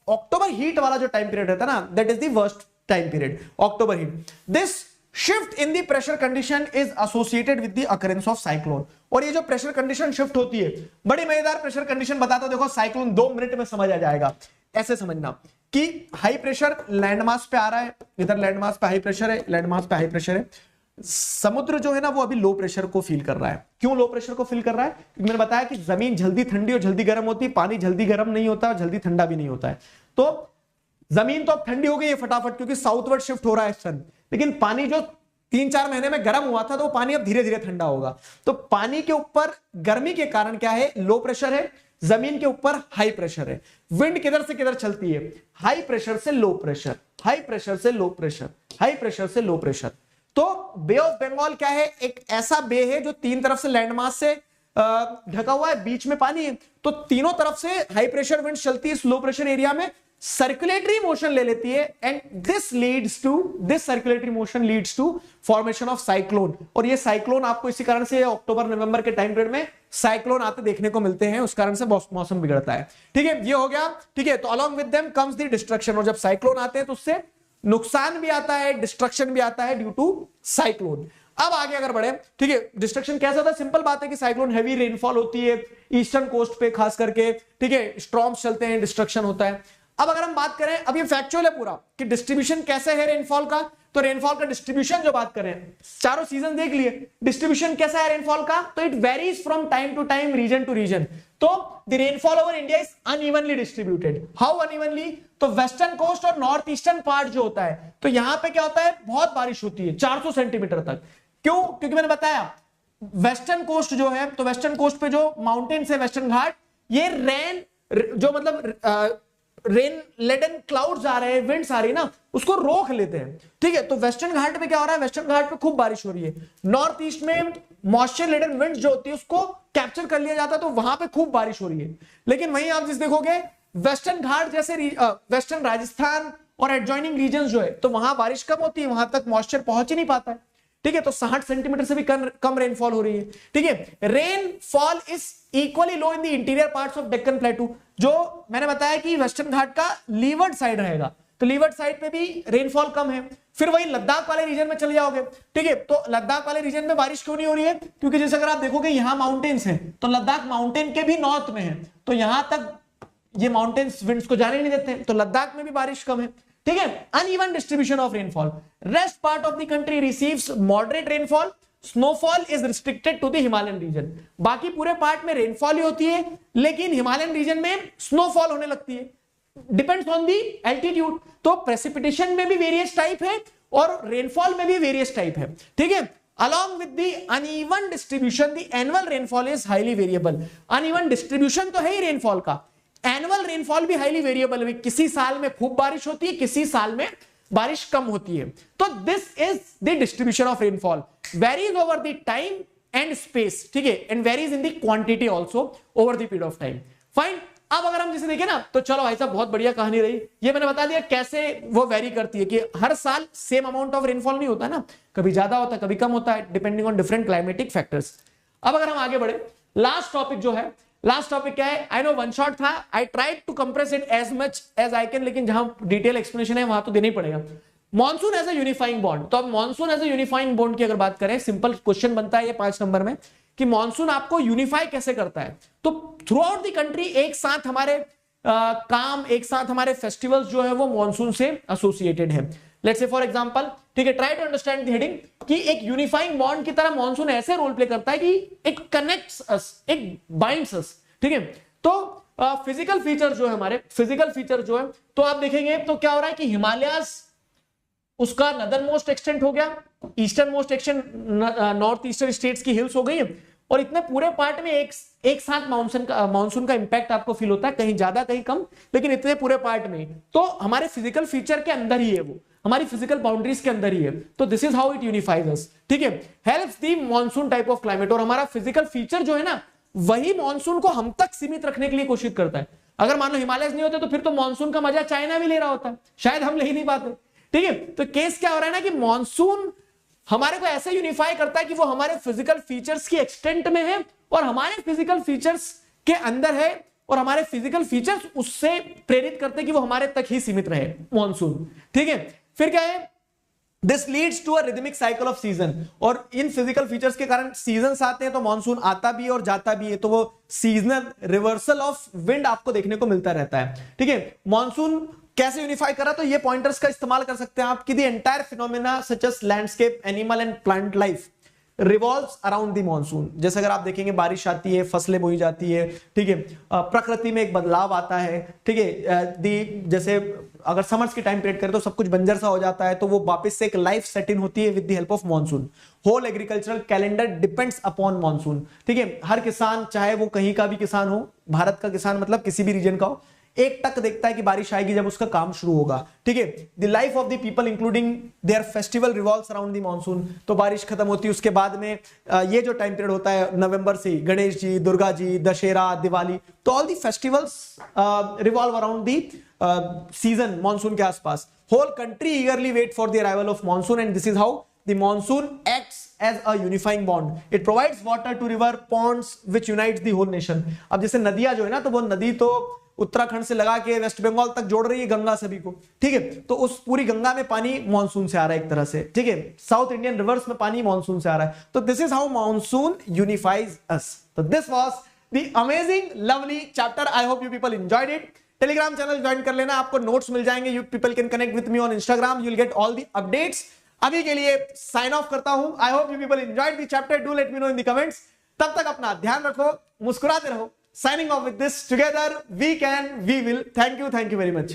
अक्टूबर हीट वाला जो टाइम पीरियड रहता है ना, that is the worst time period, October heat. This shift in the pressure condition is associated with the occurrence of cyclone, और ये जो प्रेशर कंडीशन शिफ्ट होती है, बड़ी मजेदार प्रेशर कंडीशन बताता हूं, देखो साइक्लोन 2 मिनट में समझ आ जाएगा। ऐसे समझना कि हाई प्रेशर लैंडमास पे आ रहा है, इधर लैंडमास पे हाई प्रेशर है, लैंडमास पे हाई प्रेशर है, समुद्र जो है ना वो अभी लो प्रेशर को फील कर रहा है। क्यों लो प्रेशर को फील कर रहा है, क्योंकि मैंने बताया कि जमीन जल्दी ठंडी और जल्दी गर्म होती है, पानी जल्दी गर्म नहीं होता और जल्दी ठंडा भी नहीं होता है। तो जमीन तो अब ठंडी हो गई है फटाफट, क्योंकि साउथवर्ड शिफ्ट हो रहा है सन, लेकिन पानी जो 3-4 महीने में गर्म हुआ था, तो वो पानी अब धीरे धीरे ठंडा होगा। तो पानी के ऊपर गर्मी के कारण क्या है, लो प्रेशर है, जमीन के ऊपर हाई प्रेशर है। विंड किधर से किधर चलती है, हाई प्रेशर से लो प्रेशर, हाई प्रेशर से लो प्रेशर, हाई प्रेशर से लो प्रेशर। तो बे ऑफ बंगाल क्या है, एक ऐसा बे है जो 3 तरफ से लैंडमास से ढका हुआ है, बीच में पानी है, तो तीनों तरफ से हाई प्रेशर विंड चलती है, स्लो प्रेशर एरिया में सर्कुलेटरी मोशन ले लेती है, and this circulatory motion leads to formation of cyclone. और ये साइक्लोन आपको इसी कारण से अक्टूबर नवंबर के टाइम पीरियड में साइक्लोन आते देखने को मिलते हैं, उस कारण से मौसम बिगड़ता है। ठीक है, ये हो गया। ठीक है, तो along with them comes the destruction, और जब साइक्लोन आते हैं तो उससे नुकसान भी आता है, डिस्ट्रक्शन भी आता है ड्यू टू साइक्लोन। अब आगे अगर बढ़े, ठीक है, डिस्ट्रक्शन कैसा होता है, सिंपल बात है कि साइक्लोन हैवी रेनफॉल होती है ईस्टर्न कोस्ट पे खास करके, ठीक है, स्टॉर्म्स चलते हैं, डिस्ट्रक्शन होता है। अब अगर हम बात करें, अब ये फैक्चुअल है पूरा कि डिस्ट्रीब्यूशन कैसे है रेनफॉल का, तो रेनफॉल का डिस्ट्रीब्यूशन जो बात करें, चारों सीजन देख लिए, डिस्ट्रीब्यूशन कैसा है रेनफॉल का, तो it varies from time to time, region to region. तो the rainfall over India is unevenly distributed. How unevenly, तो वेस्टर्न कोस्ट और नॉर्थ ईस्टर्न पार्ट जो होता है, तो यहां पे क्या होता है, बहुत बारिश होती है 400 सेंटीमीटर तक। क्यों, क्योंकि मैंने बताया वेस्टर्न कोस्ट जो है, तो वेस्टर्न कोस्ट पे जो माउंटेन्स है, वेस्टर्न घाट, ये रेन जो मतलब रेन लेडन क्लाउड्स आ रहे हैं, विंड्स आ रही है ना, उसको रोक लेते हैं। ठीक है, तो वेस्टर्न घाट पे क्या हो रहा है, वेस्टर्न घाट पे खूब बारिश हो रही है, नॉर्थ ईस्ट में मॉइस्चर लेडन विंड्स जो होती है उसको कैप्चर कर लिया जाता है, तो वहां पे खूब बारिश हो रही है। लेकिन वहीं आप जिस देखोगे वेस्टर्न घाट जैसे वेस्टर्न राजस्थान और एडजॉइनिंग रीजन जो है, तो वहां बारिश कम होती है, वहां तक मॉइस्चर पहुंच ही नहीं पाता है। ठीक है, तो 60 सेंटीमीटर से भी कम रेनफॉल हो रही है। ठीक है, rainfall is equally low in the interior parts of Deccan प्लेटू, जो मैंने बताया कि वेस्टर्न घाट का लीवर्ड साइड रहेगा, तो लीवर्ड साइड पे भी रेनफॉल कम है। फिर वही लद्दाख वाले रीजन में चले जाओगे, ठीक है, तो लद्दाख वाले रीजन में बारिश क्यों नहीं हो रही है, क्योंकि जैसे अगर आप देखोगे यहां माउंटेन्स हैं, तो लद्दाख माउंटेन के भी नॉर्थ में है, तो यहां तक ये माउंटेन्स विंड्स को जाने नहीं देते, तो लद्दाख में भी बारिश कम है। ठीक है, uneven distribution of rainfall, rest part of the country receives moderate rainfall, snowfall is restricted to the Himalayan region. बाकी पूरे पार्ट में रेनफॉल ही होती है, लेकिन हिमालयन रीजन में स्नोफॉल होने लगती है, डिपेंड्स ऑन दी एल्टीट्यूड। तो प्रेसिपिटेशन में भी वेरियस टाइप है और रेनफॉल में भी वेरियस टाइप है। ठीक है, along with the uneven distribution the annual rainfall is highly variable। uneven distribution तो है ही रेनफॉल का, एनुअल रेनफॉल भी हाईली वेरिएबल है, किसी साल में खूब बारिश होती है, किसी साल में बारिश कम होती है। तो this is the distribution of rainfall, varies over the time and space, ठीक है, and varies in the quantity also over the period of time. Fine, अब अगर हम जिसे देखें ना, तो चलो भाई साहब बहुत बढ़िया कहानी रही, ये मैंने बता दिया कैसे वो वेरी करती है, कि हर साल सेम अमाउंट ऑफ रेनफॉल नहीं होता ना, कभी ज्यादा होता है, कभी कम होता है, depending on different climatic factors. अब अगर हम आगे बढ़े, लास्ट टॉपिक जो है, लास्ट टॉपिक क्या है? आई नो वन शॉट था, I tried to compress it as much as I can, लेकिन जहां डिटेल एक्सप्लेनेशन है वहां तो देना ही पड़ेगा। Monsoon as a unifying bond. तो अब monsoon as a unifying bond की अगर बात करें, सिंपल क्वेश्चन बनता है ये 5 नंबर में कि मॉनसून आपको यूनिफाई कैसे करता है। तो थ्रू आउट द कंट्री एक साथ हमारे काम, एक साथ हमारे फेस्टिवल्स जो है वो मॉनसून से एसोसिएटेड है। लेट्स से फॉर एग्जांपल, ठीक है, try to understand the heading कि एक यूनिफाइंग बॉन्ड की तरह मॉनसून ऐसे रोल प्ले करता है कि एक कनेक्ट्स अस, एक बाइंड्स अस, ठीक है। तो फिजिकल फीचर जो है हमारे, फिजिकल फीचर जो है, तो आप देखेंगे तो क्या हो रहा है कि हिमालयास उसका नदर मोस्ट एक्सटेंट हो गया, eastern most extent north eastern states की हिल्स हो गई है, और इतने पूरे पार्ट में एक साथ मानसून का इंपैक्ट आपको फील होता है, कहीं ज्यादा कहीं कम, लेकिन इतने पूरे पार्ट में। तो हमारे फिजिकल फीचर के अंदर ही है वो, हमारी फिजिकल बाउंड्रीज के अंदर ही है। तो this is how it unifies us, ठीक है, helps the monsoon type of climate. और हमारा फिजिकल फीचर जो है ना, वही मॉनसून को हम तक सीमित रखने के लिए कोशिश करता है। अगर मान लो हिमालय नहीं होते तो फिर तो मॉनसून का मजा चाइना भी ले रहा होता है, शायद हम ले ही नहीं पाते, ठीक है। तो केस क्या हो रहा है ना कि मॉनसून हमारे को ऐसे यूनिफाई करता है कि वो हमारे फिजिकल फीचर्स की एक्सटेंट में है और हमारे फिजिकल फीचर्स के अंदर है, और हमारे फिजिकल फीचर्स उससे प्रेरित करते हैं कि वो हमारे तक ही सीमित रहे मॉनसून, ठीक है। फिर क्या है, this leads to a rhythmic cycle of season. और इन फिजिकल फीचर्स के कारण सीजन आते हैं तो मॉनसून आता भी है और जाता भी है, तो वो सीजनल रिवर्सल ऑफ विंड आपको देखने को मिलता रहता है, ठीक है। मॉनसून कैसे यूनिफाई करा, तो ये पॉइंटर्स का इस्तेमाल कर सकते हैं आप कि the entire phenomena such as landscape, animal and plant life revolves around the monsoon. जैसे अगर आप देखेंगे बारिश आती है, फसलें बोई जाती है, ठीक है, प्रकृति में एक बदलाव आता है, ठीक है। जैसे अगर समर्स की टाइम पीरियड करें तो सब कुछ बंजर सा हो जाता है, तो वो वापस से एक लाइफ सेट इन होती है with the help of monsoon. Whole agricultural calendar depends upon monsoon, ठीक है। हर किसान, चाहे वो कहीं का भी किसान हो, भारत का किसान मतलब किसी भी रीजन का हो, एक टक देखता है कि बारिश आएगी जब उसका काम शुरू होगा, ठीक है। The life of the people including there festival revolves around the monsoon. तो बारिश खत्म होती है, उसके बाद में ये जो टाइम पीरियड होता है नवंबर से, गणेश जी, दुर्गा जी, दशहरा, दिवाली, तो all the festivals revolve around the season monsoon के आसपास। Whole country eagerly wait for the arrival of monsoon and this is how the monsoon acts as a unifying bond. It provides water to river ponds which unites the whole nation. अब जैसे नदियां जो है ना, तो वो नदी तो उत्तराखंड से लगा के वेस्ट बंगाल तक जोड़ रही है गंगा सभी को, ठीक है। तो उस पूरी गंगा में पानी मॉनसून से आ रहा है एक तरह से, ठीक है। साउथ इंडियन रिवर्स में पानी मॉनसून से आ रहा है। तो this is how monsoon unifies us. तो this was the amazing lovely chapter. I hope you people enjoyed it. Telegram channel join कर लेना, आपको नोट्स मिल जाएंगे। You people can connect with me on Instagram, you will get all the updates. अभी के लिए sign off करता हूं। I hope you people enjoyed the chapter. Do let me know in the comments. तब तक अपना ध्यान रखो, मुस्कुराते रहो। Signing off with this, together we can, we will. Thank you very much.